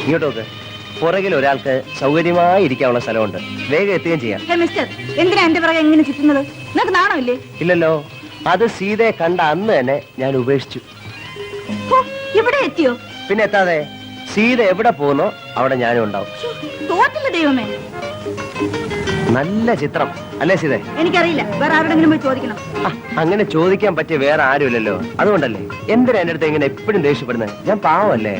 ഇങ്ങോട്ടോക്ക്. പുറകിൽ ഒരാൾക്ക് സൗകര്യമായി ഇരിക്കാനുള്ള സ്ഥലമുണ്ട്. വേഗം എത്തുകയും ചെയ്യാം. എന്തിനാ എന്റെ പുറകെ എങ്ങനെ ചുറ്റുന്നത്? നിനക്ക് നാണമില്ലേ? ഇല്ലല്ലോ. അത് സീതയെ കണ്ട അന്ന് തന്നെ ഞാൻ ഉപേക്ഷിച്ചു. ഇവിടെ എത്തിയോ? പിന്നെ എത്താതെ. സീത എവിടെ പോകുന്നോ അവിടെ ഞാനും ഉണ്ടാവും. തോറ്റില്ല ദൈവമേ. നല്ല ചിത്രം അല്ലേ സീതേ? എനിക്കറിയില്ല, വേറെ ആരോടെങ്കിലും പോയി ചോദിക്കണം. അങ്ങനെ ചോദിക്കാൻ പറ്റിയ വേറെ ആരുമില്ലല്ലോ. അതുകൊണ്ടല്ലേ എന്തിനാ എന്റെ അടുത്ത് ഇങ്ങനെ എപ്പോഴും ദേഷ്യപ്പെടുന്നത്? ഞാൻ പാവല്ലേ?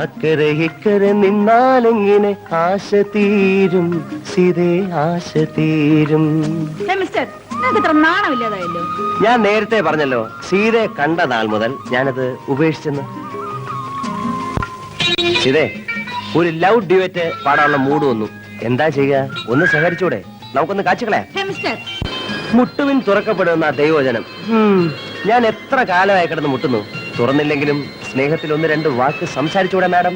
അക്കരെ ഇക്കരെ നിന്നാലെങ്ങനെ ആശ തീരും സീതേ, ആശ തീരും. നാണമില്ലാതായല്ലോ. ഞാൻ നേരത്തെ പറഞ്ഞല്ലോ, സീതയെ കണ്ട നാൾ മുതൽ ഞാനത് ഉപേക്ഷിച്ചെന്ന്. സീതേ, ഒരു ലവ് ഡ്യുവറ്റ് പാടാനുള്ള മൂഡ് വന്നു. എന്താ ചെയ്യുക? ഒന്ന് സഹകരിച്ചൂടെ? നമുക്കൊന്ന് കാച്ചുകളെ. മുട്ടുവിൻ തുറക്കപ്പെടുന്ന ദൈവജനം. ഞാൻ എത്ര കാലമായി കിടന്ന് മുട്ടുന്നു. തുറന്നില്ലെങ്കിലും സ്നേഹത്തിൽ ഒന്ന് രണ്ട് വാക്ക് സംസാരിച്ചൂടെ മാഡം?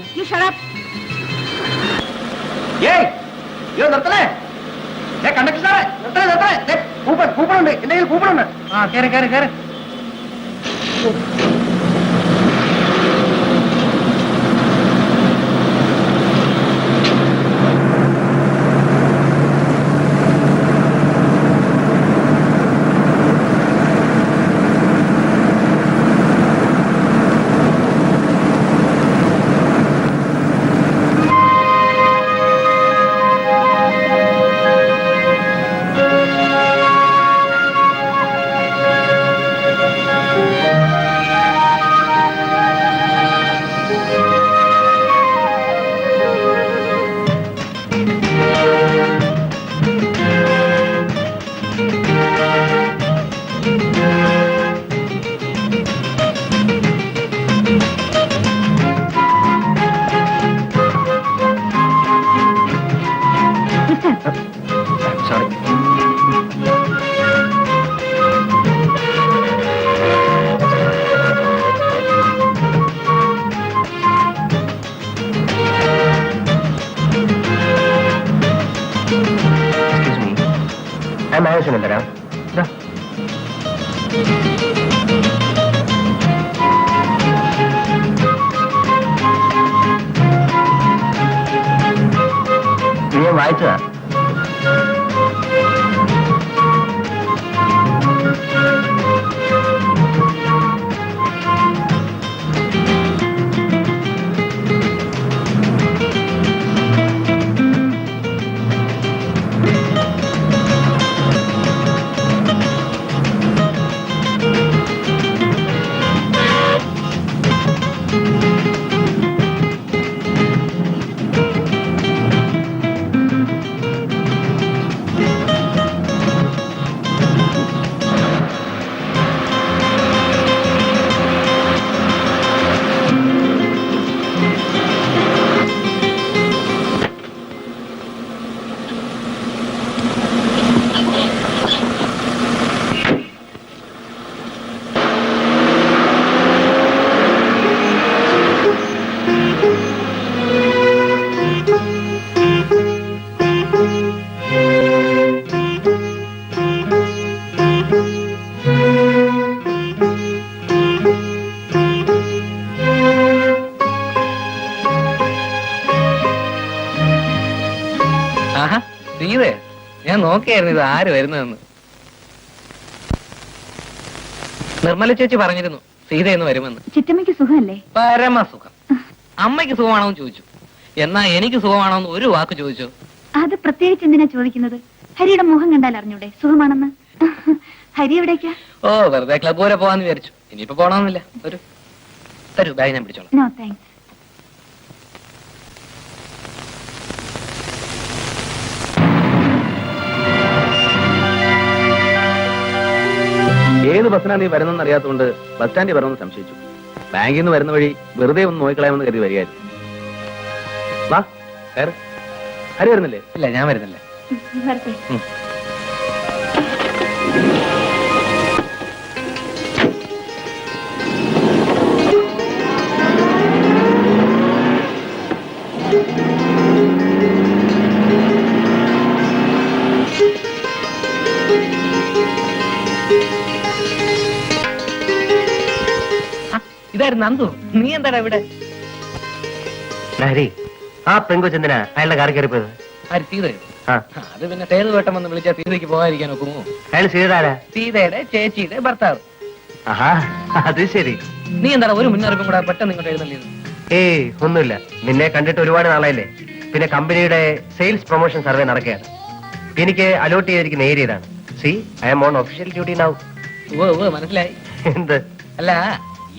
കൂപ്പണുണ്ട്, എന്റെ കയ്യിൽ കൂപ്പണുണ്ട്. കേറി കേറി കേറി. ആവശ്യം തരാം. ഞാൻ വായിച്ചതാ. സീതേ, ഞാൻ നോക്കിയായിരുന്നു ഇത് ആര് വരുന്നതെന്ന്. നിർമ്മല ചേച്ചി പറഞ്ഞിരുന്നു സീതയെന്ന് വരുമെന്ന്. ചിറ്റമ്മയ്ക്ക് സുഖമല്ലേ? പരമസുഖം. അമ്മയ്ക്ക് സുഖമാണോ എന്ന് ചോദിച്ചു. എന്നാ എനിക്ക് സുഖമാണോന്ന് ഒരു വാക്ക് ചോദിച്ചോ? അത് പ്രത്യേകിച്ച് എന്തിനാ ചോദിക്കുന്നത്? ഹരിയുടെ മുഖം കണ്ടാൽ അറിഞ്ഞൂടെ സുഖമാണെന്ന്? ഹരി എവിടേക്കാ? ഓ വെറുതെ ക്ലബ് വരെ പോവാന്ന് വിചാരിച്ചു. ഇനിയിപ്പോ പോണമെന്നില്ല. തരൂ ബാഗ് ഞാൻ പിടിച്ചോളാം. No thanks. ഏത് ബസ്സിനാ നീ വരുന്നെന്ന് അറിയാത്തതുകൊണ്ട് ബസ് സ്റ്റാൻഡിൽ വരണമെന്ന് സംശയിച്ചു. ബാങ്കിൽ നിന്ന് വരുന്ന വഴി വെറുതെ ഒന്ന് നോക്കിക്കളയാമെന്ന് കരുതി വരികയായിരുന്നു. വാ കയറ്. ഹരി വരുന്നില്ലേ? ഇല്ല ഞാൻ വരുന്നില്ല. വരട്ടെ. ഇതായിരുന്നു നന്ദു. നീ എന്താടാ ഇവിടെ? ഹരി, ആ പെങ്കൊച്ചെന്തിനാ അയാളുടെ കാറി കയറിപ്പോയത്? ആര് സീതയോ? ആ, അത് പിന്നെ സേതു വേട്ടം വന്ന് വിളിച്ചാൽ സീതയ്ക്ക് പോകാതിരിക്കാൻ ഒക്കുമോ? അയാൾ സീതാരാ? സീതയുടെ ചേച്ചിയുടെ ഭർത്താവ്. ആഹാ, അത് ശരി. നീ എന്താടാ ഒരു മുന്നറിയിപ്പും കൂടെ പെട്ടെന്ന് ഇങ്ങോട്ട് എഴുന്നള്ളിയത്? ഏയ് ഒന്നുമില്ല, നിന്നെ കണ്ടിട്ട് ഒരുപാട് നാളായില്ലേ. പിന്നെ കമ്പനിയുടെ സെയിൽസ് പ്രൊമോഷൻ സർവേ നടക്കുകയാണ്. എനിക്ക് അലോട്ട് ചെയ്തിരിക്കുന്ന ഏരിയ ഇതാണ്. C I M on official duty now. മനസ്സിലായി. എന്ത്? അല്ല,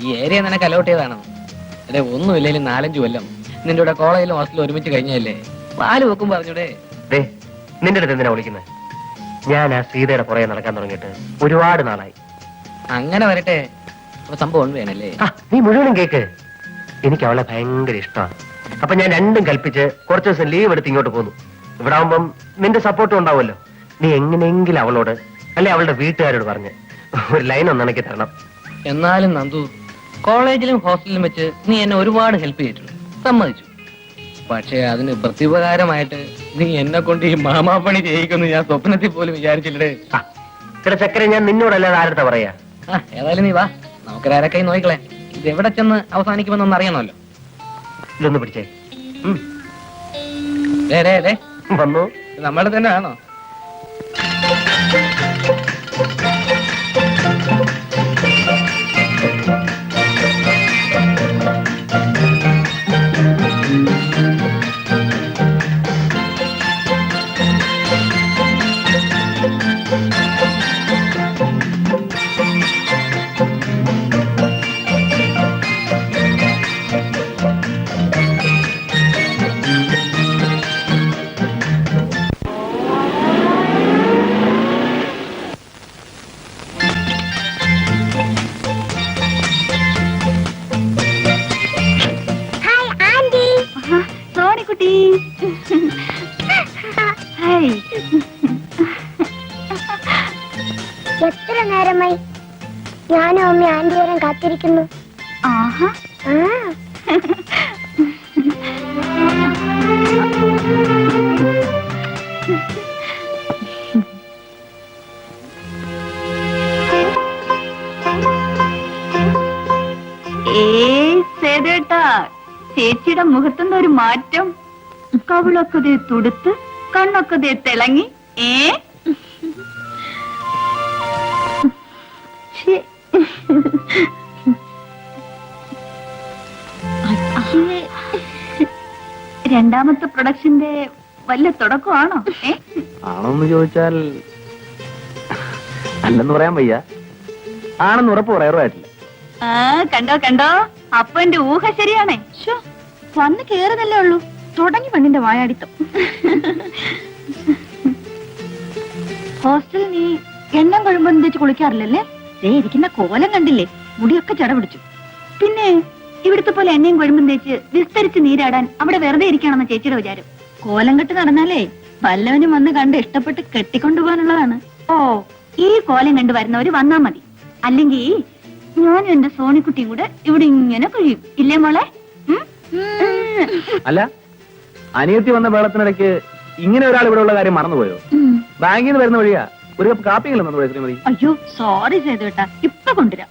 ഈ ഏരിയ നിനക്ക് അലോട്ട് ചെയ്താണോ? അതെ, ഒന്നുമില്ലേലും 4-5 കൊല്ലം നിന്റെ കൂടെ കോളേജിലും ഹോസ്റ്റലും ഒരുമിച്ച് കഴിഞ്ഞല്ലേ? പാല് വെക്കും പറഞ്ഞൂടെ? ദേ, നിന്റെ അടുത്ത് എന്തിനാ വിളിക്കുന്നത്? ഞാൻ ആ സീതയുടെ പുറകെ നടക്കാൻ തുടങ്ങിയിട്ട് ഒരുപാട് നാളായി. അങ്ങനെ വരട്ടെ. അപ്പൊ സംഭവം വേണല്ലേ? ആ, നീ മുഴുവനും കേക്ക്. എനിക്ക് അവളെ ഭയങ്കര ഇഷ്ടമാണ്. അപ്പൊ ഞാൻ രണ്ടും കൽപ്പിച്ച് കുറച്ച് ദിവസം ലീവ് എടുത്ത് ഇങ്ങോട്ട് പോന്നു. ഇവിടെ ആവുമ്പം നിന്റെ സപ്പോർട്ടും ഉണ്ടാവുമല്ലോ. നീ എങ്ങനെയെങ്കിലും അവളോട് അല്ലെ അവളുടെ വീട്ടുകാരോട് പറഞ്ഞ് ഒരു ലൈൻ ഒന്നിണക്കി തരണം. എന്നാലും നന്ദു, കോളേജിലും ഹോസ്റ്റലിലും വെച്ച് നീ എന്നെ ഒരുപാട് ഹെൽപ്പ് ചെയ്തിട്ടുണ്ട്, സമ്മതിച്ചു. പക്ഷേ അതിന് പ്രത്യുപകാരമായിട്ട് നീ എന്നെ കൊണ്ട് ഈ മാമാപ്പണി ചെയ്യിക്കുന്നു ഞാൻ സ്വപ്നത്തിൽ പോലും വിചാരിച്ചില്ലേ. ഇവിടെ ചക്കര, ഞാൻ നിന്നോടല്ലാതെ ആരുടെ പറയാ? ഏതായാലും നീ വാ, നമുക്കൊരാരൊക്കെ നോക്കിക്കളെ. ഇത് എവിടെ ചെന്ന് അവസാനിക്കുമെന്നൊന്ന് അറിയണമല്ലോ. ഇതൊന്ന് പിടിച്ചേ. വന്നു. നമ്മളെ തന്നെ ആണോ? സോണിക്കുട്ടി, ഹായ്. എത്ര നേരമായി ഞാനും അമ്മ ആന്റി വരാൻ കാത്തിരിക്കുന്നു. ആഹാ, സേതേട്ടാ, ചേച്ചിയുടെ മുഖത്തുനിന്ന് ഒരു മാറ്റം. കവിളൊക്കെ ദേ തുടുത്ത്, കണ്ണൊക്കെ ദേ തിളങ്ങി. രണ്ടാമത്തെ പ്രൊഡക്ഷന്റെ വല്ല തുടക്കമാണോ? ആണോന്ന് ചോദിച്ചാൽ അല്ലെന്ന് പറയാൻ വയ്യ. ആണെന്ന് ഉറപ്പ് പറയാറുമായിട്ടില്ല. കണ്ടോ കണ്ടോ, അപ്പൊ എന്റെ ഊഹ ശരിയാണേ. വന്ന് കേറുന്നല്ലേ ഉള്ളൂ, തുടങ്ങി പെണ്ണിന്റെ വായാടിത്തം. ഹോസ്റ്റലിൽ നീ എണ്ണം കഴിയുമ്പോ തേച്ച് കുളിക്കാറില്ലല്ലേ? ഇരിക്കുന്ന കോലം കണ്ടില്ലേ, മുടിയൊക്കെ ചട പിടിച്ചു. പിന്നെ ഇവിടുത്തെ പോലെ എണ്ണയും കൊഴുമ്പും തേച്ച് വിസ്തരിച്ച് നീരാടാൻ അവിടെ വെറുതെ ഇരിക്കണമെന്ന് ചേച്ചിയുടെ വിചാരം. കോലം കെട്ട് നടന്നാലേ വല്ലവനും വന്ന് കണ്ട് ഇഷ്ടപ്പെട്ട് കെട്ടിക്കൊണ്ടുപോകാനുള്ളതാണ്. ഓ, ഈ കോലം കണ്ടു വരുന്നവര് വന്നാ മതി. അല്ലെങ്കിൽ ഞാനും എന്റെ സോണിക്കുട്ടിയും കൂടെ ഇവിടെ ഇങ്ങനെ കഴിയും, ഇല്ലേ മോളെ? അല്ല, അനിയത്തി വന്ന വേളത്തിനിടയ്ക്ക് ഇങ്ങനെ ഒരാൾ ഇവിടെ ഉള്ള കാര്യം മറന്നുപോയോ? ബാങ്കിൽ നിന്ന് വരുന്ന വഴിയാ ഒരു കപ്പ് കാപ്പിയെങ്കിലും തന്നു പോയി ശ്രീമതി. അയ്യോ സോറി സേതുവേട്ടാ, ഇപ്പൊ കൊണ്ടുവരാം.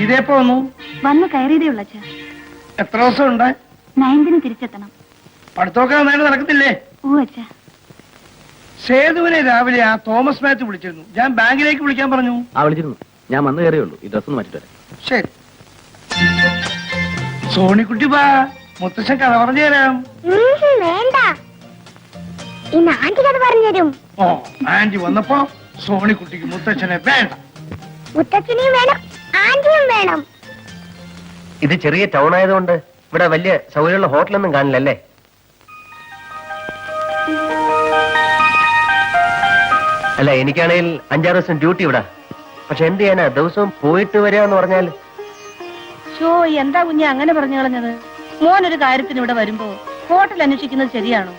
ഇതേപ്പോ വന്ന് കയറിയതേ ഉള്ള അച്ഛാ. എത്ര ദിവസം ഉണ്ട്? 9th തിരിച്ചെത്തണം. പഠിത്തമൊക്കെ നന്നായിട്ട് നടക്കത്തില്ലേ? ഓ അച്ഛാ. സേതുവിനെ രാവിലെ ആ തോമസ് മാത്യു വിളിച്ചിരുന്നു. ഞാൻ ബാങ്കിലേക്ക് വിളിക്കാൻ പറഞ്ഞു. വിളിച്ചിരുന്നു. ഞാൻ വന്നു കയറിയുള്ളൂ. ഈ ഡ്രസ് ഒന്ന് മാറ്റിട്ട് വരാം. ശരി. സോണിക്കുട്ടി വാ, മുത്തശ്ശൻ കഥ പറഞ്ഞു തരാം. വേണ്ട, ഇന്ന് ആന്റി കഥ പറഞ്ഞുതരും. ഓ, ആന്റി വന്നപ്പോ സോണിക്കുട്ടിക്ക് മുത്തച്ഛനെ വേണ്ട. മുത്തച്ഛനെയും വേണം, ആന്റിയും വേണം. ഇത് ചെറിയ ടൗൺ ആയതുകൊണ്ട് ഇവിടെ വലിയ സൗകര്യമുള്ള ഹോട്ടലൊന്നും കാണില്ലല്ലേ? അല്ല, എനിക്കാണെങ്കിൽ 5-6 ദിവസം ഡ്യൂട്ടി ഇവിടെ. പക്ഷെ എന്ത് ചെയ്യാനാ, ദിവസവും പോയിട്ട് വരികയെന്ന് പറഞ്ഞാൽ. ഷോ, എന്താ കുഞ്ഞെ അങ്ങനെ പറഞ്ഞു കളഞ്ഞത്? മോൻ ഒരു കാര്യത്തിന് ഇവിടെ വരുമ്പോ ഹോട്ടൽ അന്വേഷിക്കുന്നത് ശരിയാണോ?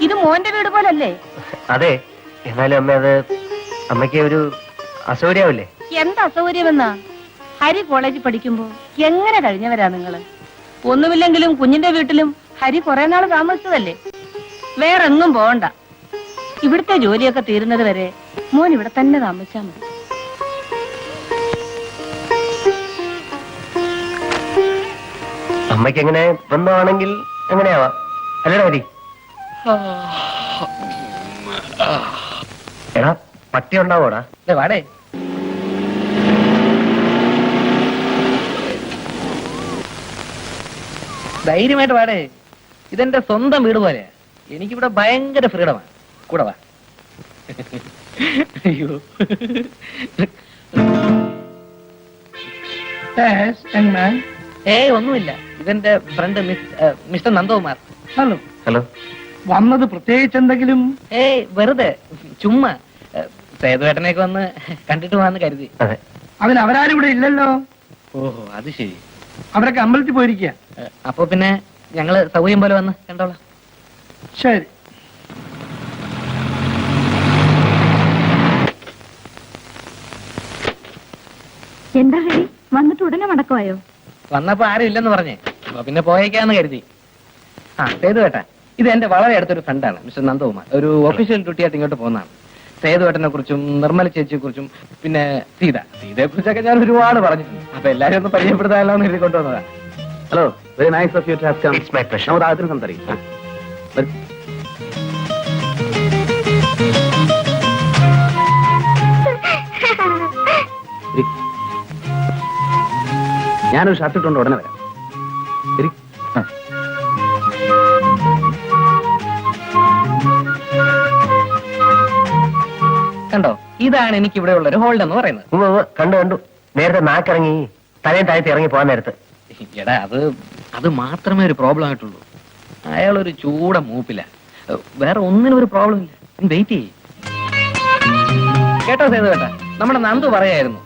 ഇത് മോന്റെ വീട് പോലല്ലേ? അതെ, എന്നാലും അമ്മ, അത് അമ്മയ്ക്ക് ഒരു അസൗകര്യാവില്ലേ? എന്താ അസൗകര്യമെന്നാ? ഹരി കോളേജിൽ പഠിക്കുമ്പോ എങ്ങനെ കഴിഞ്ഞവരാ നിങ്ങള്? ഒന്നുമില്ലെങ്കിലും കുഞ്ഞിന്റെ വീട്ടിലും ഹരി കുറെ നാൾ താമസിച്ചതല്ലേ. വേറെ എങ്ങും പോകണ്ട. ഇവിടുത്തെ ജോലിയൊക്കെ തീരുന്നത് വരെ മോൻ ഇവിടെ തന്നെ താമസിച്ചാ മതി. അമ്മയ്ക്ക് എങ്ങനെ ബന്ധമാണെങ്കിൽ എങ്ങനെയാവാ, അല്ലേടാ ഹരി? എടാ, പട്ടി ഉണ്ടാവോടാ? വാടേ, ധൈര്യമായിട്ട് വാടേ. ഇതെന്റെ സ്വന്തം വീട് പോലെയാ. എനിക്കിവിടെ ഭയങ്കര ഫ്രീഡമാണ്. കൂടെ വാ. അയ്യോ, Yes, young man. ഒന്നുമില്ല. ഇതെന്റെ front mister Nandakumar. Hello. Hello. വന്നത് പ്രത്യേകിച്ച് എന്തെങ്കിലും? വെറുതെ ചുമ്മാ സേതുവേട്ടനെയൊക്കെ വന്ന് കണ്ടിട്ട് പോവാന്ന് കരുതി. അതെ. അതിന് അവരാരും ഇവിടെ ഇല്ലല്ലോ. ഓഹോ, അത് ശരി. അവരൊക്കെ അമ്പലത്തിൽ പോയിരിക്കുക. അപ്പൊ പിന്നെ ഞങ്ങള് സൗകര്യം പോലെ വന്ന് കണ്ടോളാം. ശരി. എന്താ ഹരി, വന്നിട്ട് ഉടനെ മടക്കമായോ? വന്നപ്പോ ആരും ഇല്ലെന്ന് പറഞ്ഞേ. അപ്പൊ പിന്നെ പോയേക്കാന്ന് കരുതി. സേതുവേട്ട, ഇത് എന്റെ വളരെ അടുത്തൊരു ഫ്രണ്ടാണ്, മിസ്റ്റർ നന്ദകുമാർ. ഒരു ഒഫീഷ്യൽ ഡ്യൂട്ടി ആയിട്ട് ഇങ്ങോട്ട് പോകുന്നതാണ്. സേതുവേട്ടനെ കുറിച്ചും നിർമ്മല ചേച്ചിയെ കുറിച്ചും പിന്നെ സീതയെ കുറിച്ചൊക്കെ ഞാൻ ഒരുപാട് പറഞ്ഞിട്ടുണ്ട്. അപ്പൊ എല്ലാരും ഒന്ന് പരിചയപ്പെടുത്താമല്ലോ എന്ന് എഴുതി കൊണ്ടുവന്നതാ. Hello, very nice of you to have come. It's my pleasure. നമുക്ക് ആദ്യം സംസാരിക്കാം. ഞാനൊരു ഷർട്ട് ഇട്ടുകൊണ്ട് ഉടനെ വരാം. ശരി. കണ്ടോ, ഇതാണ് എനിക്ക് ഇവിടെ ഉള്ള ഒരു ഹോൾഡ് എന്ന് പറയുന്നത്. കണ്ടു. നേരത്തെ നാക്കിറങ്ങി തലയും താഴത്ത് ഇറങ്ങി പോകാൻ നേരത്ത്. എടാ, അത് മാത്രമേ ഒരു പ്രോബ്ലം ആയിട്ടുള്ളൂ. അയാൾ ഒരു ചൂട മൂപ്പില്ല. വേറെ ഒന്നിനും ഒരു പ്രോബ്ലം ഇല്ല. വെയിറ്റ് ചെയ്യ്. കേട്ടോ സേതുവേട്ടാ, നമ്മുടെ നന്ദു പറയായിരുന്നു,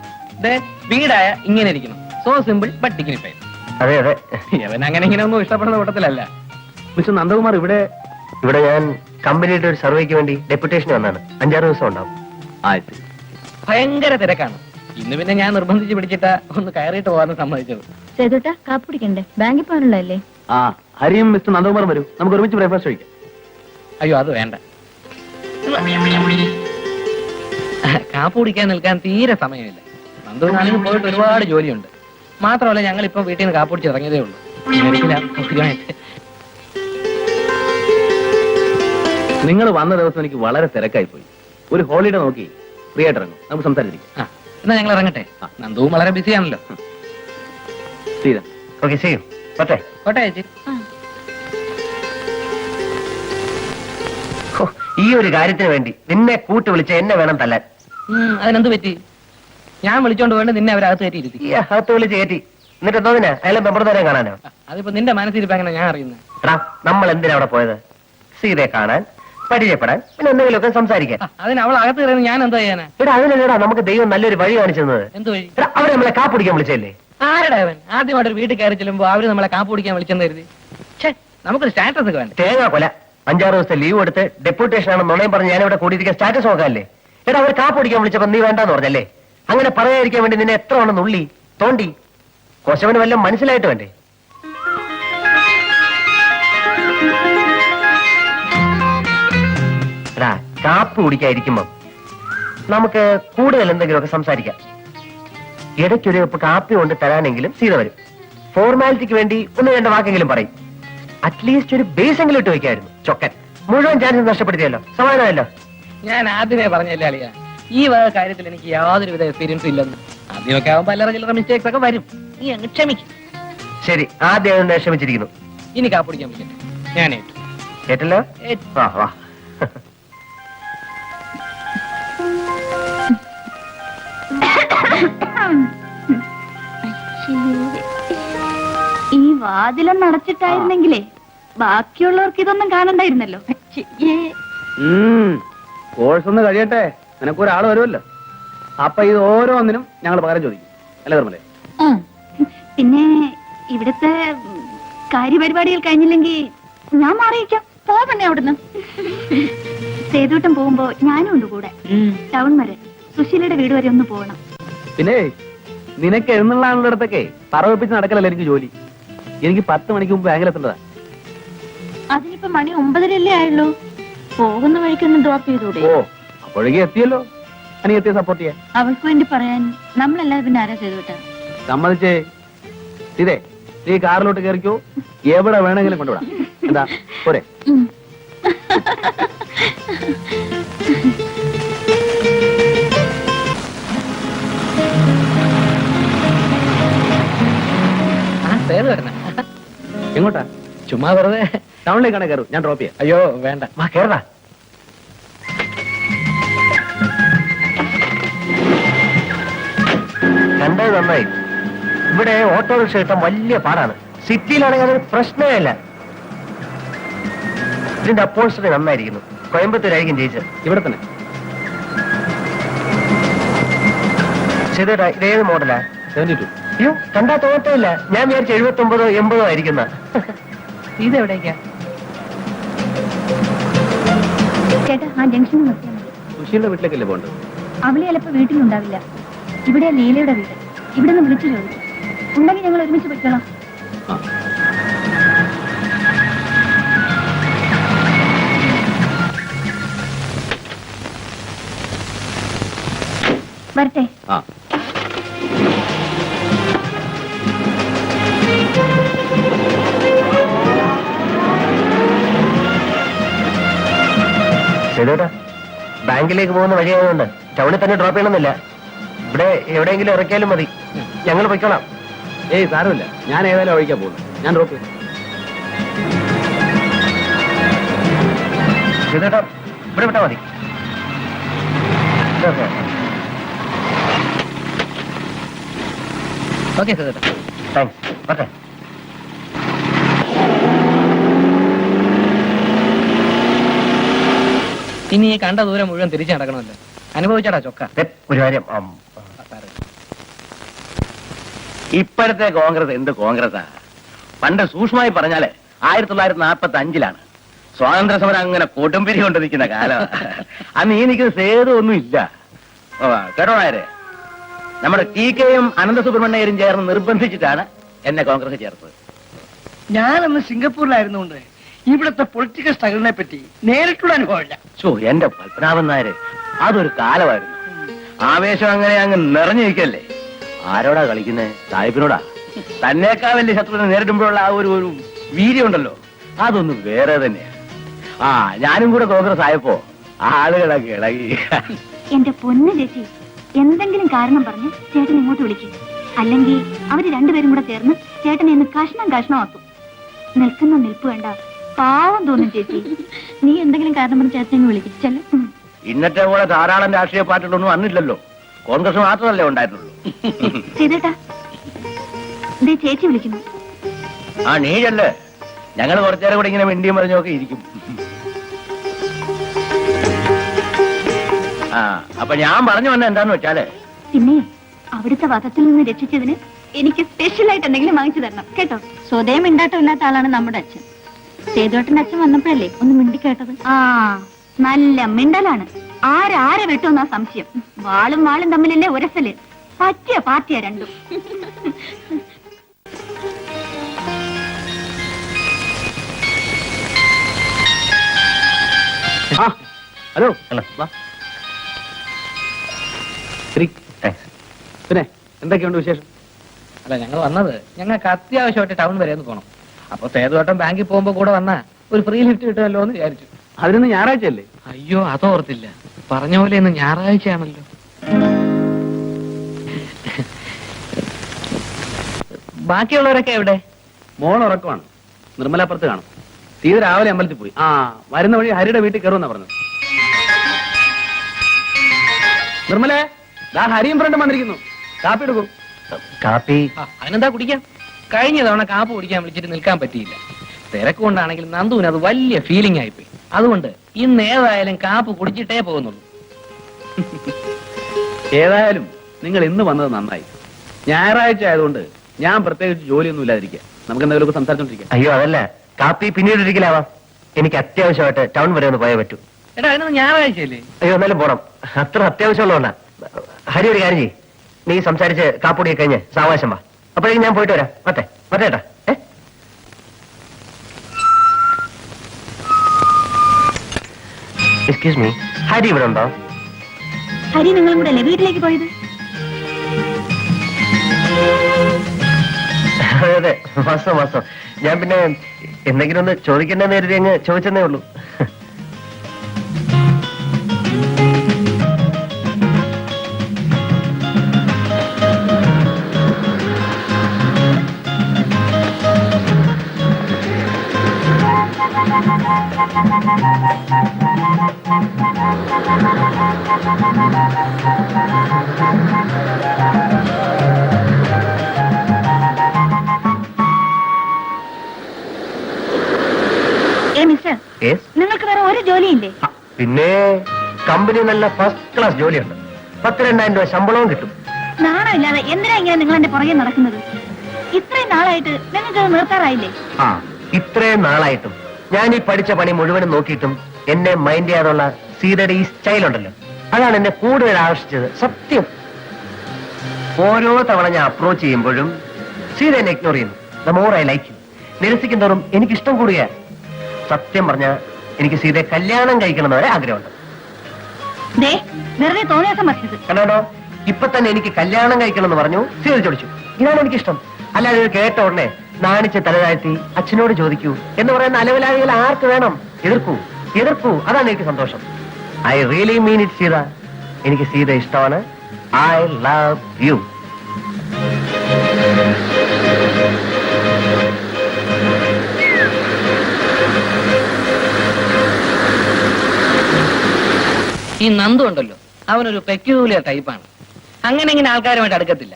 വീടായ ഇങ്ങനെ ഇരിക്കണം. So simple but dignified. അതെ അതെ. അവൻ അങ്ങനെ ഇങ്ങനെ ഒന്നും ഇഷ്ടപ്പെടുന്ന കൂട്ടത്തിലല്ല. മിസ്റ്റർ നന്ദകുമാർ, ഇവിടെ ഞാൻ കമ്പനിയുടെ ഒരു സർവേക്ക് വേണ്ടി ഡെപ്യൂട്ടേഷൻ വന്നാണ്. 5-6 ദിവസം ഉണ്ടാവും. ഭയങ്കര തിരക്കാണ്. ഇന്ന് പിന്നെ ഞാൻ നിർബന്ധിച്ച് പിടിച്ചിട്ടാ ഒന്ന് കയറിയിട്ട് പോകാൻ സമ്മതിച്ചത്. സേതുട്ടാ, കാപ്പി കുടിക്കണ്ടേ? ബാങ്കിൽ പോകാനുള്ളതല്ലേ? ഹരിയും മിസ്റ്റർ നന്ദകുമാറും വരൂ, നമുക്ക് ഒരുമിച്ച് ബ്രേക്ക്ഫാസ്റ്റ് കഴിക്കാം. അയ്യോ, അത് വേണ്ട. കാപ്പി കുടിക്കാൻ നിൽക്കാൻ തീരെ സമയമില്ല. നന്ദുവിനാണെങ്കിൽ പോയിട്ട് ഒരുപാട് ജോലിയുണ്ട്. മാത്രമല്ല, ഞങ്ങൾ ഇപ്പൊ വീട്ടിൽ നിന്ന് കാപ്പി കുടിച്ച് ഇറങ്ങിയതേ ഉള്ളൂ. നിങ്ങൾ വന്ന ദിവസം എനിക്ക് വളരെ തിരക്കായി പോയി. ഒരു ഹോളിഡേ നോക്കി ഫ്രീ ആയിട്ട് ഇറങ്ങും, നമുക്ക് സംസാരിച്ചിരിക്കാം. എന്നാ ഞങ്ങൾ ഇറങ്ങട്ടെ. നന്ദുവും വളരെ ബിസി ആണല്ലോ. സീത, ഓക്കെ, ചെയ്യും. പറ്റേ കോട്ടെ ചേച്ചി. ഈ ഒരു കാര്യത്തിന് വേണ്ടി നിന്നെ കൂട്ട് വിളിച്ച എന്നെ വേണം തല്ലാൻ. അതിനെന്ത് പറ്റി? ഞാൻ വിളിച്ചോണ്ട് വേണ്ട നിന്നെ അവരകത്ത് കയറ്റിയിരുത്തി. ഈ അകത്ത് വിളിച്ച് കയറ്റി. എന്നിട്ട് എന്തോന്നിനാ അയാളെ മെമ്പർമാരെ കാണാനോ? അതിപ്പോ നിന്റെ മനസ്സിരിപ്പോ എങ്ങനെ ഞാൻ അറിയുന്നത്? എടാ, നമ്മൾ എന്തിനാ അവിടെ പോയത്? സീതയെ കാണാൻ, പരിചയപ്പെടാൻ, പിന്നെ എന്തെങ്കിലുമൊക്കെ സംസാരിക്കാൻ. അതിന് അവൾ അകത്ത് കയറുന്നത് ഞാൻ എന്താ ചെയ്യാനാ? എടാ, അതിനല്ലേടാ നമുക്ക് ദൈവം നല്ലൊരു വഴി കാണിച്ചു തന്നത്. എന്ത് വഴി? എടാ, അവരെ നമ്മളെ കാപ്പിടിക്കാൻ വിളിച്ചല്ലേ? ആരുടെ അവൻ? ആദ്യമായിട്ട് വീട്ടിൽ കയറി ചെല്ലുമ്പോ അവര് നമ്മളെ കാപ്പ് കുടിക്കാൻ വിളിച്ചെന്ന് കരുതി. നമുക്കൊരു സ്റ്റാറ്റസ് ഒക്കെ വേണ്ട. തേങ്ങാ കൊല. 5-6 ദിവസത്തെ ലീവ് എടുത്ത് ഡെപ്യൂട്ടേഷൻ ആണ് നുണയും പറഞ്ഞ് ഞാനിവിടെ കൂടിയിരിക്കാൻ സ്റ്റാറ്റസ് നോക്കാല്ലേ? എടാ, അവർ കാപ്പിടിക്കാൻ വിളിച്ചപ്പോ നീ വേണ്ടാന്ന് പറഞ്ഞല്ലേ? അങ്ങനെ പറയാതിരിക്കാൻ വേണ്ടി നിന്നെ എത്ര വേണം നുള്ളി തോണ്ടി. കൊശവന് വല്ലതും മനസ്സിലായിട്ട് വേണ്ടേ? എടാ, കാപ്പ് കുടിക്കാതിരിക്കുമ്പോ നമുക്ക് കൂടുതൽ എന്തെങ്കിലുമൊക്കെ സംസാരിക്കാം. ഇടയ്ക്കൊരു കപ്പ് കാപ്പി കൊണ്ട് തരാനെങ്കിലും സീത വരും. ഫോർമാലിറ്റിക്ക് വേണ്ടി 1-2 വാക്കെങ്കിലും പറയും. അറ്റ്ലീസ്റ്റ് ഒരു ബേസ് എങ്കിലും ഇട്ട് വയ്ക്കായിരുന്നു. ചൊക്കൻ മുഴുവൻ ചാൻസ് നഷ്ടപ്പെടുത്തിയല്ലോ. സമാധാനമല്ലോ. ഞാൻ ആദ്യമേ പറഞ്ഞല്ലേ അളിയ, ഈ വക കാര്യത്തിൽ എനിക്ക് യാതൊരുവിധ എക്സ്പീരിയൻസും ഇല്ലെന്ന്. ആദ്യമൊക്കെ ആവുമ്പോ അല്ലറ ചില്ലറ മിസ്റ്റേക്സ് ഒക്കെ വരും. നീ അങ്ങ് ക്ഷമിക്കും. ശരി, ആദ്യം അതുകൊണ്ട് ക്ഷമിച്ചിരിക്കുന്നു. ഇനി കാപ്പിടിക്കാൻ പറ്റില്ല. ഞാൻ ഏറ്റു. കേട്ടല്ലോ? വാ വാ. ഈ വാതിലൊന്ന് അടച്ചിട്ടായിരുന്നെങ്കിലേ ബാക്കിയുള്ളവർക്ക് ഇതൊന്നും കാണണ്ടായിരുന്നല്ലോ. കോഴ്സ് ഒന്ന് കഴിയട്ടെ, നിനക്കൊരാൾ വരുമല്ലോ. അപ്പൊ ഇത് ഓരോന്നിനും ഞങ്ങൾ പകരം ചോദിക്കും, അല്ലേ ധർമ്മലേ? പിന്നെ ഇവിടുത്തെ കാര്യപരിപാടികൾ കഴിഞ്ഞില്ലെങ്കിൽ ഞാൻ മാറിയിക്കാം. പോവണേ അവിടുന്ന്. സേതുട്ടം പോകുമ്പോ ഞാനും ഉണ്ട് കൂടെ. ടൗൺ വരെ, സുശീലയുടെ വീട് വരെ ഒന്ന് പോകണം. പിന്നെ നിനക്ക് എഴുന്നള്ളാനുള്ളിടത്തൊക്കെ പറവപ്പിച്ച് നടക്കലല്ല എനിക്ക് ജോലി. എനിക്ക് 10 മണിക്ക് മുമ്പ് ബാങ്കിലെത്തേണ്ടതാ. അതിനിപ്പോ മണി 9:30 ആയുള്ളൂ. പോകുന്ന വഴിക്കൊന്ന് ഡ്രോപ്പ് ചെയ്തൂടെ? ഓ, അപ്പോഴേക്കും എത്തിയല്ലോ. അനിയത്തിയെ സപ്പോർട്ട് ചെയ്യാൻ അവൾക്ക് വേണ്ടി പറയാൻ നമ്മളല്ലാതെ പിന്നെ ആരാ സേതുട്ടാ? സമ്മതിച്ചേ. ഇതേ നീ കാറിലോട്ട് കയറിക്കോ, എവിടെ വേണമെങ്കിലും കൊണ്ടുവിടാം. എന്താ പോരെ? എങ്ങോട്ടാ? ചുമ്മാ വെറുതെ. ടൗണിലേക്കാണ് കയറും, ഞാൻ ഡ്രോപ്പ് ചെയ്യാം. അയ്യോ വേണ്ട, വാ കേറടാ. കണ്ടത് നന്നായി. ഇവിടെ ഓട്ടോറിക്ഷ കിട്ടാൻ വലിയ പാടാണ്. സിറ്റിയിലാണെങ്കിൽ അതൊരു പ്രശ്നമേ അല്ല. ഇതിന്റെ അപ്പോൾസ്റ്ററി നന്നായിരിക്കുന്നു. കോയമ്പത്തൂരായിരിക്കും ജയിച്ചത്. ഇവിടെ തന്നെ. ചെയ്തേട്ടാ, ഇതേത് മോഡലാ? 72. അയ്യോ, കണ്ടാ തോന്നത്തില്ല. ഞാൻ വിചാരിച്ചു 79 80 ആയിരിക്കുന്ന. ഇതെവിടേക്കാ? ചേട്ടാ, ആ ജംഗ്ഷനിൽ നിർത്തിയാൽ മതി. സുശീലിന്റെ വീട്ടിലേക്കല്ലേ പോകേണ്ടത്? അവളെ ചിലപ്പോ വീട്ടിലുണ്ടാവില്ല. ഇവിടെ ലീലയുടെ വീട്. ഇവിടെ നിന്ന് വിളിച്ചു ചോദിച്ചു. ഉണ്ടെങ്കിൽ ഞങ്ങൾ ഒരുമിച്ച് പോയിക്കോളാം. ആ. വരട്ടെ. ആ. ചെയ്തേട്ടാ, ബാങ്കിലേക്ക് പോകുന്ന വഴിയായതുകൊണ്ട് ടൗണിൽ തന്നെ ഡ്രോപ്പ് ചെയ്യണമെന്നില്ല. ഇവിടെ എവിടെയെങ്കിലും ഇറക്കിയാലും മതി. ഞങ്ങൾ പൊയ്ക്കോളാം. ഏയ് സാരമില്ല, ഞാൻ ഏതായാലും ഒഴിക്കാൻ പോകുന്നു. ഞാൻ ഡ്രോപ്പ് ചെയ്യും. ചെയ്തേട്ടാ, ഇവിടെ വിട്ടാ മതി. ഓക്കെ സേതുട്ടാ. താങ്ക്സ്. ഓക്കെ. ഇനി ഈ കണ്ട ദൂരം മുഴുവൻ തിരിച്ചു നടക്കണമല്ലോ. അനുഭവിച്ചാടാ ചൊക്ക. ഒരു കാര്യം, ഇപ്പോഴത്തെ കോൺഗ്രസ് എന്ത് കോൺഗ്രസാ? പണ്ട് സൂക്ഷ്മമായി പറഞ്ഞാല് 1945 സ്വാതന്ത്ര്യ സമരം അങ്ങനെ കൊടുമ്പിരി കൊണ്ട് നിൽക്കുന്ന കാലം. അന്ന് ഈ നിൽക്കുന്ന സേതു ഒന്നും ഇല്ല. കേട്ടോ നായരെ, നമ്മുടെ TK-യും അനന്തസുബ്രഹ്മണ്യരും ചേർന്ന് നിർബന്ധിച്ചിട്ടാണ് എന്നെ കോൺഗ്രസ് ചേർത്തത്. ഞാനന്ന് സിംഗപ്പൂരിലായിരുന്നുകൊണ്ട് ഇവിടുത്തെ പൊളിറ്റിക്കൽ സ്ട്രഗിളിനെ പറ്റി നേരിട്ടുള്ള അനുഭവമില്ല. എന്റെ പത്മനാഭൻ നായരെ, അതൊരു കാലമായിരുന്നു. ആവേശം അങ്ങനെ അങ്ങ് നിറഞ്ഞു നിൽക്കല്ലേ. ആരോടാ കളിക്കുന്നേ? സാഹിബിനോടാ. തന്നേക്കാൾ വലിയ ശത്രുവിനെ നേരിടുമ്പോഴുള്ള ആ ഒരു വീര്യം ഉണ്ടല്ലോ, അതൊന്നും വേറെ തന്നെയാ. ഞാനും കൂടെ കോൺഗ്രസ് ആയപ്പോ ആളുകളൊക്കെ ഇളകി. എന്റെ പൊന്നു ചേച്ചി, എന്തെങ്കിലും കാരണം പറഞ്ഞ് ചേട്ടൻ ഇങ്ങോട്ട് വിളിക്കും. അല്ലെങ്കിൽ അവര് രണ്ടുപേരും കൂടെ ചേർന്ന് ചേട്ടനെ ഇന്ന് കഷ്ണമാക്കും. നിൽക്കുന്ന നിൽപ്പ് വേണ്ട, പാവം തോന്നും ചേച്ചി. നീ എന്തെങ്കിലും കാരണം പറഞ്ഞ് ചേട്ടനെ വിളിക്കിച്ചല്ലോ. ഇന്നത്തെ പോലെ ധാരാളം രാഷ്ട്രീയ പാർട്ടികളൊന്നും അന്നില്ലല്ലോ. കോൺഗ്രസ് മാത്രമല്ലേ ഉണ്ടായിരുന്നുള്ളൂ. ചെയ്തേട്ടാ, ചേച്ചി വിളിക്കുന്നു. നീയല്ലേ? ഞങ്ങൾ കുറച്ചേരം കൂടെ ഇങ്ങനെ മിണ്ടിയും പറഞ്ഞൊക്കെ ഇരിക്കും. അപ്പൊ ഞാൻ പറഞ്ഞു വന്ന എന്താന്ന് വെച്ചാല്, പിന്നെ അവിടുത്തെ വധത്തിൽ നിന്ന് രക്ഷിച്ചതിന് എനിക്ക് സ്പെഷ്യൽ ആയിട്ട് എന്തെങ്കിലും വാങ്ങിച്ചു തരണം കേട്ടോ. സ്വതയം മിണ്ടാട്ടം ഇല്ലാത്ത ആളാണ് നമ്മുടെ അച്ഛൻ. സേതുവേട്ടന്റെ അച്ഛൻ വന്നപ്പോഴല്ലേ ഒന്ന് മിണ്ടി കേട്ടത്. നല്ല മിണ്ടലാണ്. ആരെ വെട്ടുമെന്നാ സംശയം. വാളും തമ്മിലല്ലേ ഉരസല്. പറ്റിയ പാർട്ടിയാ രണ്ടും. ഹലോ. പിന്നെ എന്തൊക്കെയുണ്ട് വിശേഷം? അല്ല, ഞങ്ങൾ വന്നത് ഞങ്ങൾക്ക് അത്യാവശ്യമായിട്ട് ടൗൺ വരെ ഒന്ന് പോകണം. അപ്പൊ സേതുവേട്ടൻ ബാങ്കിൽ പോകുമ്പോ കൂടെ വന്നാ ഒരു ഫ്രീ ലിഫ്റ്റ് കിട്ടുമല്ലോ എന്ന് വിചാരിച്ചു. അതിനൊന്ന് ഞായറാഴ്ചയല്ലേ? അയ്യോ, അതോർത്തില്ല. പറഞ്ഞ പോലെ ഇന്ന് ഞായറാഴ്ചയാണല്ലോ. ബാക്കിയുള്ളവരൊക്കെ എവിടെ? മോൾ ഉറക്കമാണ്. നിർമ്മലാപ്പുറത്ത് കാണും. സീത രാവിലെ അമ്പലത്തിൽ പോയി. വരുന്ന വഴി ഹരിയുടെ വീട്ടിൽ കയറുമെന്നാ പറഞ്ഞത്. നിർമ്മലേ, ദാ ഹരിയും ഫ്രണ്ടും വന്നിരിക്കുന്നു. കാപ്പി എടുക്കും. കാപ്പി അതിനെന്താ കുടിക്കാം? കഴിഞ്ഞ തവണ കാപ്പ് കുടിക്കാൻ വിളിച്ചിട്ട് നിൽക്കാൻ പറ്റിയില്ല. തിരക്ക് കൊണ്ടാണെങ്കിൽ നന്ദുവിന് അത് വലിയ ഫീലിംഗ് ആയിപ്പോയി. അതുകൊണ്ട് ഇന്ന് ഏതായാലും കാപ്പ് കുടിച്ചിട്ടേ പോകുന്നുള്ളൂ. ഏതായാലും നിങ്ങൾ ഇന്ന് വന്നത് നന്നായി. ഞായറാഴ്ച ആയതുകൊണ്ട് ഞാൻ പ്രത്യേകിച്ച് ജോലിയൊന്നും ഇല്ലാതിരിക്കുക. നമുക്ക് എന്തെങ്കിലുമൊക്കെ സംസാരിച്ചോണ്ടിരിക്കാം. അയ്യോ അതല്ല, കാപ്പി പിന്നീട് ഒരിക്കലാവാം. എനിക്ക് അത്യാവശ്യമായിട്ട് ടൗൺ വരെ ഒന്ന് പോയേ പറ്റൂ. എടാ അതിനൊന്ന് ഞായറാഴ്ചയല്ലേ? അയ്യോ എന്നാലും പോണം. അത്ര അത്യാവശ്യമുള്ളതുകൊണ്ടാ. ഹരി ഒരു കാര്യം ചെയ്യ്, നീ സംസാരിച്ച് കാപ്പുടിയൊക്കെ കഴിഞ്ഞ് സാവകാശം വാ. അപ്പോഴേക്കും ഞാൻ പോയിട്ട് വരാം. മറ്റേട്ടാ എക്സ്ക്യൂസ് മീ, ഹരി ഇവിടെ ഉണ്ടോ? ഹരി നിങ്ങളും കൂടെ അല്ലേ വീട്ടിലേക്ക് പോയത്? അതെ വാസ്തവം. ഞാൻ പിന്നെ എന്തെങ്കിലും ഒന്ന് ചോദിക്കേണ്ടെന്ന് കരുതി അങ്ങ് ചോദിച്ചെന്നേ ഉള്ളൂ. Mister, Yes? നിങ്ങൾക്ക് വേറെ ഒരു ജോലിയില്ലേ? പിന്നെ കമ്പനി നല്ല ഫസ്റ്റ് ക്ലാസ് ജോലിയുണ്ട്. 10,000-2,000 രൂപ ശമ്പളവും കിട്ടും. നാണമില്ലാതെ എന്തിനാ ഇങ്ങനെ നിങ്ങൾ എന്റെ പുറകെ നടക്കുന്നത്? ഇത്രയും നാളായിട്ട് നിങ്ങൾക്ക് അത് നിർത്താറായില്ലേ? ഇത്രയും നാളായിട്ടും ഞാൻ ഈ പഠിച്ച പണി മുഴുവനും നോക്കിയിട്ടും എന്നെ മൈൻഡ് ചെയ്യാതുള്ള സീതയുടെ ഈ സ്റ്റൈൽ ഉണ്ടല്ലോ, അതാണ് എന്നെ കൂടുതൽ ആകർഷിച്ചത്. സത്യം, ഓരോ തവണ ഞാൻ അപ്രോച്ച് ചെയ്യുമ്പോഴും സീത എന്നെ ഇഗ്നോർ ചെയ്യുന്നു. The more I like you. നിരസിക്കും തോറും എനിക്ക് ഇഷ്ടം കൂടുക. സത്യം പറഞ്ഞ എനിക്ക് സീതയെ കല്യാണം കഴിക്കണം എന്നവരെ ആഗ്രഹമുണ്ട്. വെറുതെ തോന്നിയാസം പറഞ്ഞത് കണ്ടോ, ഇപ്പൊ തന്നെ എനിക്ക് കല്യാണം കഴിക്കണം എന്ന് പറഞ്ഞു സീത ചോദിച്ചു. ഇതാണ് എനിക്കിഷ്ടം. അല്ലാതെ ഇത് കേട്ട ഉടനെ നാണിച്ച് തലതാഴ്ത്തി അച്ഛനോട് ചോദിക്കൂ എന്ന് പറയുന്ന അലവലാദികൾ ആർക്ക് വേണം? എതിർക്കൂ, അതാണ് എനിക്ക് സന്തോഷം. I really mean it Sita. എനിക്ക് സീത ഇഷ്ടമാണ്. I love you. ഈ നന്ദു ഉണ്ടല്ലോ, അവനൊരു പെക്യൂലിയർ ടൈപ്പാണ്. അങ്ങനെ ഇങ്ങനെ ആൾക്കാരുമായിട്ട് അടുക്കത്തില്ല.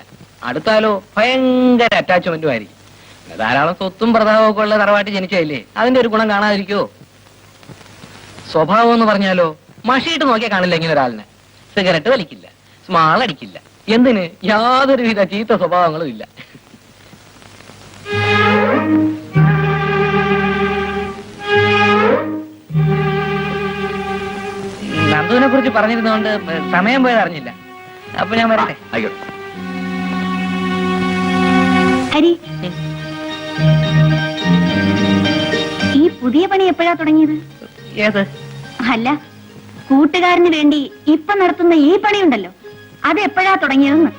അടുത്താലോ ഭയങ്കര അറ്റാച്ച്മെന്റും ആയിരിക്കും. ധാരാളം സ്വത്തും പ്രതാപവും ഒക്കെ ഉള്ള തറവാട്ടി ജനിച്ചതല്ലേ, അതിന്റെ ഒരു ഗുണം കാണാതിരിക്കോ? സ്വഭാവം എന്ന് പറഞ്ഞാലോ മഷിയിട്ട് നോക്കിയാൽ കാണില്ല ഇങ്ങനെ ഒരാളിനെ. സിഗരറ്റ് വലിക്കില്ല, സ്മാൾ അടിക്കില്ല, എന്തിന് യാതൊരുവിധ ചീത്ത സ്വഭാവങ്ങളും ഇല്ല. നന്ദുവിനെ കുറിച്ച് പറഞ്ഞിരുന്നോണ്ട് സമയം പോയത് അറിഞ്ഞില്ല. അപ്പൊ ഞാൻ വരട്ടെ. ആയിക്കോട്ടെ. ഹരി, ഈ പുതിയ പണി എപ്പോഴാ തുടങ്ങിയത്? ഏത്? അല്ല, കൂട്ടുകാരന് വേണ്ടി ഇപ്പൊ നടത്തുന്ന ഈ പണിയുണ്ടല്ലോ, അത് എപ്പോഴാ തുടങ്ങിയതെന്ന്.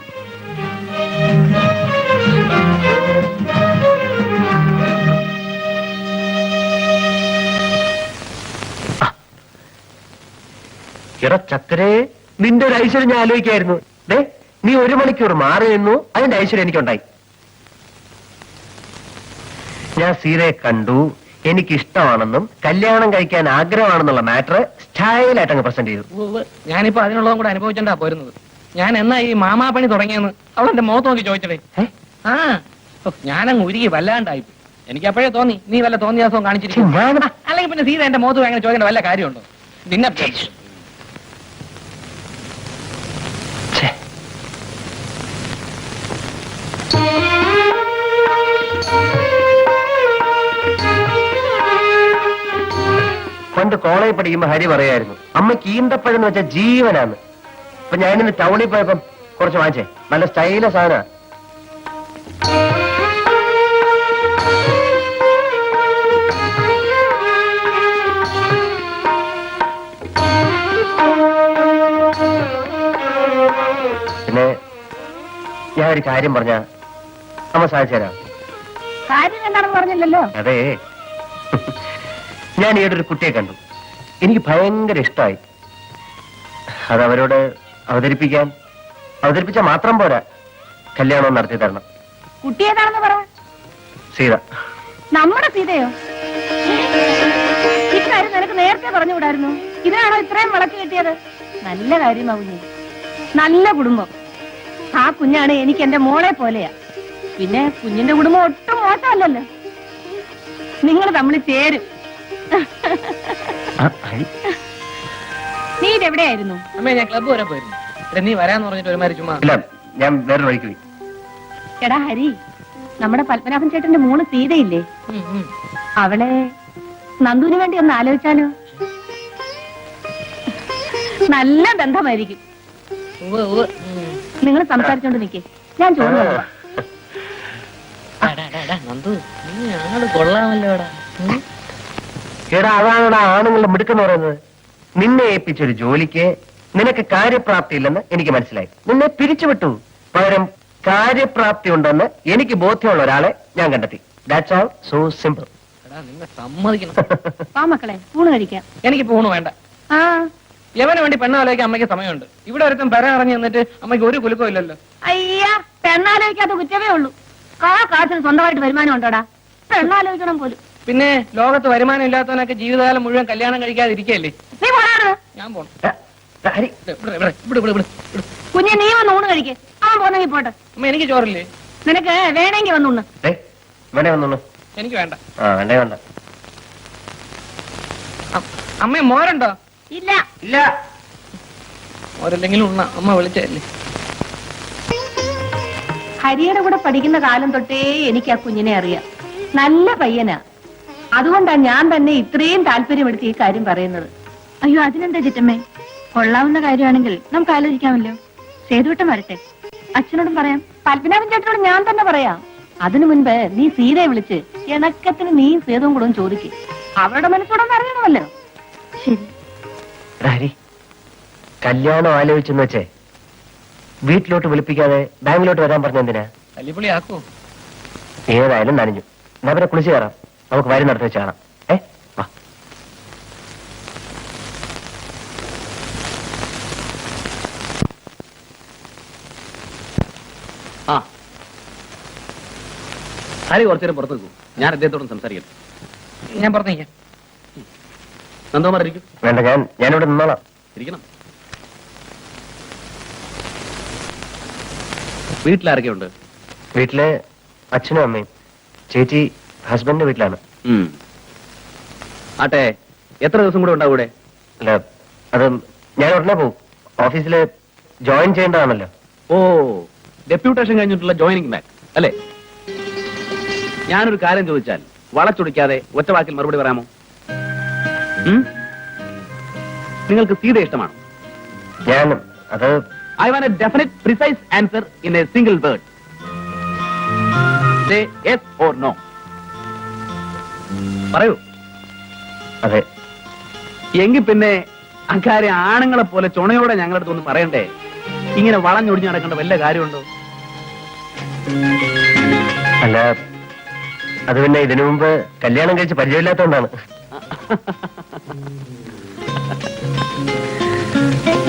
ചക്കരേ, നിന്റെ ഒരു ഐശ്വര്യം ഞാൻ ആലോചിക്കായിരുന്നു. നീ 1 മണിക്കൂർ മാറി നിന്നു, അതിന്റെ ഐശ്വര്യം എനിക്കുണ്ടായി. ഞാൻ സീതയെ കണ്ടു, എനിക്ക് ഇഷ്ടമാണെന്നും കല്യാണം കഴിക്കാൻ ആഗ്രഹമാണെന്നുള്ള മാറ്റർ സ്റ്റൈലായിട്ട് അങ്ങ് പ്രസന്റ് ചെയ്തു. ഞാനിപ്പോ അതിനുള്ളതും കൂടെ അനുഭവിച്ചോണ്ടാ പോരുന്നത്. ഞാൻ എന്നാ ഈ മാമാപ്പണി തുടങ്ങിയെന്ന് അവൾ എന്റെ മുഖത്ത് നോക്കി ചോദിച്ചടേ. ഞാനങ്ങ് ഉരുകി വല്ലാണ്ടായി. എനിക്ക് അപ്പോഴേ തോന്നി നീ വല്ല തോന്നിയാസവും കാണിച്ചിരിക്കും. അല്ലെങ്കിൽ പിന്നെ സീത എന്റെ മുഖത്ത് അങ്ങനെ ചോദിക്കേണ്ട വല്ല കാര്യമുണ്ടോ? നിന്നെ പണ്ട് കോളേജിൽ പഠിക്കുമ്പോ ഹരി പറയായിരുന്നു, അമ്മയ്ക്ക് ഈന്തപ്പഴം എന്ന് വെച്ചാൽ ജീവനാന്ന്. അപ്പൊ ഞാനിന്ന് ടൗണിൽ പോയപ്പം കുറച്ച് വാങ്ങിച്ചേ. നല്ല സ്റ്റൈല സാധന. പിന്നെ ഞാൻ ഒരു കാര്യം പറഞ്ഞ അമ്മ സാധിച്ചു തരാം. കാര്യം എന്താണെന്ന് പറഞ്ഞില്ലല്ലോ. അതെ, ഞാൻ ഈയിടെ ഒരു കുട്ടിയെ കണ്ടു, എനിക്ക് ഭയങ്കര ഇഷ്ടമായി. അതവരോട് അവതരിപ്പിച്ചാൽ മാത്രം പോരാ, കല്യാണം നടത്തി തരണം. കുട്ടി ഏതാണെന്ന് പറ. സീത. നമ്മുടെ സീതയോ? ഇക്കാര്യം നിനക്ക് നേരത്തെ പറഞ്ഞുകൂടായിരുന്നു. ഇതിനാണോ ഇത്രയും വിളക്ക് കിട്ടിയത്? നല്ല കാര്യമാവുന്നു. നല്ല കുടുംബം. ആ കുഞ്ഞാണ് എനിക്ക് എന്റെ മോളെ പോലെയാ. പിന്നെ കുഞ്ഞിന്റെ കുടുംബം ഒട്ടും മോശമല്ലല്ലോ. നിങ്ങൾ തമ്മിൽ ചേരും. നീ ഇതെവിടെയായിരുന്നു? അമ്മേ, ഞാൻ ക്ലബ്ബ് വരെ പോയിരുന്നു. നീ വരാന്ന് പറഞ്ഞിട്ട് ഒരുമാതിരി ചുമ്മാ. ഇല്ല, ഞാൻ വേറെ വഴിക്ക് പോയി. എടാ ഹരി, നമ്മുടെ പത്മനാഭൻ ചേട്ടന്റെ മോള് സീതയില്ലേ, അവളെ നന്ദുവിന് വേണ്ടി ഒന്ന് ആലോചിച്ചാലോ? നല്ല ബന്ധമായിരിക്കും. നിങ്ങൾ സംസാരിച്ചോണ്ട് നിക്കേ, ഞാൻ ചോദിച്ചു. നന്ദു, നീ ആള് കൊള്ളാമല്ലോടാ. എടാ, അതാണോടാ ആണുങ്ങളുടെ മിടുക്കെന്ന് പറയുന്നത്. നിന്നെ ഏൽപ്പിച്ചൊരു ജോലിക്ക് നിനക്ക് കാര്യപ്രാപ്തി ഇല്ലെന്ന് എനിക്ക് മനസ്സിലായി. നിന്നെ പിരിച്ചുവിട്ടു. പകരം കാര്യപ്രാപ്തി ഉണ്ടെന്ന് എനിക്ക് ബോധ്യമുള്ള ഒരാളെ ഞാൻ കണ്ടെത്തി. That's all. So simple. നിന്നെ സമ്മതിക്കണം. ആ മക്കളെ, ഊണ് കഴിക്കാം. എനിക്ക് പോണു വേണ്ട. ആ, യവന് വേണ്ടി പെണ്ണാലോചിക്കാൻ അമ്മയ്ക്ക് സമയമുണ്ട്. ഇവിടെ ഒരുത്തം പെര ഇറങ്ങി നിന്നിട്ട് അമ്മയ്ക്ക് ഒരു കുലുക്കവും ഇല്ലല്ലോ. അയ്യാ, പെണ്ണാലോചിക്കാത്ത കുറ്റമേ ഉള്ളൂ. കാശിന് സ്വന്തമായിട്ട് വരുമാനം ഉണ്ടോടാ? പെണ്ണാലോചിക്കണം പോലും. പിന്നെ ലോകത്ത് വരുമാനം ഇല്ലാത്തവനൊക്കെ ജീവിതകാലം മുഴുവൻ കല്യാണം കഴിക്കാതിരിക്കല്ലേ? നീ പോരാണ്. ഞാൻ പോണം. കുഞ്ഞെ, നീ വന്ന് ഊണ് കഴിക്കേ. അവൻ പോന്നെങ്കിൽ പോട്ടെ. അമ്മ, എനിക്ക് ചോറില്ലേ? നിനക്ക് വേണമെങ്കിൽ വന്നുണ്ണ്. എനിക്ക് വേണ്ട. വേണ്ട. അമ്മ, മോരുണ്ടോ? ഇല്ല. ഇല്ല. മോരല്ലെങ്കിലും ഉണ്ണ. അമ്മ വിളിച്ചല്ലേ. ഹരിയുടെ കൂടെ പഠിക്കുന്ന കാലം തൊട്ടേ എനിക്ക് ആ കുഞ്ഞിനെ അറിയാം. നല്ല പയ്യനാ. അതുകൊണ്ടാ ഞാൻ തന്നെ ഇത്രയും താല്പര്യമെടുത്ത് ഈ കാര്യം പറയുന്നത്. അയ്യോ, അതിനെന്താ ചിറ്റമ്മേ, കൊള്ളാവുന്ന കാര്യമാണെങ്കിൽ നമുക്ക് ആലോചിക്കാമല്ലോ. സേതുവട്ടം വരട്ടെ, അച്ഛനോടും പറയാം, പത്മനാഭൻ ചേട്ടനോട് ഞാൻ തന്നെ പറയാം. അതിനു മുൻപ് നീ സീതയെ വിളിച്ച് ഇണക്കത്തിന് നീ സേതുവും കൂടെ ചോദിക്കും. അവരുടെ മനസ്സോടൊന്നും അറിയണമല്ലോ. ശരി. കല്യാണം ആലോചിച്ചെന്ന് വെച്ചേ വീട്ടിലോട്ട് വിളിപ്പിക്കാതെ ബാങ്കിലോട്ട് വരാൻ പറഞ്ഞെന്തിനാ? തല്ലിപ്പൊളി ആക്കോ? ഏതായാലും നനഞ്ഞു. എന്നാ പിന്നെ കുളിച്ചു കയറാം. നമുക്ക് വരി നടത്തി വെച്ച് കാണാം. വാ. ആ, ഹരി കുറച്ചേരം പുറത്തു നിൽക്കൂ. ഞാൻ അദ്ദേഹത്തോടും സംസാരിക്കട്ടെ. ഞാൻ പറഞ്ഞേക്കാം. നന്ദകുമാർ ഇരിക്കും. വേണ്ട, ഞാനിവിടെ നിന്നോളാം. ഇരിക്കണം. വീട്ടിലാരൊക്കെയുണ്ട്? വീട്ടിലെ അച്ഛനും അമ്മയും. ചേച്ചി ഹസ്ബൻഡിന്റെ വീട്ടിലാണ്. ആട്ടെ, എത്ര ദിവസം കൂടെ ഉണ്ടാവും ഇവിടെ? അല്ല, അത് ഞാൻ ഉടനെ പോകും. ഓഫീസിൽ ജോയിൻ ചെയ്യേണ്ടതാണല്ലോ. ഓ, ഡെപ്യൂട്ടേഷൻ കഴിഞ്ഞിട്ടുള്ള ജോയിനിങ് ബാക്ക് അല്ലേ? ഞാനൊരു കാര്യം ചോദിച്ചാൽ വളച്ചൊടിക്കാതെ ഒറ്റ വാക്കിൽ മറുപടി പറയാമോ? നിങ്ങൾക്ക് സീത ഇഷ്ടമാണോ? I want a definite, precise answer in a single word. Say yes or no. പറയൂ. അതെ. എങ്കിൽ പിന്നെ അക്കാര്യം ആണുങ്ങളെ പോലെ ചുണയോടെ ഞങ്ങളുടെ അടുത്തൊന്നും പറയണ്ടേ? ഇങ്ങനെ വളഞ്ഞൊടിഞ്ഞ് നടക്കേണ്ട വല്ല കാര്യമുണ്ടോ? അല്ല, അത് പിന്നെ ഇതിനു മുമ്പ് കല്യാണം കഴിച്ച് പരിചയമില്ലാത്തതുകൊണ്ടാണ്.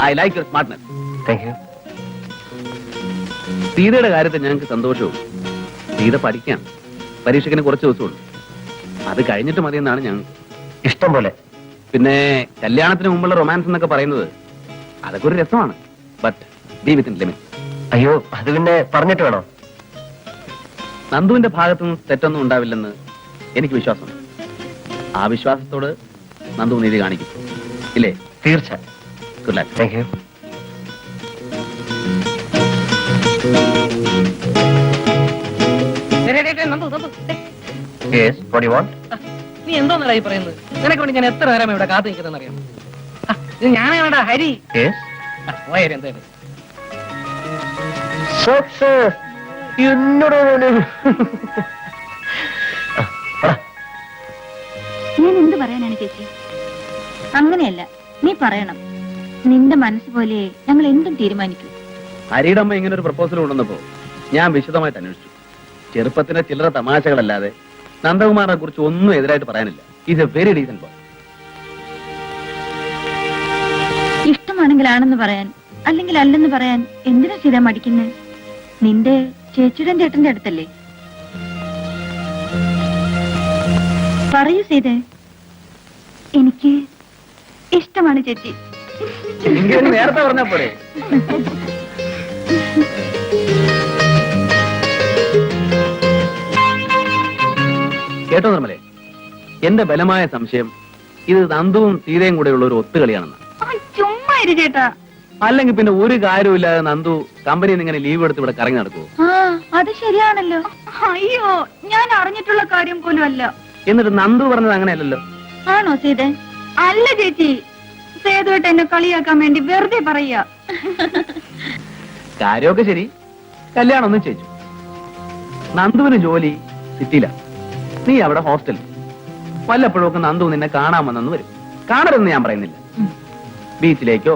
I like your smartness. Thank you. സീതയുടെ കാര്യത്തിൽ ഞങ്ങൾക്ക് സന്തോഷവും. സീത പഠിക്കാൻ പരീക്ഷയ്ക്കിന് കുറച്ച് ദിവസമുള്ളൂ. അത് കഴിഞ്ഞിട്ട് മതിയെന്നാണ് ഞങ്ങൾ. ഇഷ്ടം പോലെ. പിന്നെ കല്യാണത്തിന് മുമ്പുള്ള റൊമാൻസ് എന്നൊക്കെ പറയുന്നത് അതൊക്കെ ഒരു രസമാണ്. But B within limit. അയ്യോ, അത് പിന്നെ പറഞ്ഞിട്ട് വേണോ? നന്ദുവിന്റെ ഭാഗത്തുനിന്ന് തെറ്റൊന്നും ഉണ്ടാവില്ലെന്ന് എനിക്ക് വിശ്വാസമുണ്ട്. ആ വിശ്വാസത്തോട് നന്ദു നീതി കാണിക്കും, ഇല്ലേ? തീർച്ച. Good luck. Thank you. Yes, what do you want? നീ എന്തോന്നടാ ഈ പറയുന്നത്? നിനക്ക് വേണ്ടി ഞാൻ എത്ര നേരം ഇവിടെ കാത്തു നിൽക്കുന്നതെന്ന് അറിയാം. ഇത് ഞാനാണടാ ഹരി. Yes. പോയാലും എന്തായാലും ഞാൻ എന്ത് പറയാനാണ് ചേച്ചി? അങ്ങനെയല്ല, നീ പറയണം. നിന്റെ മനസ്സ് പോലെ ഞങ്ങൾ എന്തും തീരുമാനിക്കും. ഹരിയുടെ അമ്മ ഇങ്ങനെ ഒരു പ്രപ്പോസൽ കൊണ്ടുവന്നപ്പോ ഞാൻ വിശദമായിട്ട് അന്വേഷിച്ചു. ചെറുപ്പത്തിന്റെ ചില്ലറ തമാശകളല്ലാതെ നന്ദകുമാറിനെ കുറിച്ച് ഒന്നും എതിരായിട്ട് പറയാനില്ല. Is A very decent boy. ഇഷ്ടമാണ് ഇഷ്ടമാണെങ്കിൽ ആണെന്ന് പറയാൻ അല്ലെങ്കിൽ അല്ലെന്ന് പറയാൻ എന്തിനാ സീത മടിക്കുന്നേ? നിന്റെ ചേച്ചിയുടെ ചേട്ടന്റെ അടുത്തല്ലേ? പറയൂ സീതേ. എനിക്ക് ഇഷ്ടമാണ് ചേച്ചി. എങ്കിലും നേരത്തെ പറഞ്ഞാ പോരെ. കേട്ടോ നിർമ്മലേ, എന്റെ ബലമായ സംശയം ഇത് നന്ദുവും സീതയും കൂടെയുള്ള ഒരു ഒത്തുകളിയാണെന്ന്. ചുമ്മാ ഇരു ചേട്ടാ. അല്ലെങ്കിൽ പിന്നെ ഒരു കാര്യമില്ലാതെ നന്ദു കമ്പനിയിൽ നിന്ന് ഇങ്ങനെ ലീവ് എടുത്ത് ഇവിടെ കറങ്ങി നടക്കുവോ? ആ അത് ശരിയാണല്ലോ. അയ്യോ, ഞാൻ അറിഞ്ഞിട്ടുള്ള കാര്യം പോലും അല്ല. എന്നിട്ട് നന്ദു പറഞ്ഞത് അങ്ങനെയല്ലല്ലോ. ആണോ സീതേ? അല്ല ചേച്ചി, സേതുവായിട്ട് എന്നെ കളിയാക്കാൻ വേണ്ടി വെറുതെ പറയാ. കാര്യമൊക്കെ ശരി, കല്യാണം ഒന്നും ചെയ്തു. നന്ദുവിന് ജോലി സിറ്റിയില, നീ അവിടെ ഹോസ്റ്റലിൽ. വല്ലപ്പോഴും ഒക്കെ നന്ദു നിന്നെ കാണാമെന്നു വരും. കാണരുതെന്ന് ഞാൻ പറയുന്നില്ല. ബീച്ചിലേക്കോ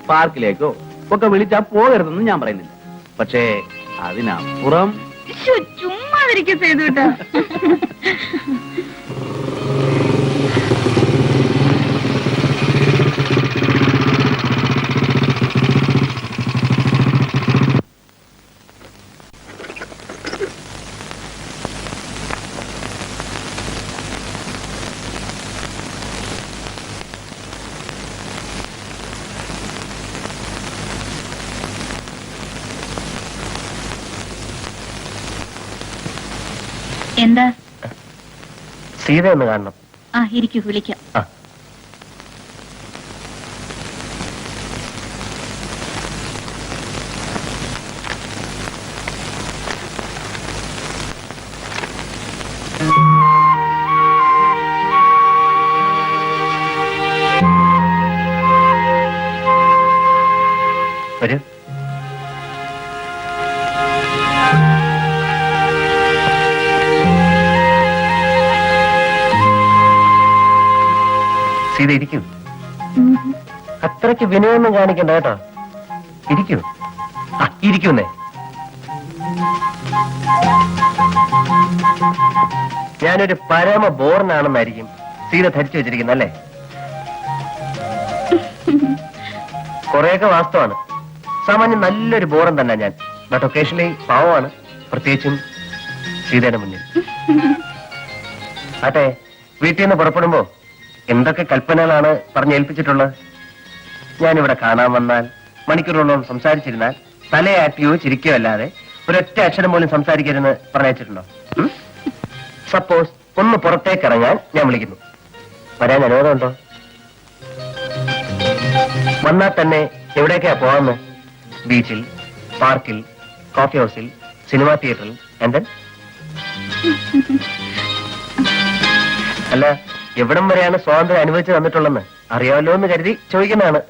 പാർക്കിലേക്കോ ഒക്കെ വിളിച്ചാ പോകരുതെന്ന് ഞാൻ പറയുന്നില്ല. പക്ഷേ അതിനപ്പുറം ചുമ്മാതിരിക്കും സേതുട്ടാ. എന്താ? സീത ഒന്ന് കാണണം. ആ ഇരിക്കൂ, വിളിക്കാം. ആ. വരൂ. സീത ഇരിക്കൂ. അത്രയ്ക്ക് വിനയൊന്നും കാണിക്കണ്ട കേട്ടോ. ഇരിക്കൂ. ആ ഇരിക്കുന്നേ. ഞാനൊരു പരമ ബോറിനാണെന്നായിരിക്കും സീത ധരിച്ചു വെച്ചിരിക്കുന്നത് അല്ലേ? കുറെയൊക്കെ വാസ്തവാണ്. സാമാന്യം നല്ലൊരു ബോറൻ തന്നെ ഞാൻ. ബട്ട് ഒക്കേഷണലി പാവമാണ്, പ്രത്യേകിച്ചും സീതയുടെ മുന്നിൽ. ആട്ടെ, വീട്ടിൽ നിന്ന് പുറപ്പെടുമ്പോ എന്തൊക്കെ കൽപ്പനകളാണ് പറഞ്ഞേൽപ്പിച്ചിട്ടുള്ളത്? ഞാനിവിടെ കാണാൻ വന്നാൽ മണിക്കൂറുകളോളം സംസാരിച്ചിരുന്നാൽ തലയാട്ടിയോ ചിരിക്കോ അല്ലാതെ ഒരൊറ്റ അക്ഷരം പോലും സംസാരിക്കരുതെന്ന് പറഞ്ഞിട്ടുണ്ടോ? സപ്പോസ് ഒന്ന് പുറത്തേക്ക് ഇറങ്ങാൻ ഞാൻ വിളിക്കുന്നു, വരാൻ അനുവാദമുണ്ടോ? വന്നാൽ തന്നെ എവിടേക്കാ പോവാന്ന്? ബീച്ചിൽ, പാർക്കിൽ, കോഫി ഹൗസിൽ, സിനിമാ തിയേറ്ററിൽ, and then? അല്ല, എവിടം വരെയാണ് സ്വാതന്ത്ര്യം അനുവദിച്ചു തന്നിട്ടുള്ളതെന്ന് അറിയാമല്ലോ എന്ന് കരുതി ചോദിക്കുന്നതാണ്.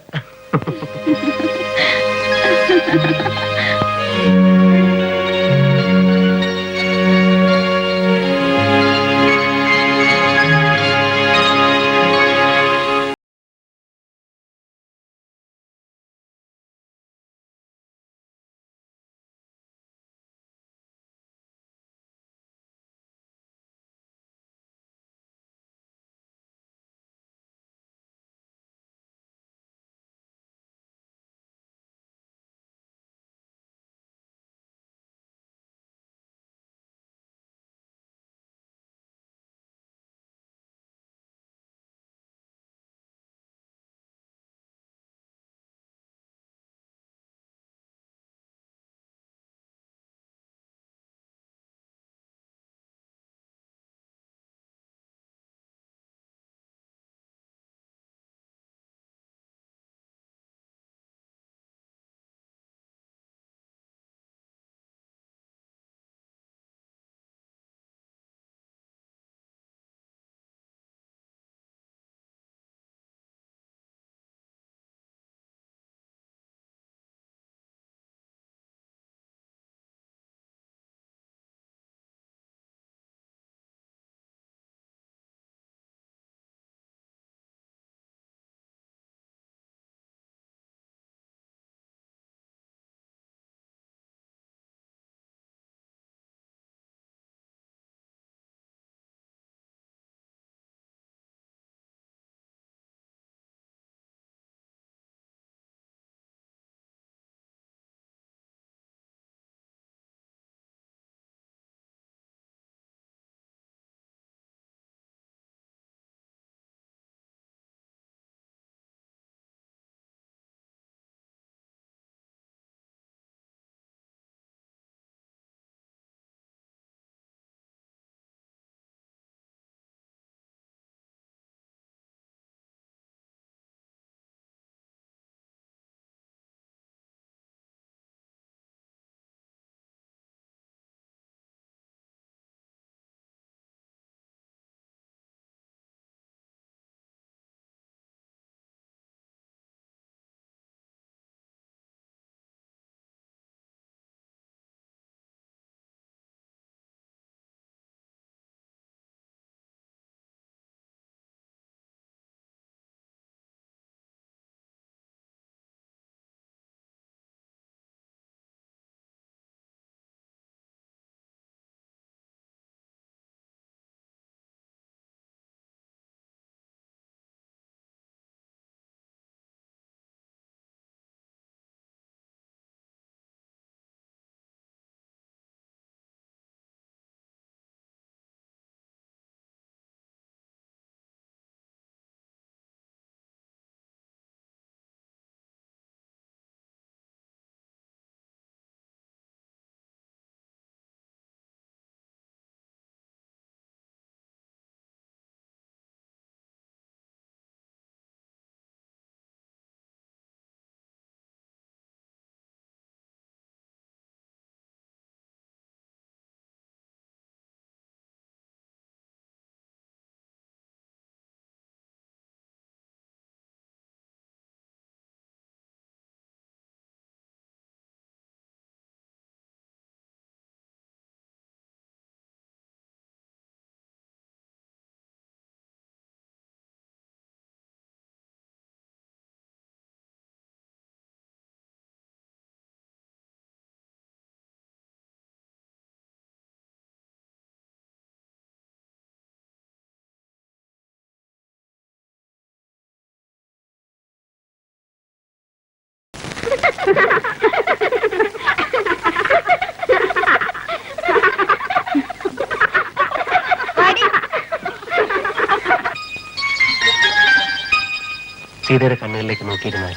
സീതയുടെ കണ്ണുകളിലേക്ക് നോക്കിയിരുന്നാൽ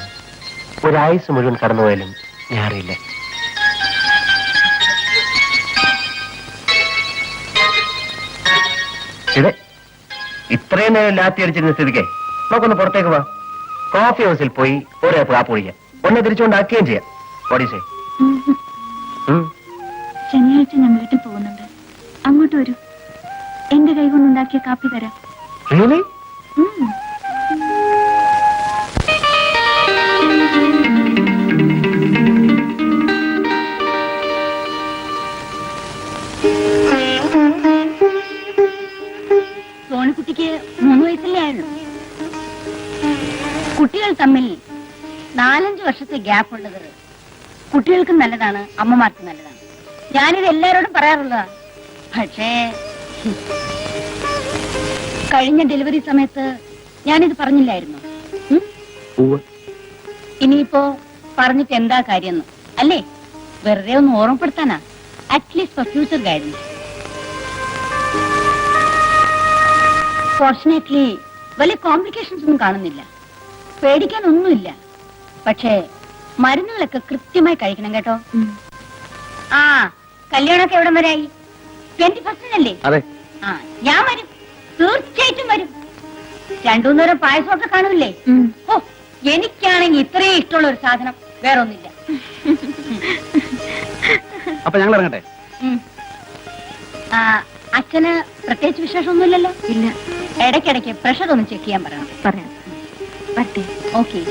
ഒരായുസ് മുഴുവൻ കടന്നുപോയാലും ഞാൻ അറിയില്ല. ഇത് ഇത്രയും നേരം ലാത്തി അടിച്ചിരുന്ന സ്ഥിതിക്ക് നമുക്കൊന്ന് പുറത്തേക്ക് പോവാം. കോഫി ഹൗസിൽ പോയി ഒരേ കാപ്പ് കുടിക്കാം, ഒന്നെ തിരിച്ചുകൊണ്ടാക്കുകയും ചെയ്യാം. ഓടിച്ചേ. ശനിയാഴ്ച ഞാൻ വീട്ടിൽ പോകുന്നുണ്ട്, അങ്ങോട്ട് വരൂ. എന്റെ കൈ കൊണ്ടുണ്ടാക്കിയ കാപ്പി തരാം. റിയലി? സോണിക്കുട്ടിക്ക് 3 വയസ്സല്ലേ ആയുള്ളൂ. കുട്ടികൾ തമ്മിൽ 4-5 വർഷത്തെ ഗ്യാപ്പ് ഉള്ളത് കുട്ടികൾക്കും നല്ലതാണ്, അമ്മമാർക്കും നല്ലതാണ്. ഞാനിത് എല്ലാരോടും പറയാറുള്ളതാണ്. പക്ഷേ കഴിഞ്ഞ ഡെലിവറി സമയത്ത് ഞാനിത് പറഞ്ഞില്ലായിരുന്നു. ഇനിയിപ്പോ പറഞ്ഞിട്ട് എന്താ കാര്യം അല്ലേ? വെറുതെ ഒന്ന് ഓർമ്മപ്പെടുത്താനാ, at least for future guidance. Fortunately വലിയ കോംപ്ലിക്കേഷൻസ് ഒന്നും കാണുന്നില്ല, പേടിക്കാനൊന്നുമില്ല. പക്ഷേ മരുന്നുകളൊക്കെ കൃത്യമായി കഴിക്കണം കേട്ടോ. ആ കല്യാണമൊക്കെ എവിടം വരെയായി? 21 അല്ലേ? ആ ഞാൻ വരും, തീർച്ചയായിട്ടും വരും. 2-3 നേരം പായസമൊക്കെ കാണുമില്ലേ? ഓ എനിക്കാണെങ്കിൽ ഇത്രയും ഇഷ്ടമുള്ള ഒരു സാധനം വേറെ ഒന്നില്ല. അപ്പൊ ഞങ്ങൾ ഇറങ്ങട്ടെ. അച്ഛന് പ്രത്യേകിച്ച് വിശേഷമൊന്നുമില്ലല്ലോ? ഇല്ല. ഇടയ്ക്കിടയ്ക്ക് പ്രഷർ ഒന്ന് ചെക്ക് ചെയ്യാൻ പറയാം. പറ്റേ? ഓക്കെ.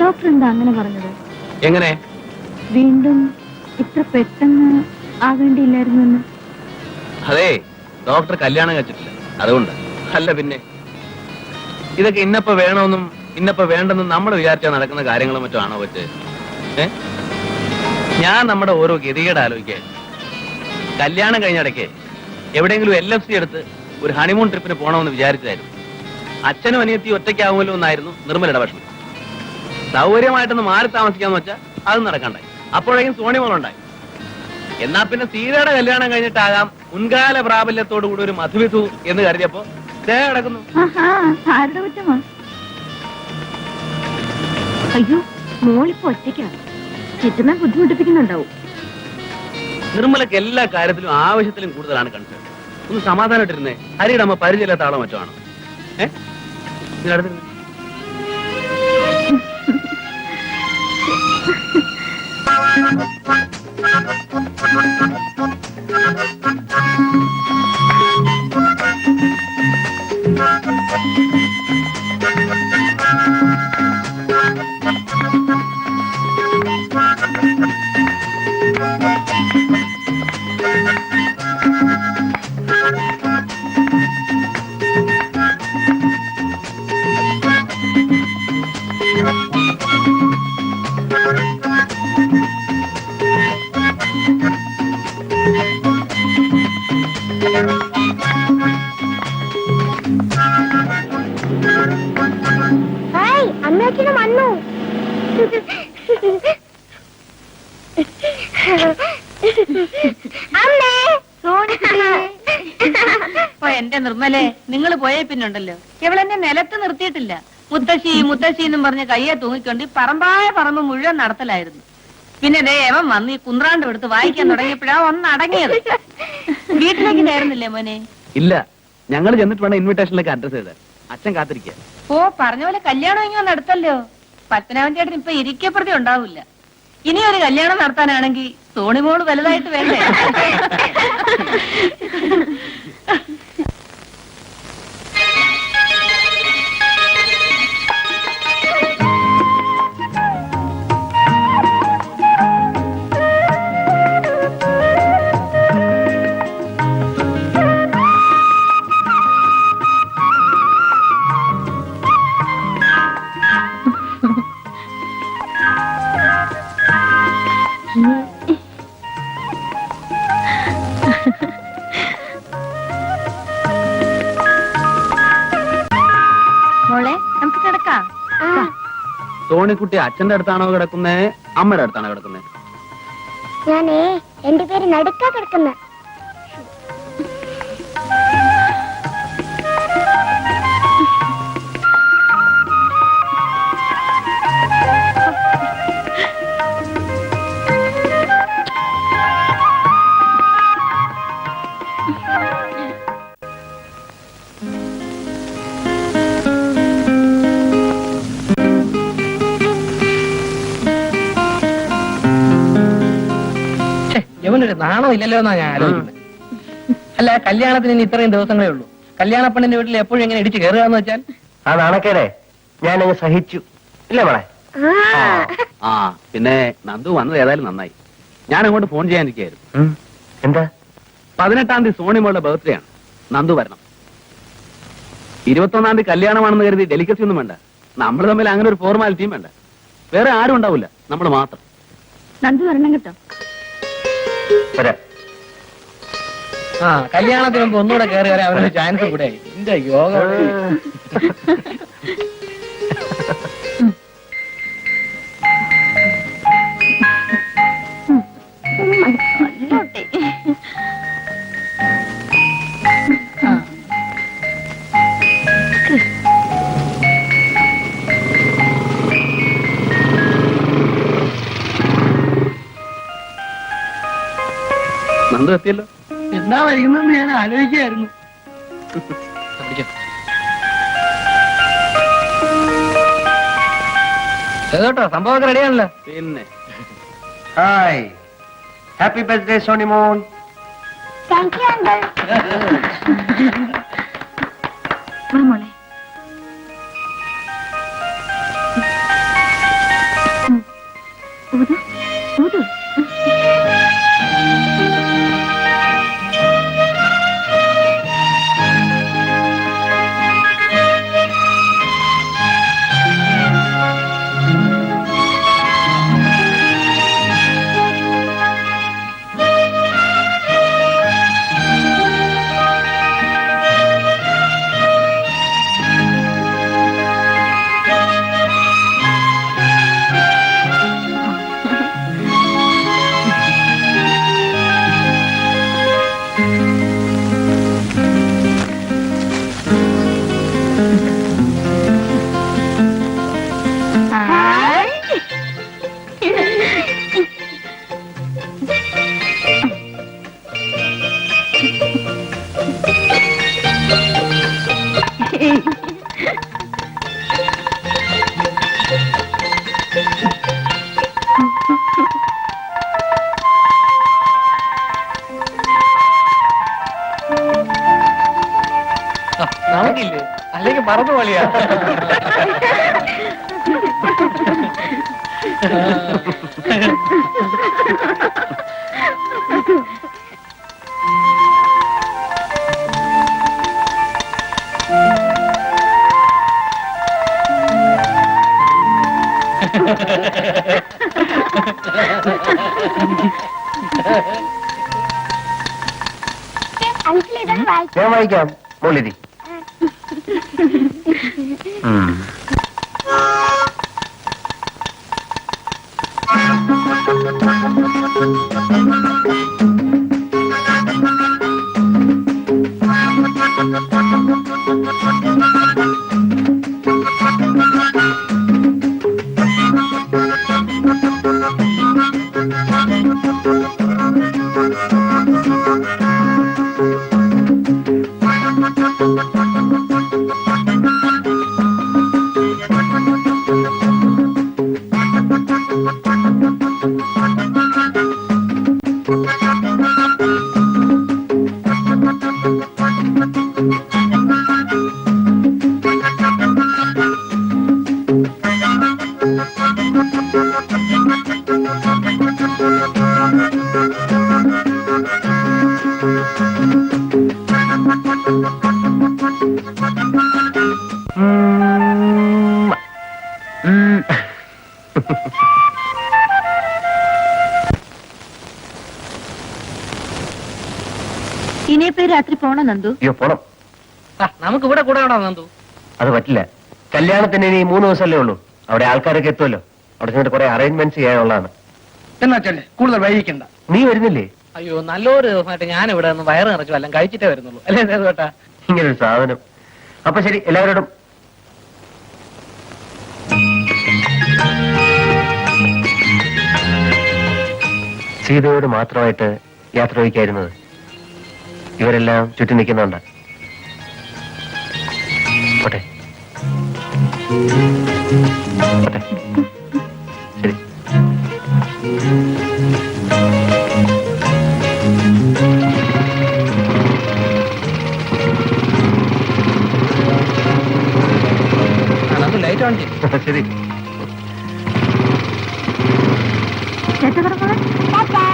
ഡോക്ടർ എന്താ അങ്ങനെ പറഞ്ഞത്? എങ്ങനെ? വീണ്ടും ഇത്ര പെട്ടെന്ന് ആവേണ്ടിയില്ലായിരുന്നു എന്ന്. അതെ, ഡോക്ടർ കല്യാണം കഴിച്ചിട്ടില്ല, അതുകൊണ്ട്. അല്ല പിന്നെ ഇതൊക്കെ ഇന്നപ്പോ വേണമെന്നും ഇന്നപ്പോ വേണ്ടെന്നും നമ്മൾ വിചാരിച്ചാൽ നടക്കുന്ന കാര്യങ്ങളും മറ്റോ ആണോ പറ്റ്? ഞാൻ നമ്മുടെ ഓരോ ഗതികേട് ആലോചിക്കുക. കല്യാണം കഴിഞ്ഞിടയ്ക്ക് എവിടെയെങ്കിലും LFC എടുത്ത് ഒരു ഹണിമൂൺ ട്രിപ്പിന് പോകണമെന്ന് വിചാരിച്ചതായിരുന്നു. അച്ഛനും അനിയത്തി ഒറ്റയ്ക്കാവുമല്ലോ എന്നായിരുന്നു നിർമ്മലയുടെ ഭക്ഷണം. സൗകര്യമായിട്ടൊന്ന് മാറി താമസിക്കാന്ന് വെച്ചാൽ അത് നടക്കണ്ടായി. അപ്പോഴേക്കും സോണിമോളുണ്ടായി. എന്നാ പിന്നെ സീതയുടെ കല്യാണം കഴിഞ്ഞിട്ടാകാം മുൻകാല പ്രാബല്യത്തോടു കൂടി ഒരു മധുവിധു എന്ന് കരുതിയപ്പോ ദേ കിടക്കുന്നു. അയ്യോ, മോളിപ്പോ ഒറ്റയ്ക്കാണ്. ചുറ്റുമേ ബുദ്ധിമുട്ടിപ്പിക്കുന്നുണ്ടാവും. നിർമ്മലക്ക് എല്ലാ കാര്യത്തിലും ആവശ്യത്തിലും കൂടുതലാണ് കൺസേൺ. ഒന്ന് സമാധാനമായിട്ടിരുന്നേ. ഹരിയുടെ അമ്മ പരിചയമില്ലാത്ത ആളോ മറ്റോ ആണോ? ഇതിനടുത്തിരുന്നേ. ഹായ്, അമ്മയച്ഛനും വന്നു. അമ്മേ, എന്റെ നിർമ്മലേ, നിങ്ങൾ പോയേ പിന്നുണ്ടല്ലോ ഇവളെന്നെ നിലത്ത് നിർത്തിയിട്ടില്ല. മുത്തശ്ശി മുത്തശ്ശി എന്നും പറഞ്ഞ് കയ്യെ തൂങ്ങിക്കൊണ്ട് ഈ പറമ്പായ പറമ്പ് മുഴുവൻ നടത്തലായിരുന്നു. പിന്നെ ദേവൻ വന്ന് ഈ കുന്ത്രാണ്ട് എടുത്ത് വായിക്കാൻ തുടങ്ങിയപ്പോഴാ ഒന്ന് അടങ്ങിയത്. വീട്ടിലേക്ക് കയറുന്നില്ലേ മോനെ? ഇല്ല, ഞങ്ങൾ ചെന്നിട്ട് വേണം ഇൻവിറ്റേഷനിലേക്ക് അഡ്രസ് ചെയ്ത്. അച്ഛൻ കാത്തിരിക്കുക. ഓ, പറഞ്ഞ പോലെ കല്യാണം ഇങ്ങനെ നടത്തല്ലോ. പത്മനാഭൻ ചേട്ടൻ ഇപ്പൊ ഇരിക്കപ്രതി ഉണ്ടാവില്ല. ഇനി ഒരു കല്യാണം നടത്താനാണെങ്കിൽ സോണിമോള് വലുതായിട്ട് വേണ്ടേ? സോണിക്കുട്ടി അച്ഛന്റെ അടുത്താണോ കിടക്കുന്നേ അമ്മയുടെ അടുത്താണോ കിടക്കുന്നേ? ഞാനേ രണ്ടുപേരും നടുക്കാ കിടക്കുന്ന. ഇവനൊരു നാണോ ഇല്ലല്ലോ എന്നാ ഞാൻ ആലോചിക്കുന്നത്. അല്ല, കല്യാണത്തിന് ഇനി ഇത്രയും ദിവസങ്ങളേ ഉള്ളൂ. കല്യാണ പെണ്ണിന്റെ വീട്ടിൽ എപ്പോഴും എങ്ങനെ ഇടിച്ച് കയറുകയെന്ന് വെച്ചാൽ ആ നാണക്കേടെ ഞാനങ്ങ് സഹിച്ചു ഇല്ലേ മോളെ? ആ പിന്നെ നന്ദു വന്നത് ഏതായാലും നന്നായി. ഞാൻ അങ്ങോട്ട് ഫോൺ ചെയ്യാനിരിക്കായിരുന്നു. എന്താ? 18-ാം തീയതി സോണിമോളുടെ ബർത്ത്ഡേ ആണ്. നന്ദു വരണം. 21-ാം തീയതി കല്യാണമാണെന്ന് കരുതി ഡെലിക്കസി ഒന്നും വേണ്ട. നമ്മൾ തമ്മിൽ അങ്ങനെ ഒരു ഫോർമാലിറ്റിയും വേണ്ട. വേറെ ആരും ഉണ്ടാവില്ല, നമ്മൾ മാത്രം. നന്ദു വരണം കേട്ടോ. വരാം. ആ കല്യാണത്തിന് മുമ്പ് ഒന്നുകൂടെ കയറി വരാൻ അവനൊരു ചാൻസ് കൂടെ ആയി. എന്റെ യോഗ നല്ലോട്ടെ. നന്ദു എത്തിയല്ലോ. എന്താ വൈകുന്നതെന്ന് ഞാൻ ആലോചിക്കുകയായിരുന്നു. കേട്ടോ, സംഭവമൊക്കെ റെഡിയാണല്ലോ. പിന്നെ hi, happy birthday Sonimon. Thank you uncle. വാ മോളെ. ഊതു ഊതു. നമുക്കില്ലേ, അല്ലെങ്കിൽ മറന്നു പോളിയാ. അങ്കിൾ ഇതൊന്ന് വായിച്ചു. ഞാൻ വായിക്കാം, മോളിരി. ഇനിയിപ്പോ രാത്രി പോണോ നന്ദു? അയ്യോ പോണം. നമുക്ക് ഇവിടെ കൂടെ കാണാം നന്ദു. അത് പറ്റില്ല. കല്യാണത്തിന് ഇനി 3 ദിവസമല്ലേ ഉള്ളൂ. അവിടെ ആൾക്കാരൊക്കെ എത്തുമല്ലോ. അവിടെ ചെന്നിട്ട് കുറെ അറേഞ്ച്മെന്റ്സ് ചെയ്യാനുള്ളതാണ്. എന്നാ ചെല്ലേ, കൂടുതൽ വൈകിക്കണ്ട. നീ വരുന്നില്ലേ? അയ്യോ, നല്ലൊരു ദിവസമായിട്ട് ഞാൻ ഇവിടെ നിന്ന് വയറ് നിറച്ചു വല്ലതും കഴിച്ചിട്ടേ വരുന്നുള്ളൂ. അല്ലേ കേട്ടാ? ഇങ്ങനൊരു സാധനം. അപ്പൊ ശരി, എല്ലാവരോടും സീതയോട് മാത്രമായിട്ട് യാത്ര വയ്ക്കായിരുന്നത്. ഇവരെല്ലാം ചുറ്റി നിൽക്കുന്നുണ്ട്. പോട്ടെ പോട്ടെ. ശരി. നന്ദു ലൈറ്റ് ഓൺ ചെയ്യും. ശരി. ചേട്ടാ കിടക്കണേ. ടാറ്റാ.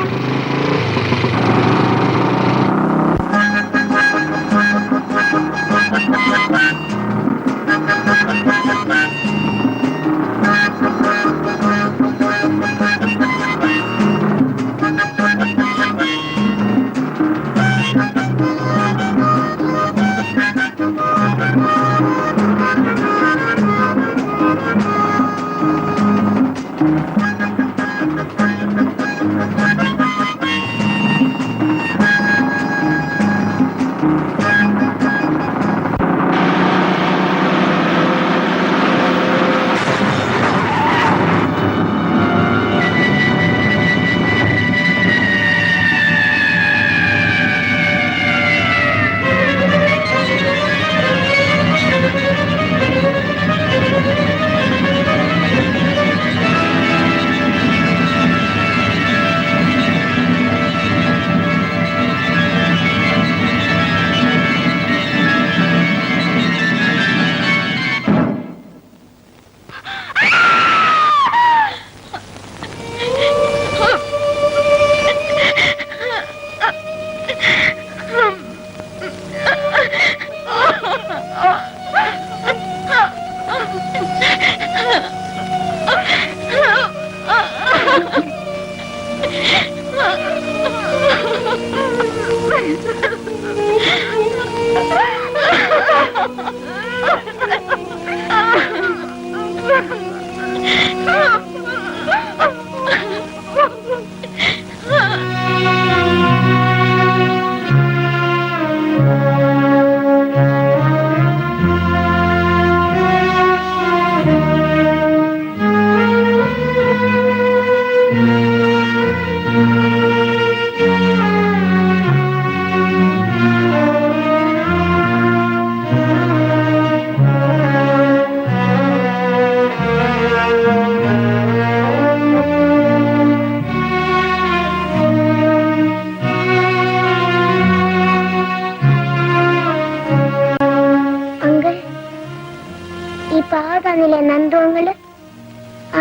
പാവന്നില്ലേ നന്ദു അങ്ങള്?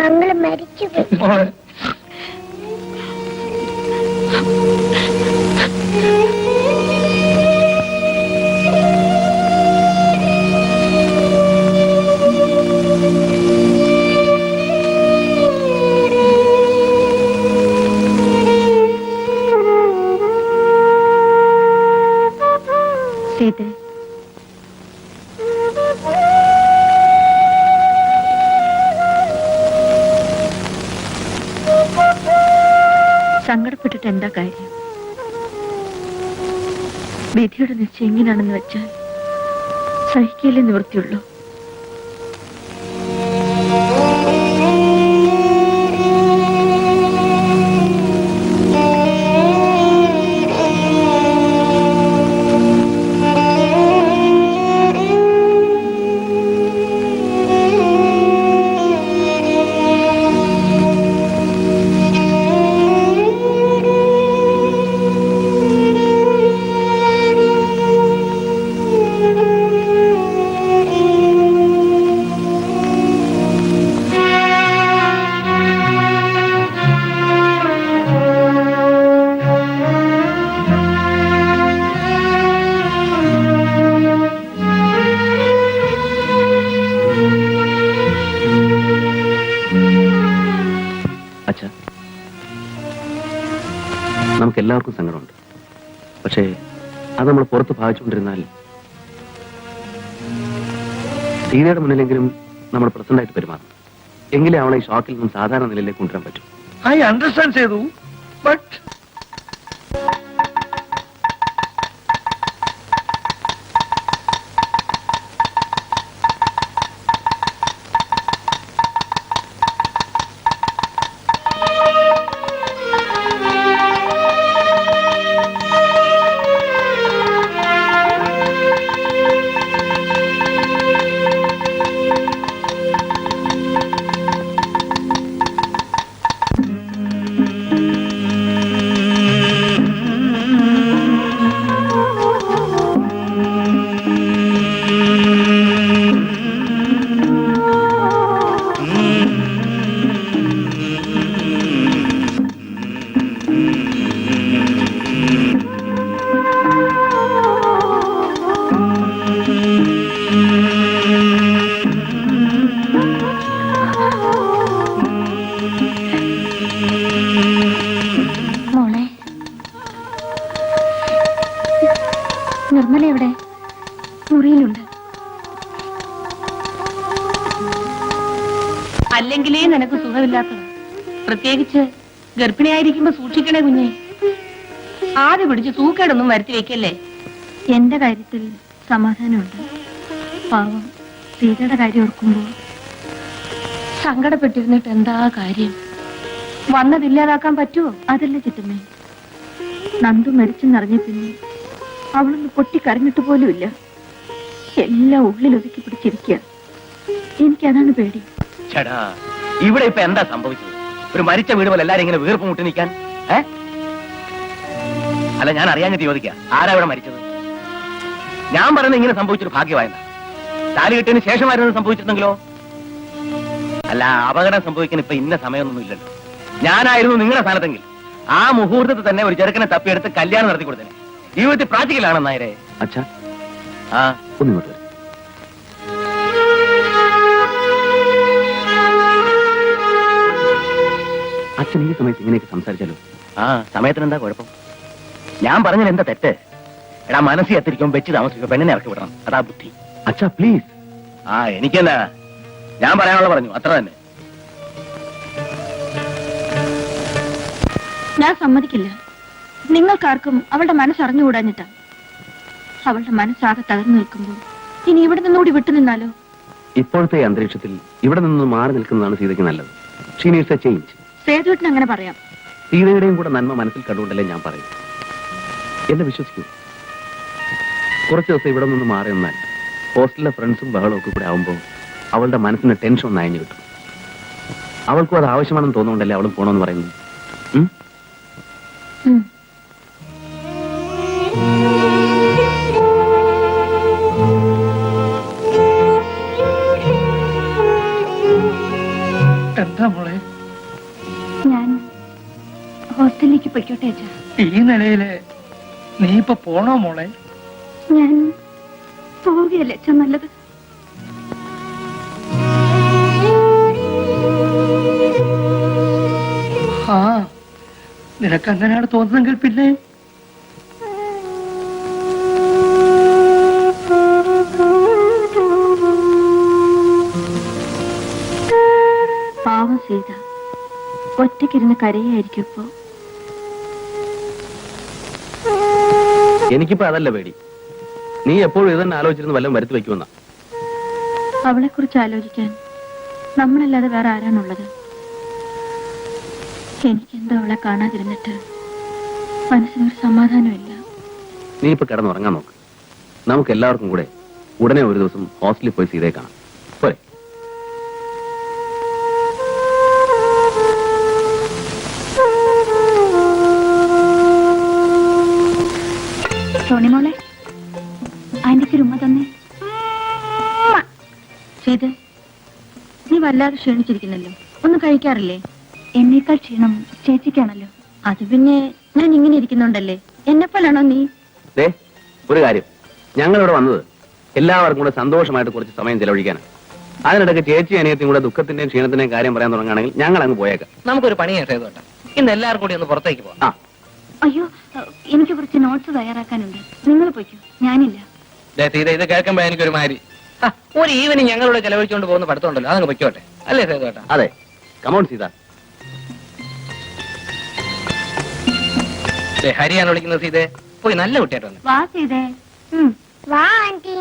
അങ്ങള് മരിച്ചു പോയി. സീത, സങ്കടപ്പെട്ടിട്ട് എന്താ കാര്യം? വിധിയുടെ നിശ്ചയം എങ്ങനെയാണെന്ന് വെച്ചാൽ സഹിക്കലേ നിവൃത്തിയുള്ളൂ. നമുക്ക് എല്ലാവർക്കും സങ്കടമുണ്ട്. പക്ഷേ അത് നമ്മൾ പുറത്ത് ഭാവിച്ചുകൊണ്ടിരുന്നാൽ സീതയുടെ മുന്നിലെങ്കിലും നമ്മൾ പ്രസന്റായിട്ട് പെരുമാറണം. എങ്കിലേ അവളെ ഈ ഷോക്കിൽ നിന്നും സാധാരണ നിലയിലേക്ക് കൊണ്ടുവരാൻ പറ്റും. ഐ അണ്ടർസ്റ്റാൻഡ് ചെയ്തു, ബട്ട് മോളെ, നിർമ്മല എവിടെ? മുറിയിലുണ്ട്. അല്ലെങ്കിലേ നിനക്ക് സുഖമില്ലാത്തത്, പ്രത്യേകിച്ച് ഗർഭിണിയായിരിക്കുമ്പോ സൂക്ഷിക്കണേ കുഞ്ഞെ. ആദ്യം പിടിച്ച് തൂക്കേടൊന്നും വരുത്തി വെക്കല്ലേ. എന്റെ കാര്യത്തിൽ സമാധാനമുണ്ട്. പാവം സീതയുടെ കാര്യം ഓർക്കുമ്പോ സങ്കടപ്പെട്ടിരുന്നിട്ട് എന്താ കാര്യം? വന്നതില്ലാതാക്കാൻ പറ്റുമോ? അതല്ല ചിറ്റമ്മേ, നന്ദു മരിച്ചെന്നറിഞ്ഞ പിന്നെ അവളൊന്ന് പൊട്ടിക്കരഞ്ഞിട്ട് പോലുമില്ല. എല്ലാം ഉള്ളിലൊതുക്കി പിടിച്ചിരിക്കുക. എനിക്കതാണ് പേടി. ചേടാ, ഇവിടെ ഇപ്പൊ എന്താ സംഭവിച്ചത്? ഒരു മരിച്ച വീട് പോലെ എല്ലാരും ഇങ്ങനെ വീർപ്പ് മുട്ടി നിൽക്കാൻ? അല്ല, ഞാൻ അറിയാഞ്ഞിട്ട് ചോദിക്കാം, ആരാ ഇവിടെ മരിച്ചത്? ഞാൻ പറയുന്നത് ഇങ്ങനെ സംഭവിച്ചൊരു ഭാഗ്യമായെന്ന. താലി കെട്ടിയതിന് ശേഷമായിരുന്നു സംഭവിച്ചിരുന്നെങ്കിലോ? അല്ല, അപകടം സംഭവിക്കാൻ ഇപ്പൊ ഇന്ന സമയമൊന്നും ഇല്ലല്ലോ. ഞാനായിരുന്നു നിങ്ങളുടെ സ്ഥാനത്തെങ്കിൽ ആ മുഹൂർത്തത്തിൽ തന്നെ ഒരു ചെറുക്കനെ തപ്പിയെടുത്ത് കല്യാണം നടത്തി കൊടുത്തനെ. ജീവിതത്തിൽ പ്രാക്ടിക്കലാണെന്ന് നായരെ. അച്ഛാ, ആ ഒന്നിങ്ങോട്ട് വരും. അച്ഛൻ ഈ സമയത്ത് ഇങ്ങനെയൊക്കെ സംസാരിച്ചാലോ? ആ സമയത്തിന് എന്താ കുഴപ്പം? ഞാൻ പറഞ്ഞാൽ എന്താ തെറ്റ്? എടാ, മനസ്സിൽ എത്തിരിക്കും വെച്ച് താമസിക്കും, പെണ്ണിനെ ഇറക്കി വിടണം, അതാ ബുദ്ധി. അച്ഛാ പ്ലീസ്. ആ എനിക്കെന്താ, ഞാൻ പറയാനുള്ള പറഞ്ഞു, അത്ര തന്നെ. ഞാൻ സമ്മതിക്കില്ല. നിങ്ങൾക്കാർക്കും അവളുടെ മനസ്സറിഞ്ഞുകൂടാഞ്ഞിട്ടാ. അവളുടെ മനസ്സാകെ തകർന്നു നിൽക്കുമ്പോൾ ഇനി ഇവിടെ നിന്നുകൂടി വിട്ടുനിന്നാലോ? ഇപ്പോഴത്തെ അന്തരീക്ഷത്തിൽ ഇവിടെ നിന്ന് മാറി നിൽക്കുന്നതാണ് സീതയ്ക്ക് നല്ലത്. She needs a change. സേതുവേട്ടൻ അങ്ങനെ പറയാം. സീതയുടെയും കൂടെ നന്മ മനസ്സിൽ കണ്ടുകൊണ്ടല്ലേ ഞാൻ പറയും. എന്നെ വിശ്വസിക്കൂ. കുറച്ച് ദിവസം ഇവിടെ നിന്ന് മാറി നിന്നാൽ ഹോസ്റ്റലിലെ ഫ്രണ്ട്സും ബഹളവും ഒക്കെ കൂടെ ആവുമ്പോൾ അവളുടെ മനസ്സിന് ടെൻഷൻ ഒന്ന് അയഞ്ഞു കിട്ടും. അവൾക്കും അത് ആവശ്യമാണെന്ന് തോന്നുകൊണ്ടല്ലേ അവളും പോണമെന്ന് പറയുന്നത്. എന്താ മോളെ? ഞാൻ ഹോസ്റ്റലിലേക്ക് പൊയ്ക്കോട്ടെ അച്ഛാ. ഈ നിലയില് നീ ഇപ്പൊ പോണോ മോളെ? ഞാൻ പോവുകയല്ലേ അച്ഛൻ നല്ലത്. ആ, നിനക്ക് അങ്ങനെയാണ് തോന്നുന്നെങ്കിൽ പിന്നെ പാവം സീത ഒറ്റയ്ക്കിരുന്ന് കരയായിരിക്കും ഇപ്പോ. എനിക്കിപ്പോ അതല്ല പേടി. നീ എപ്പോഴും ഇതന്നെ ആലോചിച്ചിരുന്ന് വല്ലതും വരുത്തി വെക്കുമെന്ന. അവളെ കുറിച്ച് ആലോചിക്കാൻ നമ്മളല്ലാതെ വേറെ ആരാണുള്ളത്? എനിക്കെന്തോ അവളെ കാണാതിരുന്നിട്ട് മനസ്സിനൊരു സമാധാനമില്ല. നീ ഇപ്പൊ കിടന്നുറങ്ങാൻ നോക്ക്. നമുക്ക് എല്ലാവർക്കും കൂടെ ഉടനെ ഒരു ദിവസം ഹോസ്റ്റലിൽ പോയി സീതയെ കാണാം. പോരെ? സോണിമോളെ, ആന്റിക്ക് ഉമ്മ തന്നെ. ചെയ്ത് നീ വല്ലാതെ ക്ഷീണിച്ചിരിക്കുന്നല്ലോ. ഒന്നും കഴിക്കാറില്ലേ? എന്നേക്കാൾ ക്ഷീണം ചേച്ചിക്കാണല്ലോ. അത് പിന്നെ ഞാൻ ഇങ്ങനെ ഇരിക്കുന്നുണ്ടല്ലേ, എന്നെപ്പോലാണോ നീ? ഒരു കാര്യം, ഞങ്ങളിവിടെ വന്നത് എല്ലാവർക്കും കൂടെ സന്തോഷമായിട്ട് കുറച്ച് സമയം ചെലവഴിക്കാനാണ്. അതിനിടയ്ക്ക് ചേച്ചി അനിയത്തിയും കൂടെ ദുഃഖത്തിന്റെയും ക്ഷീണത്തിന്റെയും കാര്യം പറയാൻ തുടങ്ങുകയാണെങ്കിൽ ഞങ്ങൾ അങ്ങ് പോയേക്കാം. നമുക്കൊരു പണിയാ ചെയ്തോട്ടെ. ഇന്ന് എല്ലാവർക്കും കൂടി ഒന്ന് പുറത്തേക്ക് പോവാം. ആ, അയ്യോ, എനിക്ക് കുറച്ച് നോട്ട്സ് തയ്യാറാക്കാനുണ്ട്. നിങ്ങൾ പോയിക്കോ, ഞാനില്ല. ഇത് കേൾക്കുമ്പോ എനിക്കൊരു മാതിരി. ഒരു ഈവനിങ് ഞങ്ങളിവിടെ ചെലവഴിച്ചുകൊണ്ട് പോകുന്ന പഠിത്തമുണ്ടല്ലോ, അതങ്ങ് പൊയ്ക്കോട്ടെ. അല്ലേ സേതുവേട്ടാ? അതെ, കമോൺ സീത. ഹരിയാണ് വിളിക്കുന്നത്. സീതേ, പോയി നല്ല കുട്ടിയായിട്ട് വന്നു. വാ ചെയ്തേ. വാ ആന്റി.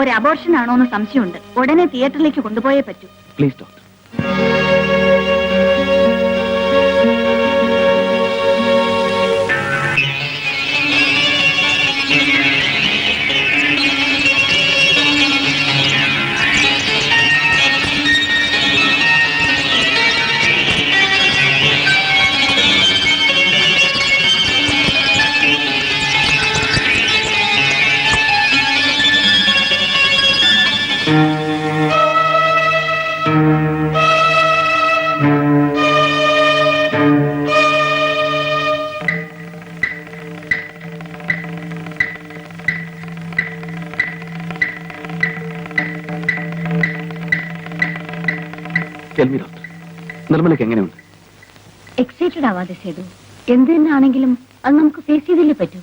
ഒരു അബോർഷൻ ആണോ എന്ന് സംശയമുണ്ട്. ഉടനെ തിയേറ്ററിലേക്ക് കൊണ്ടുപോയേ പറ്റൂ. Please doctor. ടെൽമി ഡോക്ടർ, നിർമ്മലയ്ക്ക് എങ്ങനെയുണ്ട്? എക്സൈറ്റഡ് ആവാതെ ചെയ്തു. എന്ത് തന്നെ ആണെങ്കിലും അത് നമുക്ക് ഫേസ് ചെയ്തില്ലേ പറ്റൂ.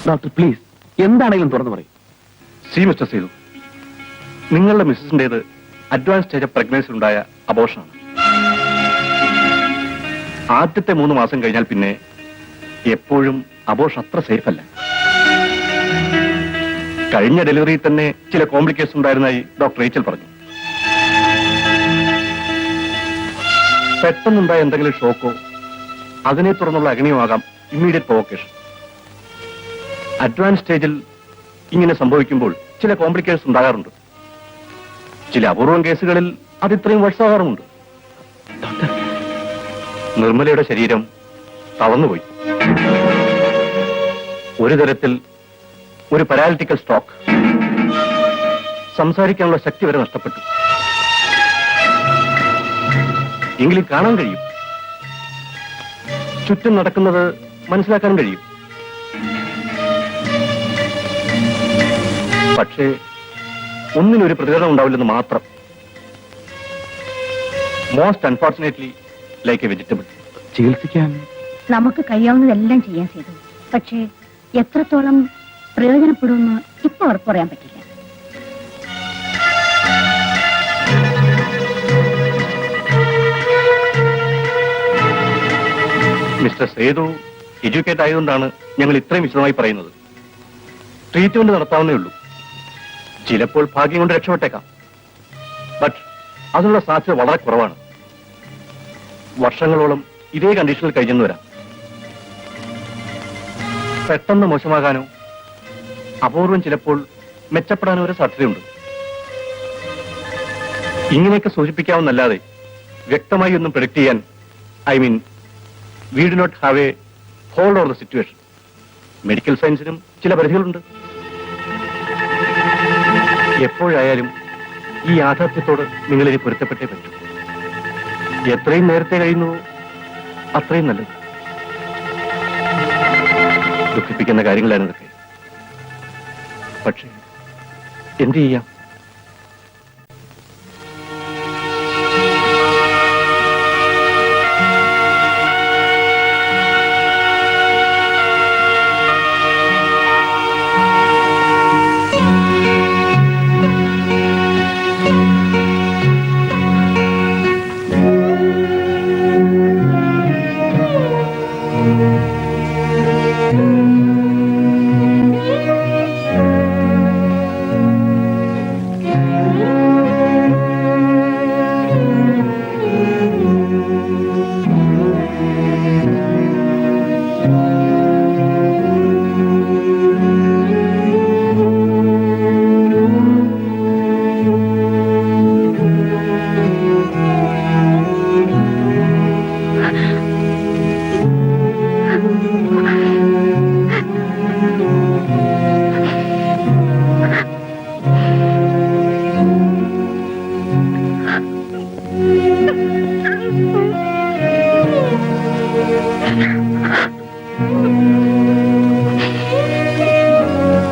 ഡോക്ടർ പ്ലീസ്, എന്താണെങ്കിലും തുറന്നു പറയും. സി മിസ്റ്റർ സേതു, നിങ്ങളുടെ മിസ്സസിന്റേത് അഡ്വാൻസ് സ്റ്റേജ് ഓഫ് പ്രഗ്നൻസി ഉണ്ടായ അബോർഷനാണ്. ആദ്യത്തെ 3 മാസം കഴിഞ്ഞാൽ പിന്നെ എപ്പോഴും അബോർഷൻ അത്ര സേഫ് അല്ല. കഴിഞ്ഞ ഡെലിവറിയിൽ തന്നെ ചില കോംപ്ലിക്കേഷൻ ഉണ്ടായിരുന്നതായി ഡോക്ടർ റേച്ചൽ പറഞ്ഞു. പെട്ടെന്നുണ്ടായ എന്തെങ്കിലും ഷോക്കോ അതിനെ തുടർന്നുള്ള അഗ്നിയോ ആകാം ഇമ്മീഡിയറ്റ് പ്രൊവോക്കേഷൻ. അഡ്വാൻസ് സ്റ്റേജിൽ ഇങ്ങനെ സംഭവിക്കുമ്പോൾ ചില കോംപ്ലിക്കേഷൻസ് ഉണ്ടാകാറുണ്ട്. ചില അപൂർവം കേസുകളിൽ അത് ഇത്രയും വർഷമാകാറുമുണ്ട്. നിർമ്മലയുടെ ശരീരം തളർന്നുപോയി. ഒരു തരത്തിൽ ഒരു പാരാലിറ്റിക്കൽ സ്ട്രോക്ക്. സംസാരിക്കാനുള്ള ശക്തി വരെ നഷ്ടപ്പെട്ടു. എങ്കിലും കാണാൻ കഴിയും, ചുറ്റും നടക്കുന്നത് മനസ്സിലാക്കാൻ കഴിയും. പക്ഷേ ഒന്നിനൊരു പ്രതികരണം ഉണ്ടാവില്ലെന്ന് മാത്രം. Most unfortunately like A vegetable. ചികിത്സിക്കാൻ നമുക്ക് കഴിയാവുന്നതെല്ലാം ചെയ്യാൻ ചെയ്തു. പക്ഷേ എത്രത്തോളം പ്രയോജനപ്പെടുമെന്ന് ഇപ്പൊ ഉറപ്പ് പറയാൻ പറ്റില്ല. മിസ്റ്റർ സേതു എഡ്യൂക്കേറ്റ് ആയതുകൊണ്ടാണ് ഞങ്ങൾ ഇത്രയും വിശദമായി പറയുന്നത്. ട്രീറ്റ്മെന്റ് നടത്താവുന്നേ ഉള്ളൂ. ചിലപ്പോൾ ഭാഗ്യം കൊണ്ട് രക്ഷപ്പെട്ടേക്കാം. ബട്ട് അതിനുള്ള സാധ്യത വളരെ കുറവാണ്. വർഷങ്ങളോളം ഇതേ കണ്ടീഷനിൽ കഴിഞ്ഞെന്ന് വരാം. പെട്ടെന്ന് മോശമാകാനോ അപൂർവം ചിലപ്പോൾ മെച്ചപ്പെടാനോ വരെ സാധ്യതയുണ്ട്. ഇങ്ങനെയൊക്കെ സൂചിപ്പിക്കാവുന്നല്ലാതെ വ്യക്തമായി ഒന്നും പ്രഡിക്ട് ചെയ്യാൻ we do not have a hold over the situation. Medical സയൻസിനും ചില പരിധികളുണ്ട്. എപ്പോഴായാലും ഈ യാഥാർത്ഥ്യത്തോട് നിങ്ങളിനി പൊരുത്തപ്പെട്ടേ പറ്റൂ. എത്രയും നേരത്തെ കഴിയുന്നു അത്രയും നല്ലത്. ദുഃഖിപ്പിക്കുന്ന കാര്യങ്ങളാണ് ഇതൊക്കെ. പക്ഷേ എന്ത് ചെയ്യാം?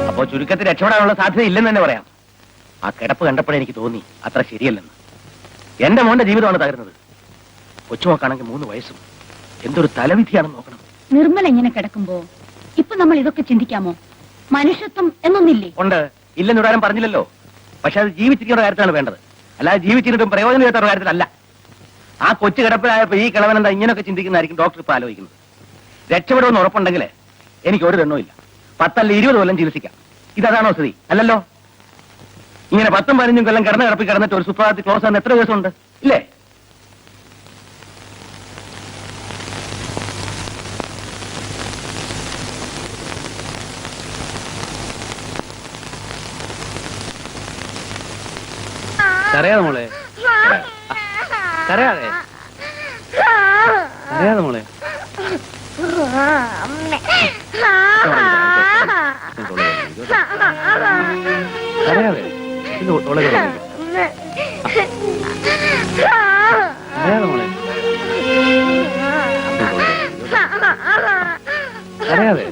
അപ്പോ ചുരുക്കത്തിൽ രക്ഷപ്പെടാനുള്ള സാധ്യത ഇല്ലെന്ന് തന്നെ പറയാം. ആ കിടപ്പ് കണ്ടപ്പോഴേ എനിക്ക് തോന്നി അത്ര ശരിയല്ലെന്ന്. എന്റെ മോന്റെ ജീവിതമാണ് തകരുന്നത്. കൊച്ചുമോക്കാണെങ്കിൽ 3 വയസ്സും. എന്തൊരു തലവിധിയാണെന്ന് നോക്കണം. നിർമ്മല ഇങ്ങനെ കിടക്കുമ്പോ ഇപ്പൊ നമ്മൾ ഇതൊക്കെ ചിന്തിക്കാമോ? മനുഷ്യത്വം എന്നൊന്നില്ലേ? ഉണ്ട്, ഇല്ലെന്ന് ഇടാനും പറഞ്ഞില്ലല്ലോ. പക്ഷെ അത് ജീവിച്ചിരിക്കുന്ന കാര്യത്തിലാണ് വേണ്ടത്, അല്ലാതെ ജീവിച്ചിരുന്നിട്ടും പ്രയോജനം ചെയ്യാത്ത കാര്യത്തിലല്ല. ആ കൊച്ചു കിടപ്പിലായപ്പോ ഈ കിളവൻ എന്താ ഇങ്ങനെയൊക്കെ ചിന്തിക്കുന്നതായിരിക്കും ഡോക്ടർ ഇപ്പൊ ആലോചിക്കുന്നത്. രക്ഷപ്പെടുമെന്ന് ഉറപ്പുണ്ടെങ്കിൽ എനിക്ക് ഒരു ദണ്ണവും ഇല്ല. 10 അല്ല 20 കൊല്ലം ചികിത്സിക്കാം. ഇതാണോ സ്ഥിതി? അല്ലല്ലോ. ഇങ്ങനെ 10ഉം 15ഉം കൊല്ലം കിടപ്പി കിടന്നിട്ട് ഒരു സുപ്രഭാതത്തിൽ ക്ലോസ് ആകുന്ന എത്ര ദിവസമുണ്ട് ഇല്ലേ? കരയാതെ മോളെ, കരയാതെ കരയാതെ മോളെ. കരയാതെ കരയാതെ മോളെ, കരയാതെ.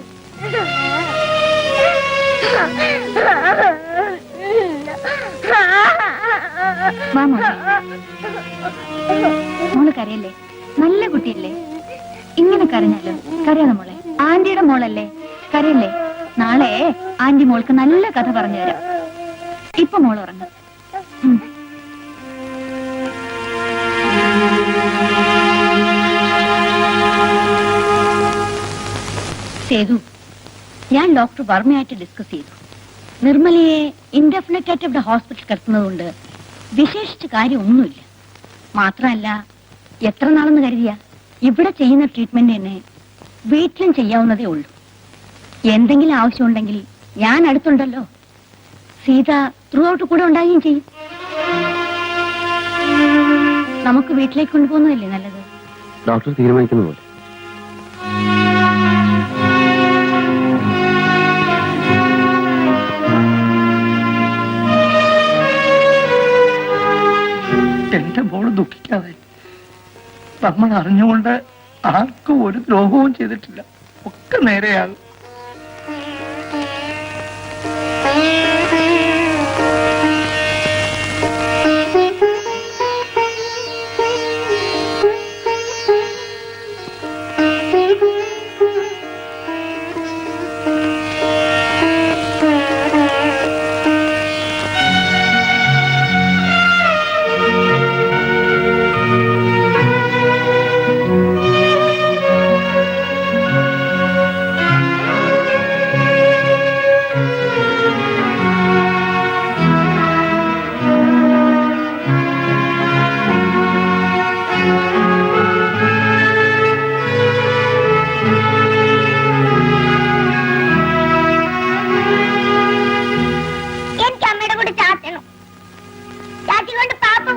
വാ മോളെ. മോള് കരയല്ലേ? നല്ല കുട്ടിയല്ലേ? ഇങ്ങനെ കരഞ്ഞാലോ? കരയാതെ മോളെ. ആന്റിയുടെ മോളല്ലേ? കരയല്ലേ? നാളെ ആന്റി മോൾക്ക് നല്ല കഥ പറഞ്ഞു തരാം. ഇപ്പൊ മോൾ ഉറങ്ങും. സേതു, ഞാൻ ഡോക്ടർ വർമ്മയായിട്ട് ഡിസ്കസ് ചെയ്തു. നിർമ്മലയെ ഇൻഡെഫിനറ്റ് ആയിട്ട് ഇവിടെ ഹോസ്പിറ്റൽ കിടത്തുന്നതുകൊണ്ട് വിശേഷിച്ച കാര്യമൊന്നുമില്ല. മാത്രമല്ല, എത്ര നാളെന്ന് കരുതിയ ഇവിടെ ചെയ്യുന്ന ട്രീറ്റ്മെന്റ് തന്നെ വീട്ടിലും ചെയ്യാവുന്നതേ ഉള്ളൂ. എന്തെങ്കിലും ആവശ്യമുണ്ടെങ്കിൽ ഞാൻ അടുത്തുണ്ടല്ലോ. സീത ത്രൂ ഔട്ട് കൂടെ ഉണ്ടാകുകയും ചെയ്യും. നമുക്ക് വീട്ടിലേക്ക് കൊണ്ടുപോകുന്നതല്ലേ നല്ലത്? ഡോക്ടർ തീരുമാനിക്കുന്ന പോലെ. എന്റെ മോള് ദുഃഖിക്കാതെ. നമ്മൾ അറിഞ്ഞുകൊണ്ട് ആർക്കും ഒരു ദ്രോഹവും ചെയ്തിട്ടില്ല. ഒക്കെ നേരെയാകും.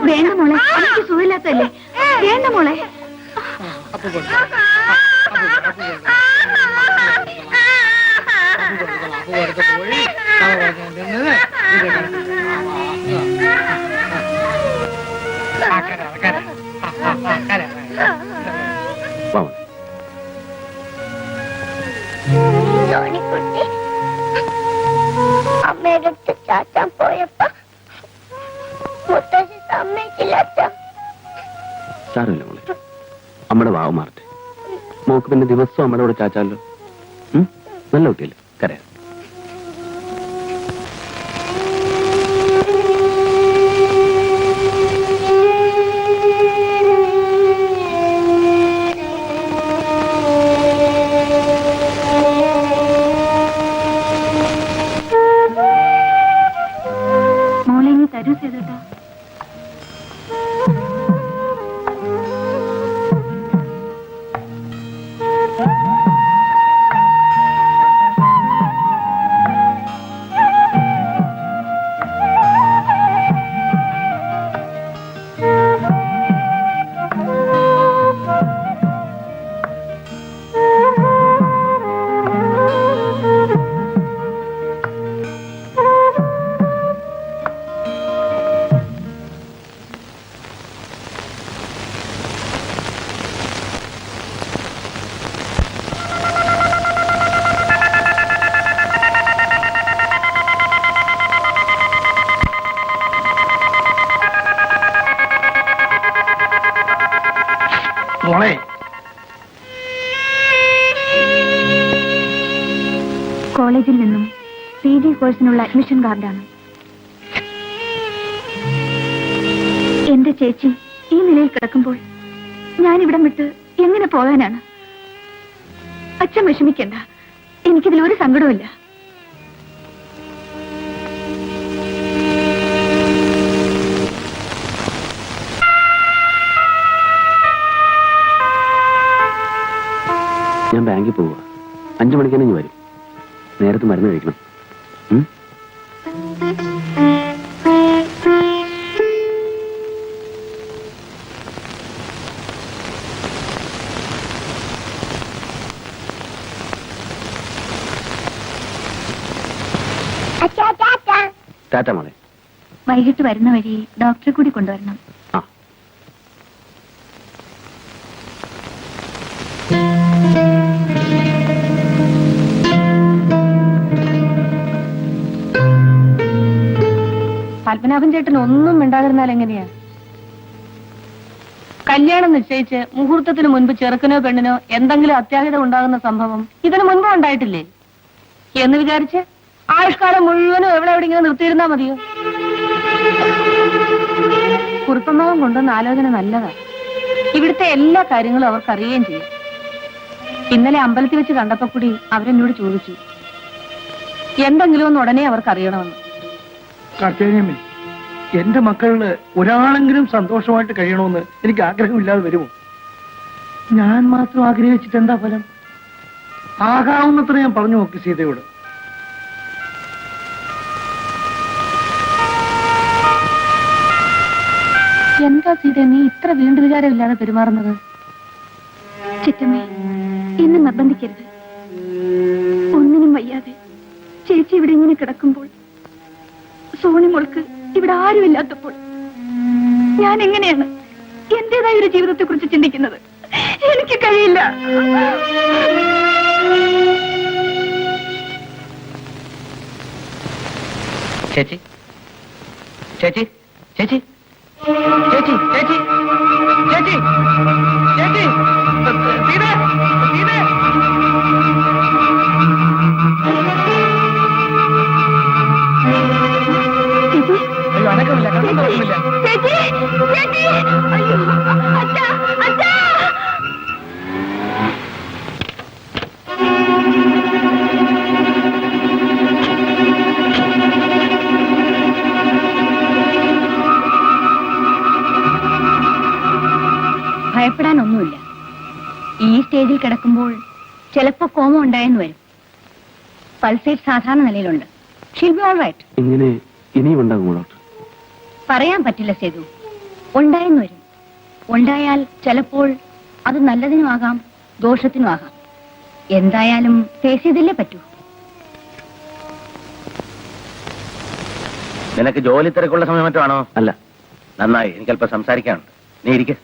വേണ്ട മോളെ, എനിക്ക് സുഖമില്ലാത്തല്ലേ. വേണ്ട മോളെ. ജോണിക്കുട്ടി അമ്മയുടെ അടുത്ത് ചാച്ചാൻ പോയപ്പോ മുത്തശ്ശി സമ്മതിച്ചില്ല. സാരമില്ല മോളെ, അമ്മയുടെ വാവ് മാറട്ടെ. മോക്ക് പിന്നെ ദിവസവും അമ്മയുടെ കൂടെ ചാച്ചാലോ. നല്ല കുട്ടിയല്ലേ, കരയാ. മോളെ ഇനി തരൂ ചെയ്തോട്ടാ. മോളെ, കോളേജിൽ നിന്നും PG കോഴ്സിനുള്ള അഡ്മിഷൻ കാർഡാണ്. എന്റെ ചേച്ചി ഈ നിലയിൽ കിടക്കുമ്പോൾ ഞാൻ ഇവിടം വിട്ട് എങ്ങനെ പോകാനാണ്? അച്ഛൻ വിഷമിക്കണ്ട, എനിക്കിതിൽ ഒരു സങ്കടവുമില്ല. ഞാൻ ബാങ്കിൽ പോവുക. 5 മണിക്ക് തന്നെ വരും. നേരത്തെ മരുന്ന് കഴിക്കണം. ടാറ്റ മോളെ. വൈകിട്ട് വരുന്ന വഴി ഡോക്ടറെ കൂടി കൊണ്ടുവരണം. ആ. കൽപ്പന പത്മനാഭൻ ചേട്ടൻ ഒന്നും മിണ്ടാതിരുന്നാൽ എങ്ങനെയാ? കല്യാണം നിശ്ചയിച്ച് മുഹൂർത്തത്തിന് മുൻപ് ചെറുക്കനോ പെണ്ണിനോ എന്തെങ്കിലും അത്യാഹിതം ഉണ്ടാകുന്ന സംഭവം ഇതിനു മുൻപ് ഉണ്ടായിട്ടില്ലേ എന്ന് വിചാരിച്ച് ആയുഷ്കാലം മുഴുവനും എവിടെയെങ്കിലും നിർത്തിയിരുന്നാ മതിയോ? കുറുപ്പമാവൻ കൊണ്ടുവന്ന ആലോചന നല്ലതാ. ഇവിടുത്തെ എല്ലാ കാര്യങ്ങളും അവർക്ക് അറിയുകയും ചെയ്യും. ഇന്നലെ അമ്പലത്തിൽ വെച്ച് കണ്ടപ്പോ കൂടി അവരെന്നോട് ചോദിച്ചു എന്തെങ്കിലും ഒന്ന് ഉടനെ അവർക്ക് അറിയണമെന്ന്. കാർത്തികേയമ്മേ, എന്റെ മക്കളില് ഒരാളെങ്കിലും സന്തോഷമായിട്ട് കഴിയണമെന്ന് എനിക്ക് ആഗ്രഹമില്ലാതെ വരുമോ? ഞാൻ മാത്രം ആഗ്രഹിച്ചിട്ട് എന്താ ഫലം? ആകാവുന്നത്ര ഞാൻ പറഞ്ഞു നോക്കി സീതയോട്. എന്താ സീത നീ ഇത്ര വീണ്ടും വിചാരമില്ലാതെ പെരുമാറുന്നത്? ചിറ്റമ്മേ, എന്നെ നിർബന്ധിക്കരുത്. ഒന്നിനും വയ്യാതെ ചേച്ചി ഇവിടെ ഇങ്ങനെ കിടക്കുമ്പോൾ, സോണി മോൾക്ക് ഇവിടെ ആരുമില്ലാത്തപ്പോൾ ഞാൻ എങ്ങനെയാണ് എന്റേതായ ഒരു ജീവിതത്തെ കുറിച്ച് ചിന്തിക്കുന്നത്? എനിക്ക് കഴിയില്ല. ചേച്ചി ചേച്ചി ചേച്ചി ചേച്ചി ചേച്ചി ചേച്ചി ചേച്ചി സീത സീത ചേച്ചി, അയ്യോ അനക്കമില്ല, കണ്ണൊന്നും തുറക്കുന്നില്ല. ചേച്ചി, ചേച്ചി, അയ്യോ, അച്ഛാ, അച്ഛാ. ഭയപ്പെടാനൊന്നുമില്ല. ഈ സ്റ്റേജിൽ കിടക്കുമ്പോൾ ചിലപ്പോ കോമ ഉണ്ടായെന്ന് വരും. പൾസേറ്റ് സാധാരണ നിലയിലുണ്ട്. She'll be all right. ഇങ്ങനെ ഇനിയും ഉണ്ടാകുമോ ഡോക്ടർ? പറയാൻ പറ്റില്ല സേതു. ഉണ്ടായെന്ന് വരും. ഉണ്ടായാൽ ചിലപ്പോൾ അത് നല്ലതിനുമാകാം, ദോഷത്തിനുമാകാം. എന്തായാലും ഫേസ് ചെയ്തില്ലേ പറ്റൂ. നിനക്ക് ജോലി തിരക്കുള്ള സമയം മറ്റോ ആണോ? അല്ല. നന്നായി, എനിക്കല്പം സംസാരിക്കാനുണ്ട്. നീ ഇരിക്ക്.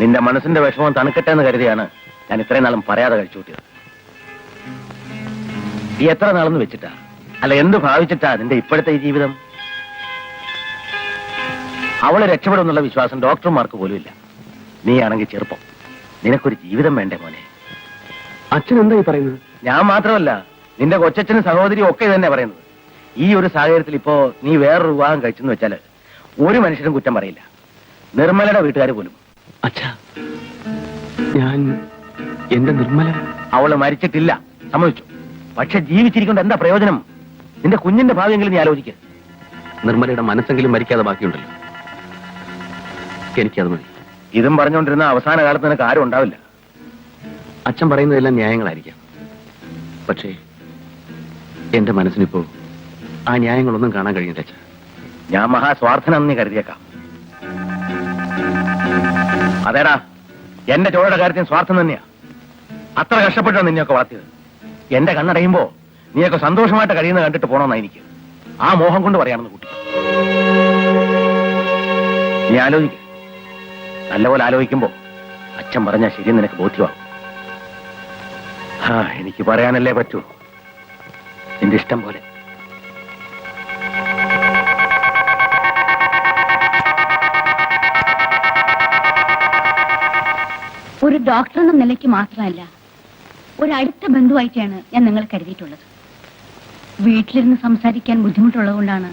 നിന്റെ മനസ്സിന്റെ വിഷമം തണുക്കട്ടെ എന്ന് കരുതിയാണ് ഞാൻ ഇത്രയും നാളും പറയാതെ കഴിച്ചു കൂട്ടിയത്. നീ എത്ര നാളെന്ന് വെച്ചിട്ടാ, അല്ല എന്ത് ഭാവിച്ചിട്ടാ നിന്റെ ഇപ്പോഴത്തെ ഈ ജീവിതം? അവളെ രക്ഷപ്പെടുമെന്നുള്ള വിശ്വാസം ഡോക്ടർമാർക്ക് പോലും ഇല്ല. നീ ആണെങ്കിൽ ചെറുപ്പം, നിനക്കൊരു ജീവിതം വേണ്ടേ മോനെ? അച്ഛൻ എന്താ ഈ പറയുന്നത്? ഞാൻ മാത്രമല്ല, നിന്റെ കൊച്ചച്ഛനും സഹോദരിയും ഒക്കെ തന്നെ പറയുന്നത്. ഈ ഒരു സാഹചര്യത്തിൽ ഇപ്പോ നീ വേറൊരു വിവാഹം കഴിച്ചെന്ന് വെച്ചാല് ഒരു മനുഷ്യനും കുറ്റം പറയില്ല, നിർമ്മലയുടെ വീട്ടുകാർ പോലും. അച്ഛാ, ഞാൻ എന്റെ നിർമ്മല. അവള് മരിച്ചിട്ടില്ല, സമ്മതിച്ചു. പക്ഷെ ജീവിച്ചിരിക്കൊണ്ട് എന്താ പ്രയോജനം? നിന്റെ കുഞ്ഞിന്റെ ഭാവിയെങ്കിലും നീ ആലോചിക്കുക. നിർമ്മലയുടെ മനസ്സെങ്കിലും മരിക്കാതെ ബാക്കിയുണ്ടല്ലോ. എനിക്കത് മതി. ഇതും പറഞ്ഞുകൊണ്ടിരുന്ന അവസാന കാലത്ത് നിനക്ക് ആരും ഉണ്ടാവില്ല. അച്ഛൻ പറയുന്നതെല്ലാം ന്യായങ്ങളായിരിക്കാം. പക്ഷേ എന്റെ മനസ്സിനിപ്പോ ആ ന്യായങ്ങളൊന്നും കാണാൻ കഴിയില്ല അച്ഛാ. ഞാൻ മഹാസ്വാർത്ഥനെന്ന് നീ കരുതിയേക്കാം. അതേടാ, എന്റെ ചോഴയുടെ കാര്യത്തിന് സ്വാർത്ഥം തന്നെയാ. അത്ര കഷ്ടപ്പെട്ടാണ് നിന്നെയൊക്കെ വളർത്തിയത്. എന്റെ കണ്ണടയുമ്പോ നീയൊക്കെ സന്തോഷമായിട്ട് കഴിയുന്നത് കണ്ടിട്ട് പോണമെന്നാ എനിക്ക്. ആ മോഹം കൊണ്ട് പറയാണെന്ന് കുട്ടി. നീ ആലോചിക്ക. നല്ലപോലെ ആലോചിക്കുമ്പോ അച്ഛൻ പറഞ്ഞാൽ ശരി നിനക്ക് ബോധ്യമാകും. എനിക്ക് പറയാനല്ലേ പറ്റൂ. നിന്റെ ഇഷ്ടം പോലെ. ഒരു ഡോക്ടർ എന്ന നിലയ്ക്ക് മാത്രമല്ല, ഒരു അടുത്ത ബന്ധുവായിട്ടാണ് ഞാൻ നിങ്ങൾ കരുതിയിട്ടുള്ളത്. വീട്ടിലിരുന്ന് സംസാരിക്കാൻ ബുദ്ധിമുട്ടുള്ളതുകൊണ്ടാണ്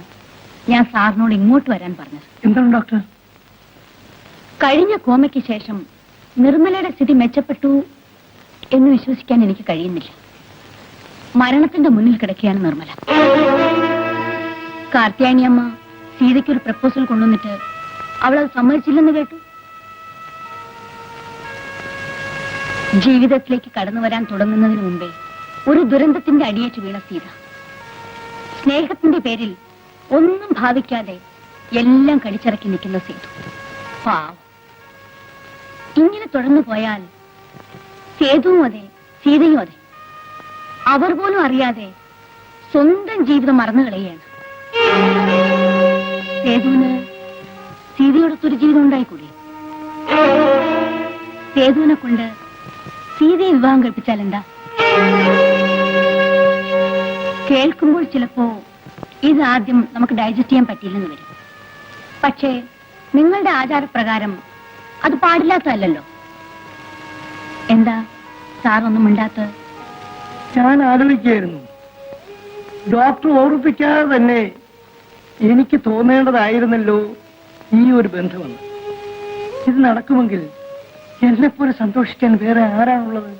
ഞാൻ സാറിനോട് ഇങ്ങോട്ട് വരാൻ പറഞ്ഞത്. എന്താണ് ഡോക്ടർ? കഴിഞ്ഞ കോമയ്ക്ക് ശേഷം നിർമ്മലയുടെ സ്ഥിതി മെച്ചപ്പെട്ടു എന്ന് വിശ്വസിക്കാൻ എനിക്ക് കഴിയുന്നില്ല. മരണത്തിന്റെ മുന്നിൽ കിടക്കുകയാണ് നിർമ്മല. കാർത്തിയാനിയമ്മ സീതയ്ക്കൊരു പ്രപ്പോസൽ കൊണ്ടുവന്നിട്ട് അവളത് സമ്മതിച്ചില്ലെന്ന് കേട്ടു. ജീവിതത്തിലേക്ക് കടന്നു വരാൻ തുടങ്ങുന്നതിന് മുമ്പേ ഒരു ദുരന്തത്തിന്റെ അടിയേറ്റ് വീണ സീത. സ്നേഹത്തിന്റെ പേരിൽ ഒന്നും ഭാവിക്കാതെ എല്ലാം കടിച്ചിറക്കി നിൽക്കുന്ന സീത. പാവം. ഇങ്ങനെ തുടർന്നു പോയാൽ സേതുവും അതെ, സീതയും അതെ. അവർ പോലും അറിയാതെ സ്വന്തം ജീവിതം മറന്നു കളയുകയാണ്. സേതുവിന് സീതയോടൊത്തൊരു ജീവിതം ഉണ്ടായിക്കൂടി. സേതുവിനെ കൊണ്ട് സീതയെ വിവാഹം കഴിപ്പിച്ചാൽ എന്താ? കേൾക്കുമ്പോൾ ചിലപ്പോ ഇതാദ്യം നമുക്ക് ഡൈജസ്റ്റ് ചെയ്യാൻ പറ്റിയില്ലെന്ന് വരും. പക്ഷേ നിങ്ങളുടെ ആചാരപ്രകാരം അത് പാടില്ലാത്തതല്ലോ. എന്താ സാറൊന്നും മിണ്ടാത്ത? ഞാൻ ആലോചിക്കായിരുന്നു, ഡോക്ടർ ഓർമ്മിപ്പിക്കാതെ തന്നെ എനിക്ക് തോന്നേണ്ടതായിരുന്നല്ലോ ഈ ഒരു ബന്ധമെന്ന്. ഇത് നടക്കുമെങ്കിൽ എന്നെപ്പോലെ സന്തോഷിക്കാൻ വേറെ ആരാണുള്ളത്?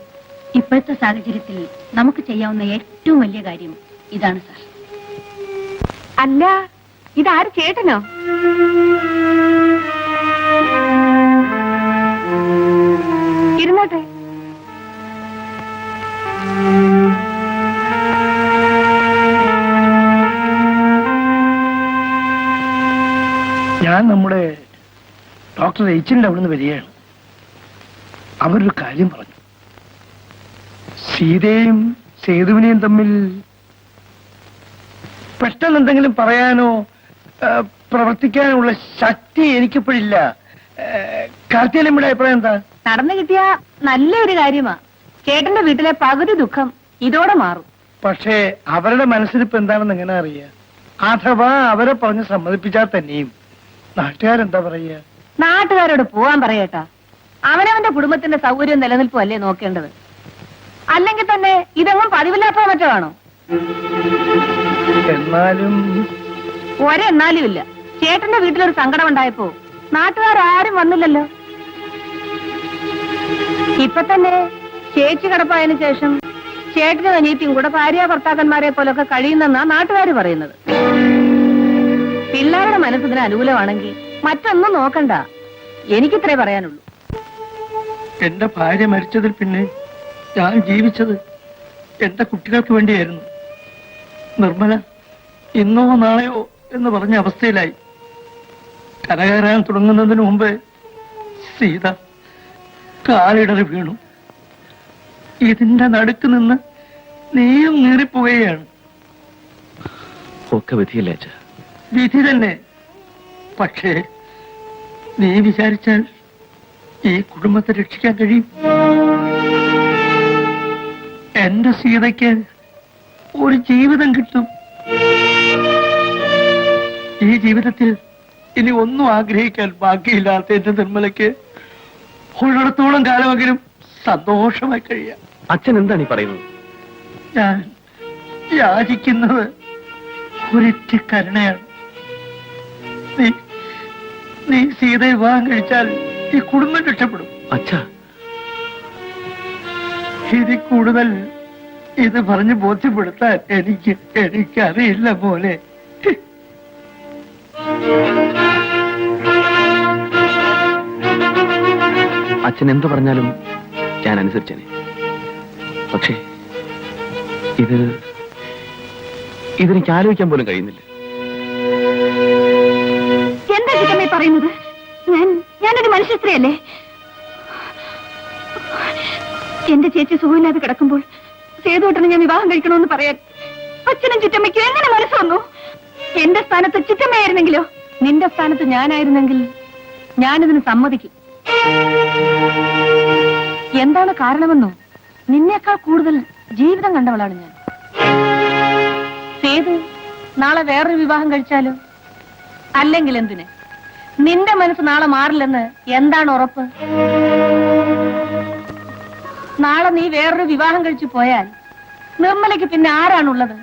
ഇപ്പോഴത്തെ സാഹചര്യത്തിൽ നമുക്ക് ചെയ്യാവുന്ന ഏറ്റവും വലിയ കാര്യം ഇതാണ് സാർ. അല്ല, ഇതാര് ചേട്ടനോ? ഇരുന്നോട്ടെ. ഞാൻ നമ്മുടെ ഡോക്ടർ എച്ചിന്റെ അവിടുന്ന് വരികയാണ്. അവരൊരു കാര്യം പറഞ്ഞു. സീതയും സേതുവിനെയും തമ്മിൽ പെട്ടെന്ന് എന്തെങ്കിലും പറയാനോ പ്രവർത്തിക്കാനുള്ള ശക്തി എനിക്കിപ്പോഴില്ല. കാർത്തിയലമ്മയുടെ അഭിപ്രായം എന്താ? നടന്നു കിട്ടിയ നല്ലൊരു കാര്യമാ. ചേട്ടന്റെ വീട്ടിലെ പകുതി ദുഃഖം ഇതോടെ മാറും. പക്ഷേ അവരുടെ മനസ്സിലിപ്പോ എന്താണെന്ന് എങ്ങനെ അറിയാം? അഥവാ അവരെ പറഞ്ഞ് സമ്മതിപ്പിച്ചാൽ തന്നെയും നാട്ടുകാരെന്താ പറയുക? നാട്ടുകാരോട് പോവാൻ പറയട്ടാ. അവനവന്റെ കുടുംബത്തിന്റെ സൗകര്യം നിലനിൽപ്പും അല്ലേ നോക്കേണ്ടത്. അല്ലെങ്കിൽ തന്നെ ഇതെങ്ങും പതിവില്ലാത്ത മറ്റോ ആണോ? എന്നാലും ഒരെന്നാലും ഇല്ല. ചേട്ടന്റെ വീട്ടിലൊരു സങ്കടം ഉണ്ടായപ്പോ നാട്ടുകാരും വന്നില്ലല്ലോ. ഇപ്പൊ തന്നെ ചേച്ചി കിടപ്പായതിനു ശേഷം ചേട്ടനും അനിയത്തിയും കൂടെ ഭാര്യ ഭർത്താക്കന്മാരെ പോലൊക്കെ കഴിയുന്നെന്നാ നാട്ടുകാര് പറയുന്നത്. പിള്ളേരുടെ മനസ്സിന് അനുകൂലമാണെങ്കിൽ മറ്റൊന്നും നോക്കണ്ട. എനിക്കിത്രേ പറയാനുള്ളൂ. എന്റെ ഭാര്യ മരിച്ചതിൽ പിന്നെ ഞാൻ ജീവിച്ചത് എന്റെ കുട്ടികൾക്ക് വേണ്ടിയായിരുന്നു. നിർമ്മല ഇന്നോ നാളെയോ എന്ന് പറഞ്ഞ അവസ്ഥയിലായി. കരകയറാൻ തുടങ്ങുന്നതിന് മുമ്പ് സീത കാലിടറി വീണു. ഇതിന്റെ നടുക്ക് നിന്ന് നീയും നീറിപ്പോവുകയാണ്. ഒക്കെ വിധിയില്ലേ അച്ഛാ? വിധി തന്നെ. പക്ഷേ നീ വിചാരിച്ചാൽ ഈ കുടുംബത്തെ രക്ഷിക്കാൻ കഴിയും. എന്റെ സീതയ്ക്ക് ഒരു ജീവിതം കിട്ടും. ഈ ജീവിതത്തിൽ ഇനി ഒന്നും ആഗ്രഹിക്കാൻ ബാക്കിയില്ലാത്ത എന്റെ നിർമ്മലയ്ക്ക് ഉള്ളിടത്തോളം കാലമെങ്കിലും സന്തോഷമായി കഴിയാം. അച്ഛൻ എന്താണ് ഈ പറയുന്നത്? ഞാൻ യാചിക്കുന്നത് ഒരിറ്റ കരുണയാണ്. നീ സീതയെ വിവാഹം കഴിച്ചാൽ ഈ കുടുംബം രക്ഷപ്പെടും. അച്ഛാ, ഇതിൽ കൂടുതൽ ഇത് പറഞ്ഞ് ബോധ്യപ്പെടുത്താൻ എനിക്കറിയില്ല പോലെ. അച്ഛൻ എന്തു പറഞ്ഞാലും ഞാൻ അനുസരിച്ചേനെ. പക്ഷേ ഇതെനിക്ക് ആലോചിക്കാൻ പോലും കഴിയുന്നില്ല. എന്താ ചിറ്റമ്മേ പറയുന്നത്? ഞാനൊരു മനുഷ്യ സ്ത്രീയല്ലേ? എന്റെ ചേച്ചി സുഖമില്ലാതെ കിടക്കുമ്പോൾ സേതുവേട്ടനെ ഞാൻ വിവാഹം കഴിക്കണമെന്ന് പറയാൻ അച്ഛനും ചിറ്റമ്മയ്ക്കും എങ്ങനെ മനസ്സ് വന്നു? എന്റെ സ്ഥാനത്ത് ചിറ്റമ്മയായിരുന്നെങ്കിലോ? നിന്റെ സ്ഥാനത്ത് ഞാനായിരുന്നെങ്കിൽ ഞാനിതിന് സമ്മതിക്കും. എന്താണ് കാരണമെന്നോ? നിന്നേക്കാൾ കൂടുതൽ ജീവിതം കണ്ടവളാണ് ഞാൻ. സേതു നാളെ വേറൊരു വിവാഹം കഴിച്ചാലോ? അല്ലെങ്കിൽ എന്തിന്? നിന്റെ മനസ്സ് നാളെ മാറില്ലെന്ന് എന്താണ് ഉറപ്പ്? നാളെ നീ വേറൊരു വിവാഹം കഴിച്ചു പോയാൽ നിർമ്മലയ്ക്ക് പിന്നെ ആരാണുള്ളത്?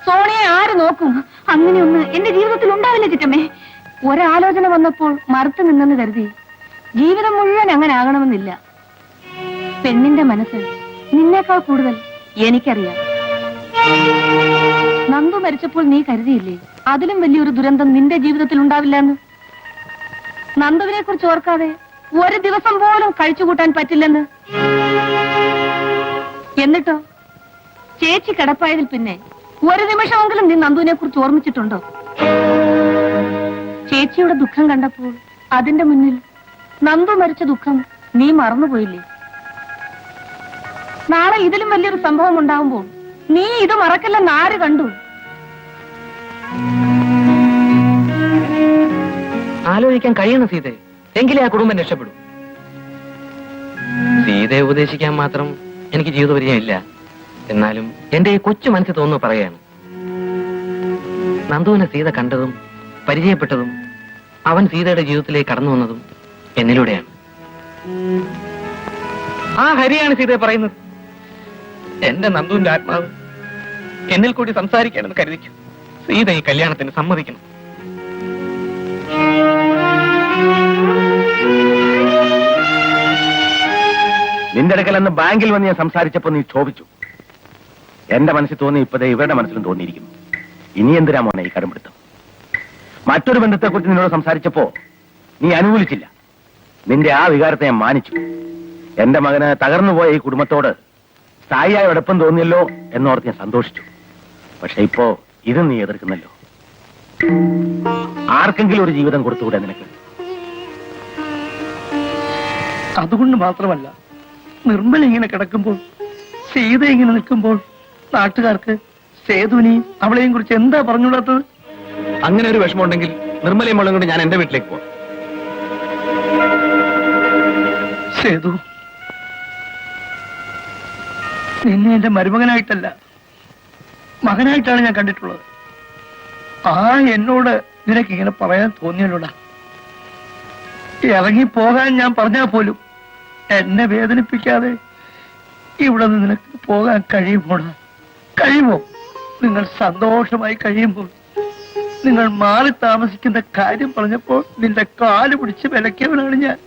സോണിയെ ആര് നോക്കും? അങ്ങനെയൊന്ന് എന്റെ ജീവിതത്തിൽ ഉണ്ടാവില്ല ചിറ്റമ്മേ. ഒരാലോചന വന്നപ്പോൾ മറുത്തു നിന്നെന്ന് കരുതി ജീവിതം മുഴുവൻ അങ്ങനെ ആകണമെന്നില്ല. പെണ്ണിന്റെ മനസ്സ് നിന്നേക്കാൾ കൂടുതൽ എനിക്കറിയാം. നന്ദു മരിച്ചപ്പോൾ നീ കരുതിയില്ലേ അതിലും വലിയൊരു ദുരന്തം നിന്റെ ജീവിതത്തിൽ ഉണ്ടാവില്ല എന്ന്? നന്ദുവിനെ കുറിച്ച് ഓർക്കാതെ ഒരു ദിവസം പോലും കഴിച്ചുകൂട്ടാൻ പറ്റില്ലെന്ന്. എന്നിട്ടോ ചേച്ചി കിടപ്പായതിൽ പിന്നെ ഒരു നിമിഷമെങ്കിലും നീ നന്ദുവിനെ കുറിച്ച് ഓർമ്മിച്ചിട്ടുണ്ടോ? ചേച്ചിയുടെ ദുഃഖം കണ്ടപ്പോൾ അതിന്റെ മുന്നിൽ നന്ദു മരിച്ച ദുഃഖം നീ മറന്നുപോയില്ലേ? നാളെ ഇതിലും വലിയൊരു സംഭവം ഉണ്ടാവുമ്പോൾ നീ ഇത് മറക്കില്ലെന്ന് ആര് കണ്ടു? ആലോചിക്കാൻ കഴിയണം സീതയെ, എങ്കിലേ ആ കുടുംബം രക്ഷപ്പെടും. സീതയെ ഉപദേശിക്കാൻ മാത്രം എനിക്ക് ജീവിതപരിചയം ഇല്ല. എന്നാലും എന്റെ ഈ കൊച്ചു മനസ്സിൽ തോന്നുന്നു പറയാണ്, നന്ദുവിനെ സീത കണ്ടതും പരിചയപ്പെട്ടതും അവൻ സീതയുടെ ജീവിതത്തിലേക്ക് കടന്നു വന്നതും എന്നിലൂടെയാണ്. ആ ഹരിയാണ് സീതയെ പറയുന്നത്. എന്റെ നന്ദുവിന്റെ ആത്മാവ് എന്നിൽ കൂടി സംസാരിക്കാനെന്ന് കരുതിക്കും. സീത ഈ കല്യാണത്തിന് സമ്മതിക്കണം. നിന്റെ അടുക്കൽ അന്ന് ബാങ്കിൽ വന്ന് ഞാൻ സംസാരിച്ചപ്പോ നീ ക്ഷോഭിച്ചു. എന്റെ മനസ്സിൽ തോന്നി, ഇപ്പതേ ഇവരുടെ മനസ്സിലും തോന്നിയിരിക്കുന്നു. ഇനി എന്തിനാ മോനെ ഈ കടമ്പിടുത്തം? മറ്റൊരു ബന്ധത്തെക്കുറിച്ച് നിന്നോട് സംസാരിച്ചപ്പോ നീ അനുകൂലിച്ചില്ല. നിന്റെ ആ വികാരത്തെ ഞാൻ മാനിച്ചു. എന്റെ മകന് തകർന്നുപോയ ഈ കുടുംബത്തോട് സ്ഥായിയായ അടുപ്പം തോന്നിയല്ലോ എന്നോർത്ത് ഞാൻ സന്തോഷിച്ചു. പക്ഷെ ഇപ്പോ ഇത് നീ എതിർക്കുന്നല്ലോ. ആർക്കെങ്കിലും ഒരു ജീവിതം കൊടുത്തുകൂടെ നിനക്ക്? അതുകൊണ്ട് മാത്രമല്ല, നിർമ്മല ഇങ്ങനെ കിടക്കുമ്പോൾ, സീത ഇങ്ങനെ നിൽക്കുമ്പോൾ നാട്ടുകാർക്ക് സേതുവിനെയും അവളെയും കുറിച്ച് എന്താ പറഞ്ഞുകൂടാത്തത്? അങ്ങനെ ഒരു വിഷമമുണ്ടെങ്കിൽ നിർമ്മലയും മോളും കൊണ്ട് ഞാൻ എന്റെ വീട്ടിലേക്ക് പോവാം. സേതു, നിന്നെ എന്റെ മരുമകനായിട്ടല്ല, മകനായിട്ടാണ് ഞാൻ കണ്ടിട്ടുള്ളത്. ആ എന്നോട് നിനക്ക് ഇങ്ങനെ പറയാൻ തോന്നിയല്ലോടാ. ഇറങ്ങിപ്പോകാൻ ഞാൻ പറഞ്ഞാൽ പോലും എന്നെ വേദനിപ്പിക്കാതെ ഇവിടെ നിന്ന് നിനക്ക് പോകാൻ കഴിയുമോടാ? കഴിയുമോ? നിങ്ങൾ സന്തോഷമായി കഴിയുമ്പോൾ നിങ്ങൾ മാറി താമസിക്കുന്ന കാര്യം പറഞ്ഞപ്പോൾ നിന്റെ കാല് പിടിച്ച് വിലക്കിയവനാണ് ഞാൻ.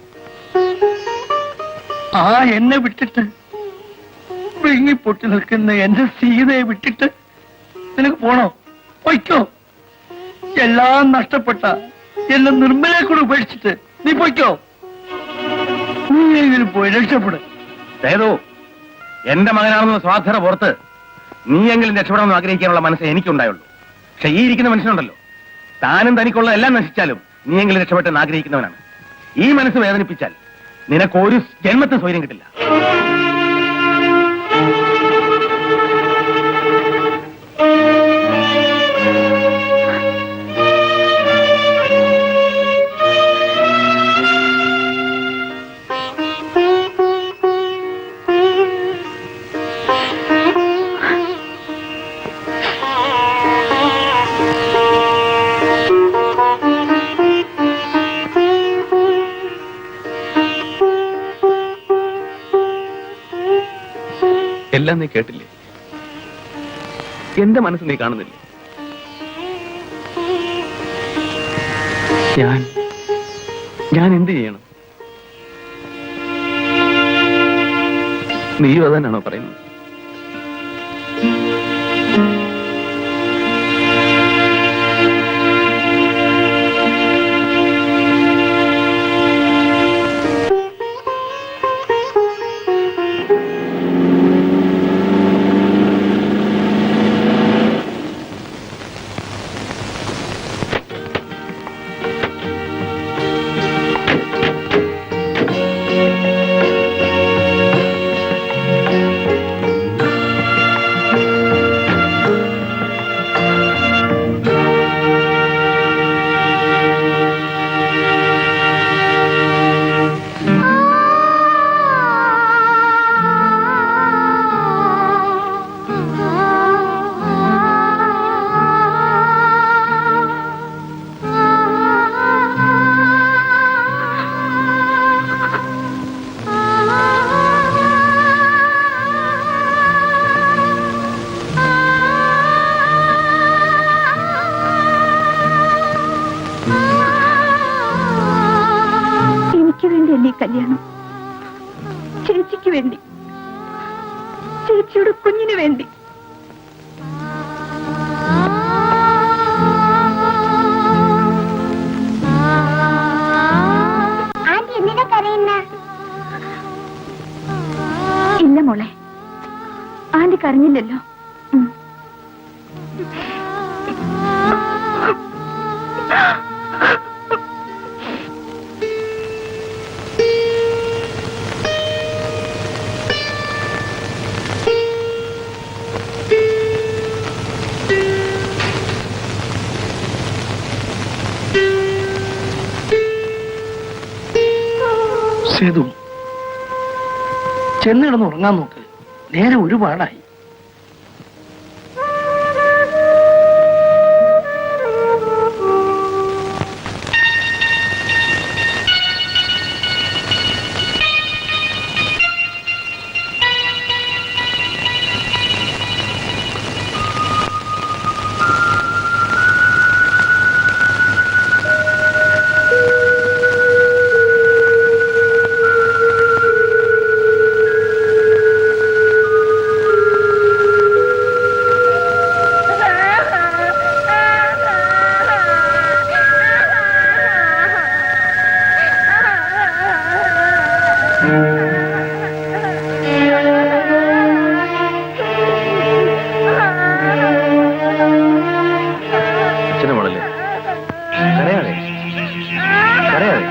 ആ എന്നെ വിട്ടിട്ട്, വിങ്ങിപ്പൊട്ടി നിൽക്കുന്ന എന്റെ സീതയെ വിട്ടിട്ട് നിനക്ക് പോണോ? പൊയ്ക്കോ. എല്ലാം നഷ്ടപ്പെട്ട എന്നെ നിർമ്മലയെ കൂടെ ഉപേക്ഷിച്ചിട്ട് നീ പൊയ്ക്കോ. നീ എങ്കിലും പോയി രക്ഷപ്പെടും. സേതു, എന്റെ മകനാണെന്ന് സ്വാധീന പുറത്ത് നീയെങ്കിലും രക്ഷപ്പെടാമെന്ന് ആഗ്രഹിക്കാനുള്ള മനസ്സേ എനിക്കുണ്ടായുള്ളൂ. പക്ഷെ ഈ ഇരിക്കുന്ന മനുഷ്യനുണ്ടല്ലോ, താനും തനിക്കുള്ള എല്ലാം നശിച്ചാലും നീയെങ്കിലും രക്ഷപ്പെട്ടെന്ന് ആഗ്രഹിക്കുന്നവനാണ്. ഈ മനസ്സ് വേദനിപ്പിച്ചാൽ നിനക്കൊരു ജന്മത്തിന് സ്വൈര്യം കിട്ടില്ല. എല്ലാം നീ കേട്ടില്ലേ? എന്റെ മനസ്സ് നീ കാണുന്നില്ലേ? ഞാൻ എന്ത് ചെയ്യണം? നീയും അതന്നാണോ പറയുന്നത്? കല്യാണം ചേച്ചിക്ക് വേണ്ടി, ചേച്ചിയുടെ കുഞ്ഞിന് വേണ്ടി. ഇല്ല മോളെ, ആന്റി കരഞ്ഞില്ലല്ലോ. സേതു, ചെന്നിടന്ന് ഉറങ്ങാൻ നോക്ക്. നേരെ ഒരുപാടായി. അച്ഛനെ മോളല്ലേ, കരയാതെ കരയാതെ.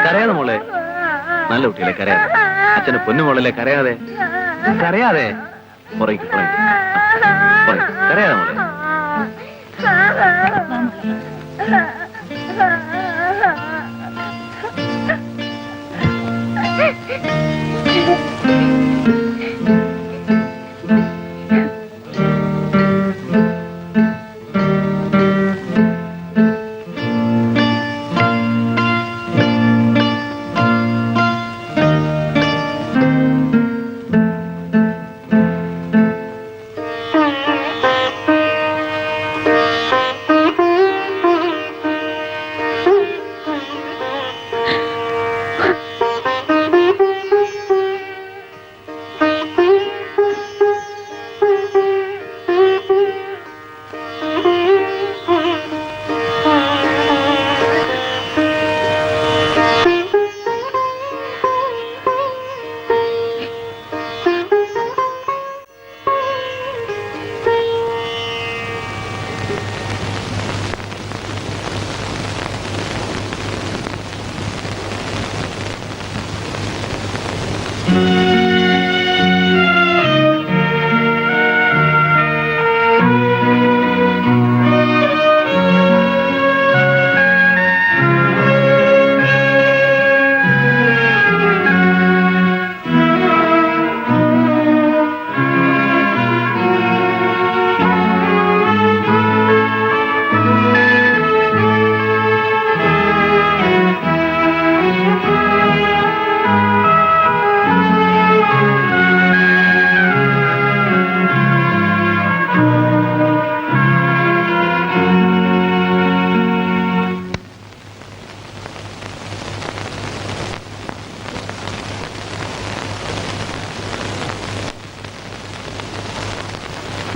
കരയാതെ മോളെ, നല്ല കുട്ടികളെ കരയാതെ. അച്ഛനെ പൊന്നു മോളല്ലേ, കരയാതെ കരയാതെ. പുറയ്ക്ക് കരയാതെ മോളെ.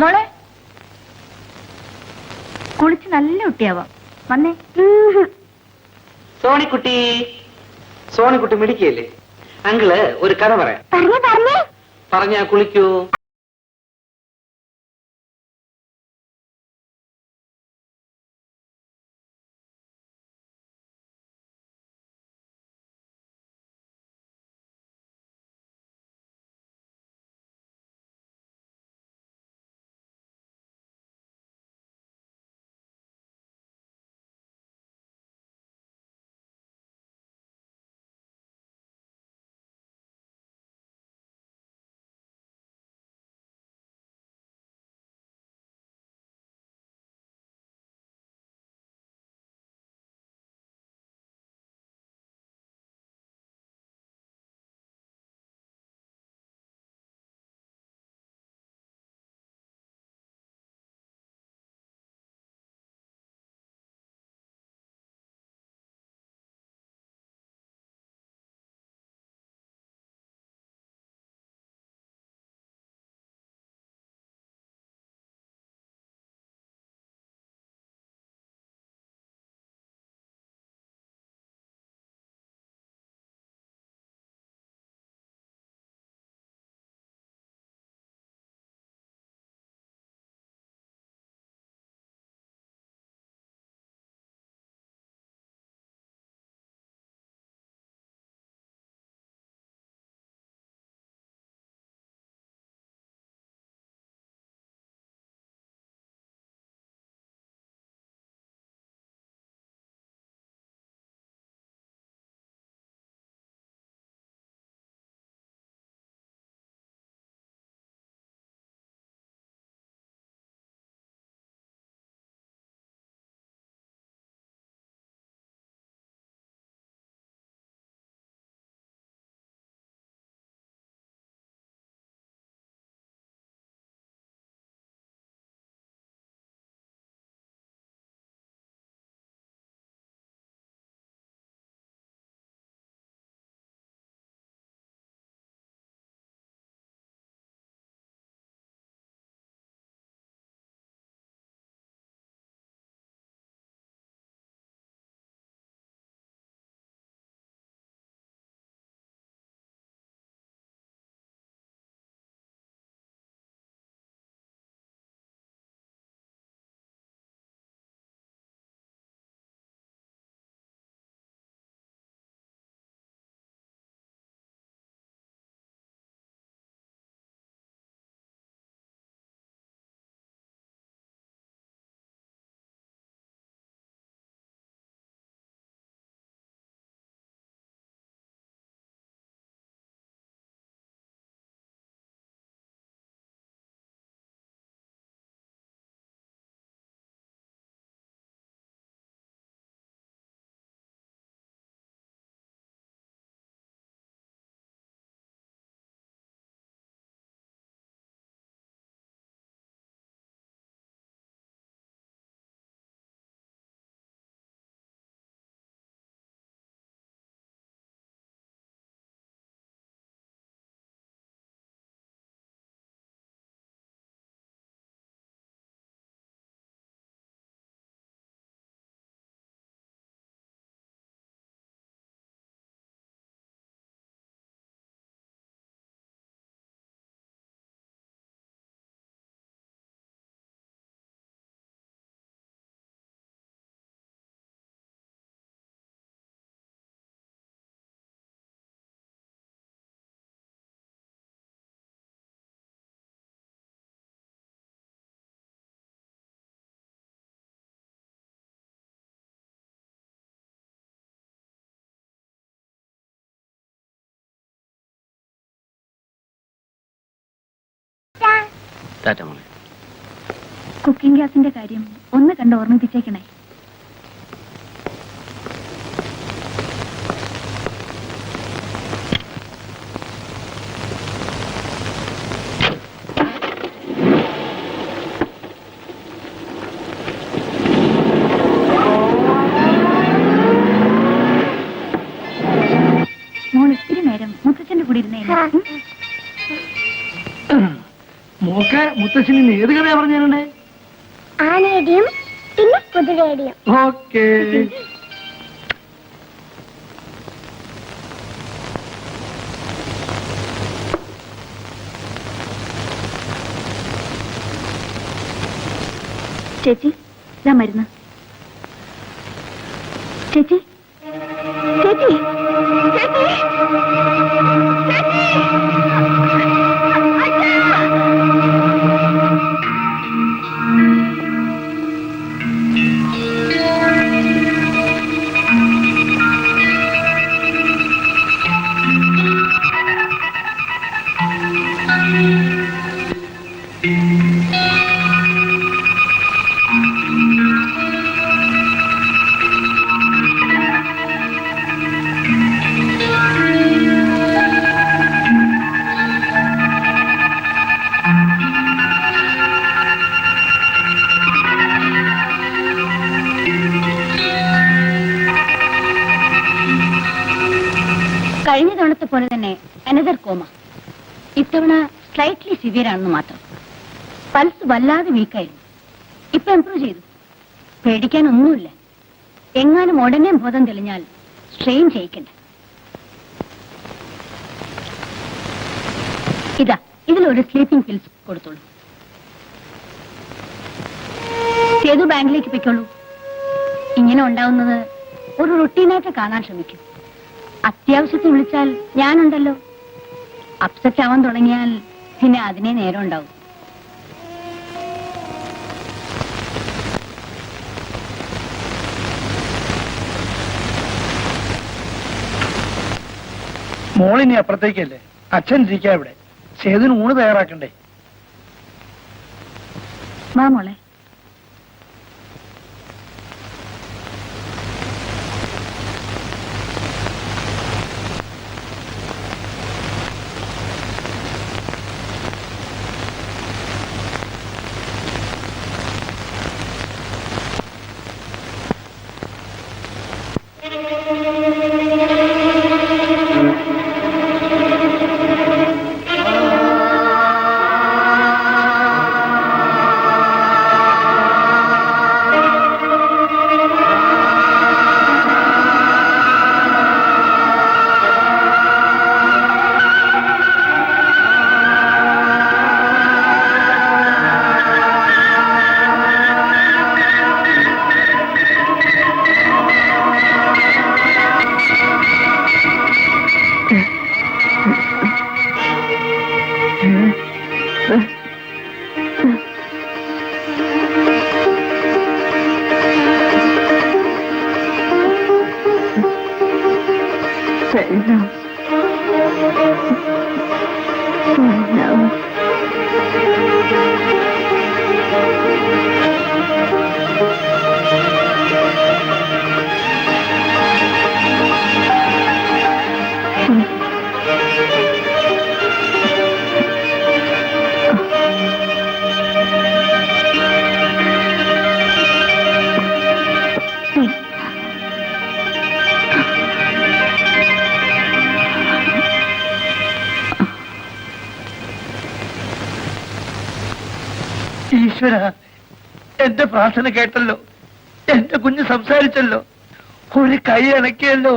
മോളെ, കുളിച്ച് നല്ല കുട്ടിയാവാം. വന്നേ. സോണിക്കുട്ടി മിടിക്കല്ലേ? അങ്കിള് ഒരു കഥ പറയാം. പറഞ്ഞാ കുളിക്കൂ. ടാറ്റ മോളെ. കുക്കിംഗ് ഗ്യാസിന്റെ കാര്യം ഒന്ന് കണ്ട് ഓർമ്മിപ്പിച്ചേക്കണേ. മോൾ ഇത്തിരി നേരം മുത്തച്ഛന്റെ കൂടെ ഇരുന്നേ. മോക്ക് മുത്തശ്ശനി ഏത് കഥയാ പറഞ്ഞേ? ആനയുടെയും പിന്നെ കുതിരയുടെയും. ഓക്കേ. ചേച്ചി ഇതാ മരുന്ന്. ചേച്ചി ചേച്ചി ചേച്ചി കഴിഞ്ഞ തവണത്തെ പോലെ തന്നെ അനദർ കോമ. ഇത്തവണ സ്ലൈറ്റ്ലി സിവിയർ ആണെന്ന് മാത്രം. പൾസ് വല്ലാതെ വീക്കായിരുന്നു. ഇപ്പൊ ഇംപ്രൂവ് ചെയ്തു. പേടിക്കാനൊന്നുമില്ല. എങ്ങാനും ഉടനെ ബോധം തെളിഞ്ഞാൽ സ്ട്രെയിൻ ചെയ്യിക്കണ്ട. ഇതാ ഇതിലൊരു സ്ലീപ്പിംഗ് പിൽസ് കൊടുത്തോളൂ. സേതു ബാങ്കിലേക്ക് പൊയ്ക്കോളൂ. ഇങ്ങനെ ഉണ്ടാവുന്നത് ഒരു റുട്ടീനായിട്ട് കാണാൻ ശ്രമിക്കും. അത്യാവശ്യത്തിന് വിളിച്ചാൽ ഞാനുണ്ടല്ലോ. അപ്സെറ്റ് ആവാൻ തുടങ്ങിയാൽ പിന്നെ അതിനെ നേരം ഉണ്ടാവും. മോളിനി അപ്പുറത്തേക്കല്ലേ? അച്ഛൻ ഇരിക്കാ ഇവിടെ. സേതുന് ഊണ് തയ്യാറാക്കണ്ടേ? വാ മോളെ. ഈശ്വര, എന്റെ പ്രാർത്ഥന കേട്ടല്ലോ. എന്റെ കുഞ്ഞ് സംസാരിച്ചല്ലോ. ഒരു കൈ അണക്കിയല്ലോ.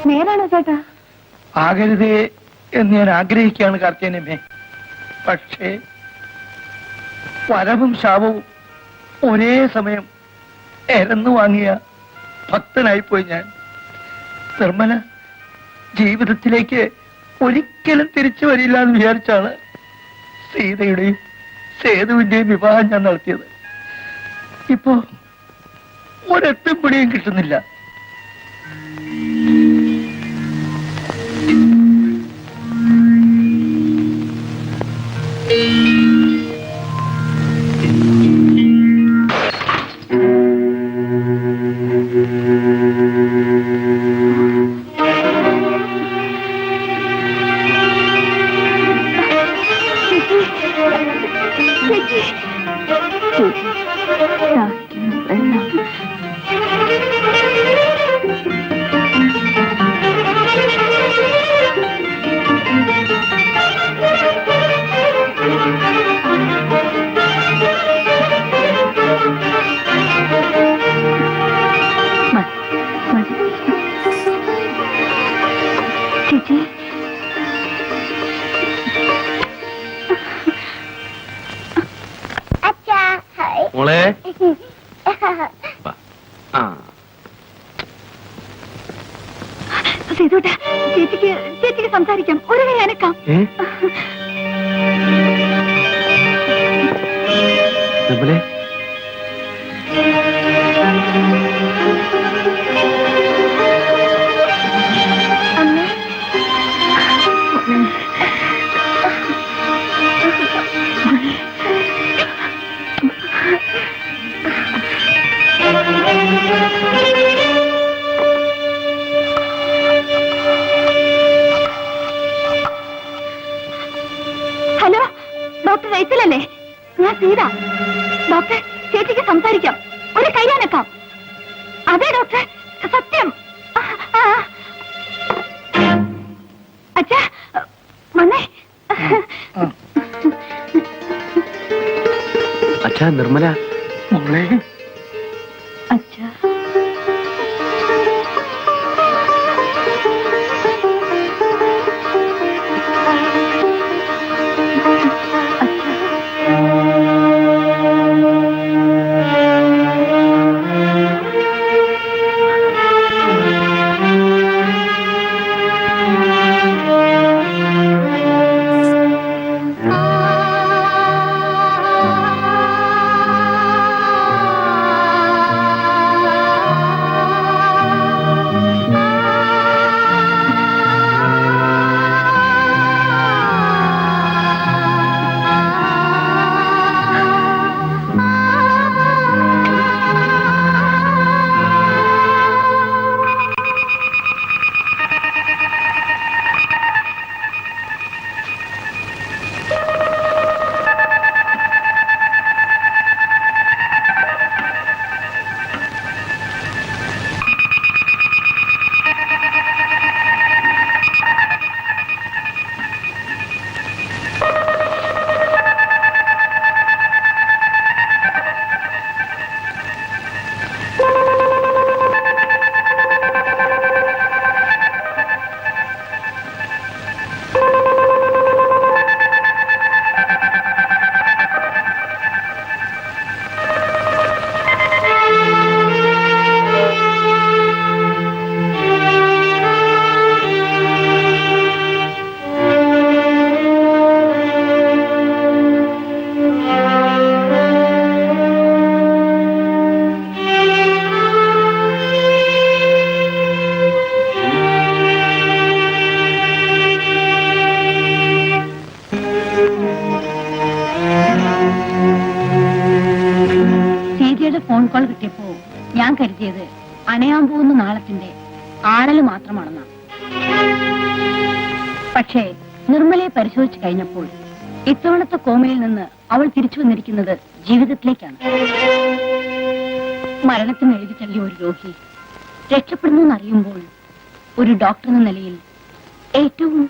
നേരാണോ ചേട്ടാ? ആകരുതേ എന്ന് ഞാൻ ആഗ്രഹിക്കുകയാണ് കാർത്തികേയനമ്മേ. പക്ഷേ വരവും ശാപവും ഒരേ സമയം എരന്നു വാങ്ങിയ ഭക്തനായിപ്പോയി ഞാൻ. നിർമ്മല ജീവിതത്തിലേക്ക് ഒരിക്കലും തിരിച്ചു വരില്ല എന്ന് വിചാരിച്ചാണ് സീതയുടെയും സേതുവിന്റെയും വിവാഹം ഞാൻ നടത്തിയത്. ഇപ്പോ ഒരെത്തും പിടിയും കിട്ടുന്നില്ല. ചേച്ചി അച്ഛാ ഹായ്. മോളെ ആ സേതുട്ടാ, ചേച്ചിക്ക് സംസാരിക്കാം. ഒരു കൈ അനക്കാം. നിർമ്മലേ അമ്മേ ഹലോ, ഡോക്ടർ റൈസലല്ലേ? ഞാൻ സീത. ഡോക്ടർ, ചേച്ചിക്ക് സംസാരിക്കാം. ഒരു കൈയാനക്കാം. അതെ ഡോക്ടർ, സത്യം. അച്ഛാ വന്നേ. അച്ഛാ നിർമ്മല. മോളെ അച്ഛാ ഫോൺ കോൾ കിട്ടിയപ്പോ ഞാൻ കരുതിയത് അണയാൻ പോകുന്ന നാളത്തിന്റെ ആഴല് മാത്രമാണെന്നാണ്. പക്ഷേ നിർമ്മലയെ പരിശോധിച്ചു കഴിഞ്ഞപ്പോൾ ഇത്തവണത്തെ കോമയിൽ നിന്ന് അവൾ തിരിച്ചു വന്നിരിക്കുന്നത് ജീവിതത്തിലേക്കാണ്. മരണത്തിന് എഴുതി തള്ളിയ ഒരു രോഗി രക്ഷപ്പെടുന്നു എന്നറിയുമ്പോൾ ഒരു ഡോക്ടർ എന്ന നിലയിൽ ഏറ്റവും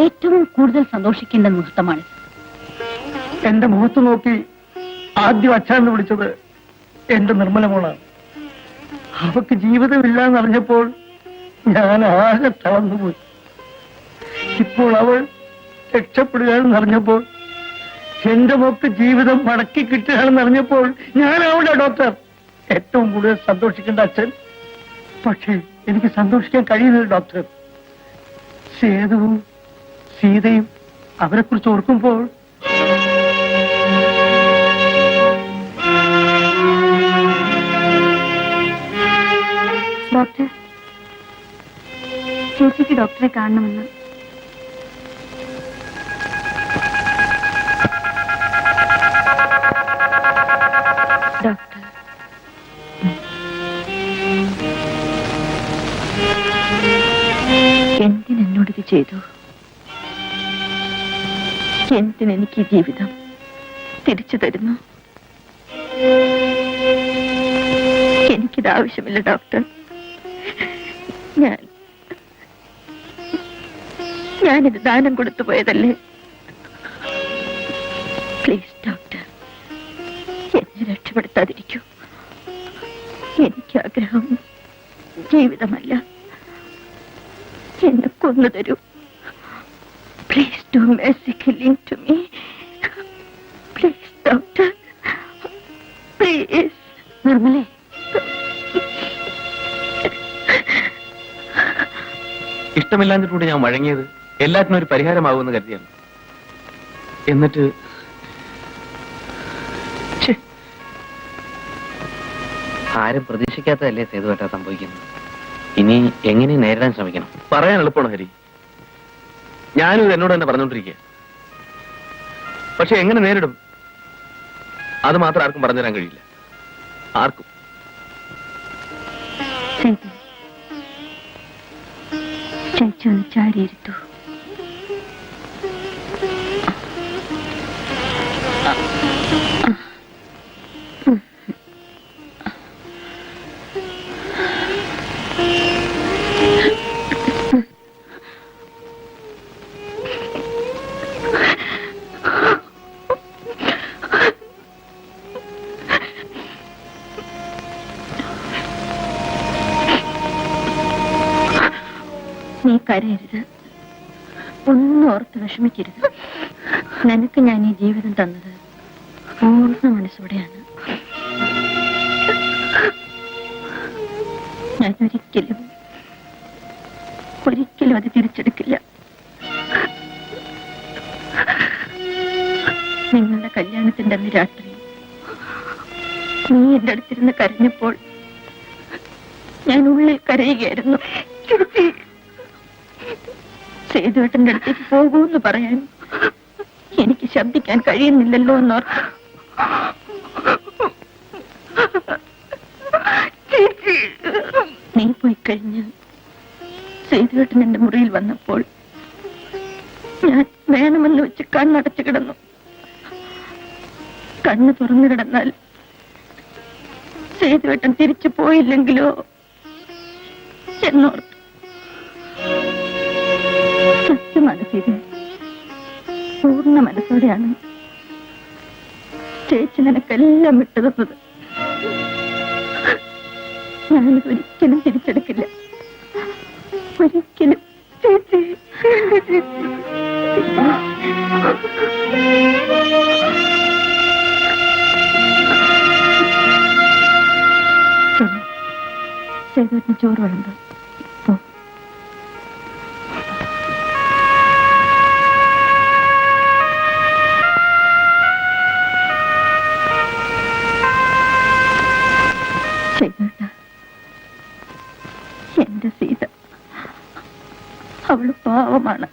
ഏറ്റവും കൂടുതൽ സന്തോഷിക്കേണ്ട മുഹൂർത്തമാണ്. എന്റെ മുഖത്ത് നോക്കി ആദ്യം അച്ഛാന്ന് വിളിച്ചത് എന്റെ നിർമ്മല മോളാണ്. അവക്ക് ജീവിതമില്ല എന്നറിഞ്ഞപ്പോൾ ഞാൻ ആകെ തളർന്നുപോയി. ഇപ്പോൾ അവൾ രക്ഷപ്പെടുക എന്നറിഞ്ഞപ്പോൾ എന്റെ മോക്ക് ജീവിതം മടക്കി കിട്ടുകയാണെന്ന് അറിഞ്ഞപ്പോൾ ഞാനാവില്ല ഡോക്ടർ. ഏറ്റവും കൂടുതൽ സന്തോഷിക്കേണ്ട അച്ഛൻ. പക്ഷേ എനിക്ക് സന്തോഷിക്കാൻ കഴിയുന്നില്ല ഡോക്ടർ. സേതുവും സീതയും അവരെ കുറിച്ച് ഓർക്കുമ്പോൾ ഡോക്ടർ, ചേച്ചിക്ക് ഡോക്ടറെ കാണണമെന്ന്. ഡോക്ടർ, എന്തിനെന്നോടിത് ചെയ്തു? എന്തിനെനിക്ക് ഈ ജീവിതം തിരിച്ചു തരുന്നു? എനിക്കിത് ആവശ്യമില്ല ഡോക്ടർ. ഞാനിത് ദാനം കൊടുത്തു പോയതല്ലേ. പ്ലീസ് ഡോക്ടർ, എന്നെ രക്ഷപ്പെടുത്താതിരിക്കൂ. എനിക്ക് ആഗ്രഹം ജീവിതമല്ല, എന്നെ കൊന്നു തരൂ. Please do mercy killing to me. Please doctor, please. നിർമ്മലേ, ഇഷ്ടമില്ലാഞ്ഞിട്ടുണ്ട് ഞാൻ വഴങ്ങിയത്. എല്ലാത്തിനും ഒരു പരിഹാരമാകുമെന്ന് കരുതിയാണ്. എന്നിട്ട് ആരും പ്രതീക്ഷിക്കാത്തതല്ലേ സേതുവേട്ടാ സംഭവിക്കുന്നത്. ഇനി എങ്ങനെ നേരിടാൻ ശ്രമിക്കണം? പറയാൻ എളുപ്പമാണ് ഹരി. ഞാനും ഇത് എന്നോട് തന്നെ പറഞ്ഞോണ്ടിരിക്കുക. പക്ഷെ എങ്ങനെ നേരിടും അത് മാത്രം ആർക്കും പറഞ്ഞു തരാൻ കഴിയില്ല. ആർക്കും. ചേച്ചി ഒന്ന് ചാരിയിരുത്തു. നീ കരയരുത്, ഒന്നും ഓർത്ത് വിഷമിക്കരുത്. നിനക്ക് ഞാൻ ഈ ജീവിതം തന്നത് പൂർണ്ണ മനസ്സോടെയാണ്. ഞാൻ ഒരിക്കലും അത് തിരിച്ചെടുക്കില്ല. നിങ്ങളുടെ കല്യാണത്തിന്റെ അന്ന് രാത്രി നീ എന്റെ അടുത്തിരുന്ന് കരഞ്ഞപ്പോൾ ഞാൻ ഉള്ളിൽ കരയുകയായിരുന്നു. സേതുവേട്ടന്റെ അടുത്തേക്ക് പോകൂന്ന് പറയാൻ എനിക്ക് ശബ്ദിക്കാൻ കഴിയുന്നില്ലല്ലോ എന്നോർത്ത്. നീ പോയി കഴിഞ്ഞ് സേതുവേട്ടൻ എന്റെ മുറിയിൽ വന്നപ്പോൾ ഞാൻ വേണമെന്ന് വെച്ച് കണ്ണടച്ചു കിടന്നു. കണ്ണ് തുറന്നു കിടന്നാൽ സേതുവേട്ടൻ തിരിച്ചു പോയില്ലെങ്കിലോ എന്നോർത്ത്. സത്യമാണ് സീത, പൂർണ്ണ മനസ്സോടെയാണ് ചേച്ചി നിനക്കെല്ലാം വിട്ടു തന്നത്. ഞാനിത് ഒരിക്കലും തിരിച്ചെടുക്കില്ല, ഒരിക്കലും. ചേച്ചി സേതുവേട്ടന് ചോറ് വിളമ്പ്. എന്റെ സീത അവള് പാവമാണ്,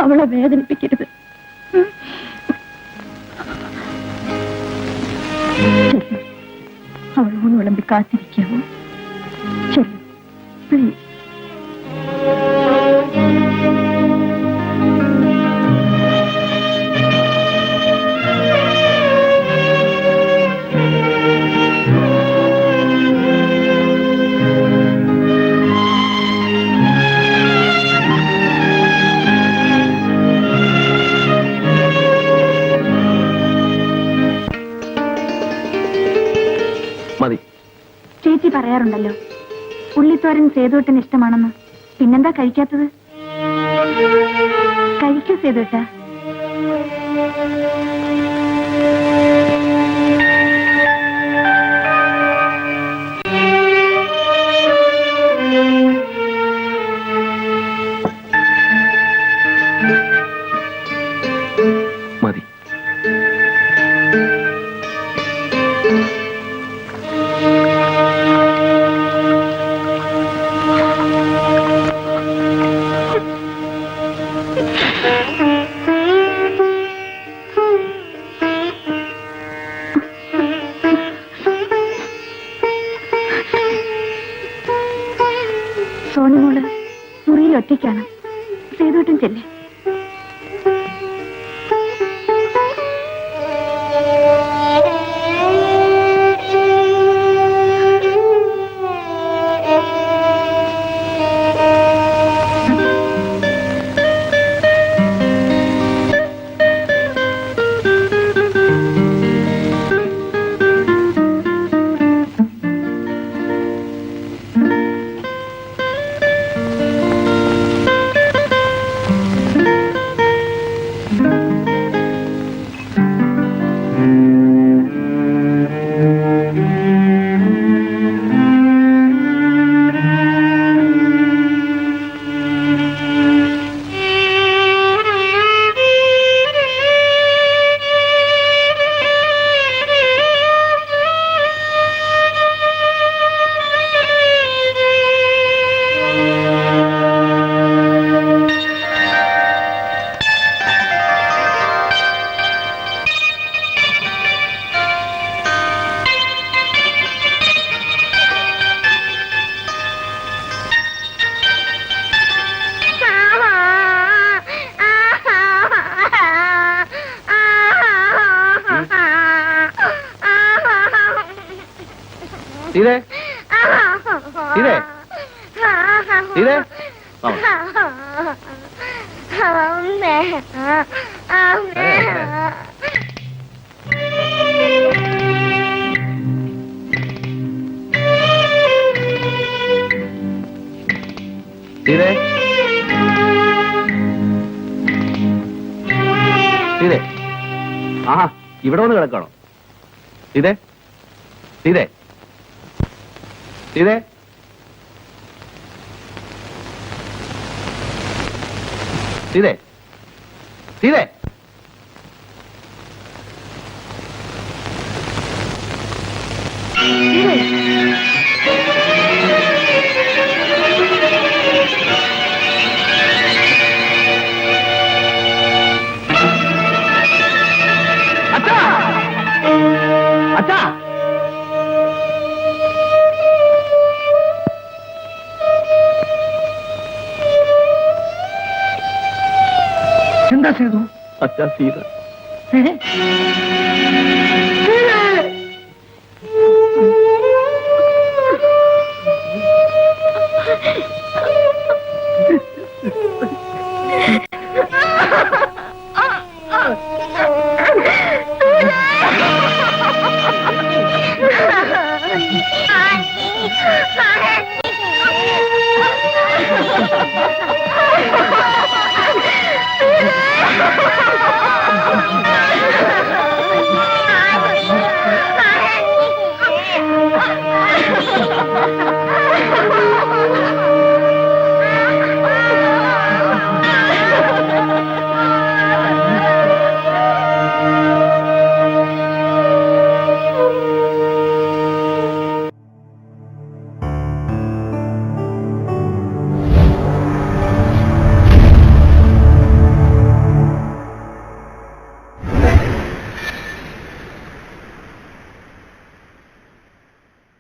അവളെ വേദനിപ്പിക്കരുത്. അവൾ ഊണ് വിളമ്പി കാത്തിരിക്കാമോ? ചെല്ലു പ്ലീസ്. മതി. ചേച്ചി പറയാറുണ്ടല്ലോ ഉള്ളിത്തോരൻ സേതുവേട്ടന് ഇഷ്ടമാണെന്ന്. പിന്നെന്താ കഴിക്കാത്തത്? കഴിക്കൂ സേതുവേട്ട. മതി. സോനുമോള് മുറിയിൽ ഒറ്റയ്ക്കാണ്. സേതുവേട്ടൻ ചെല്ലേ. സീതേ, സീതേ, സീതേ, സീതേ, സീതേ, ആഹാ, ഇവിടെ വന്ന് കിടക്കണോ? സീതേ, സീതേ, സീതേ, സീതേ, സീതേ, അച്ഛാ, അച്ഛാ, എന്താ സേതു? അച്ഛാ, സീത. Honey,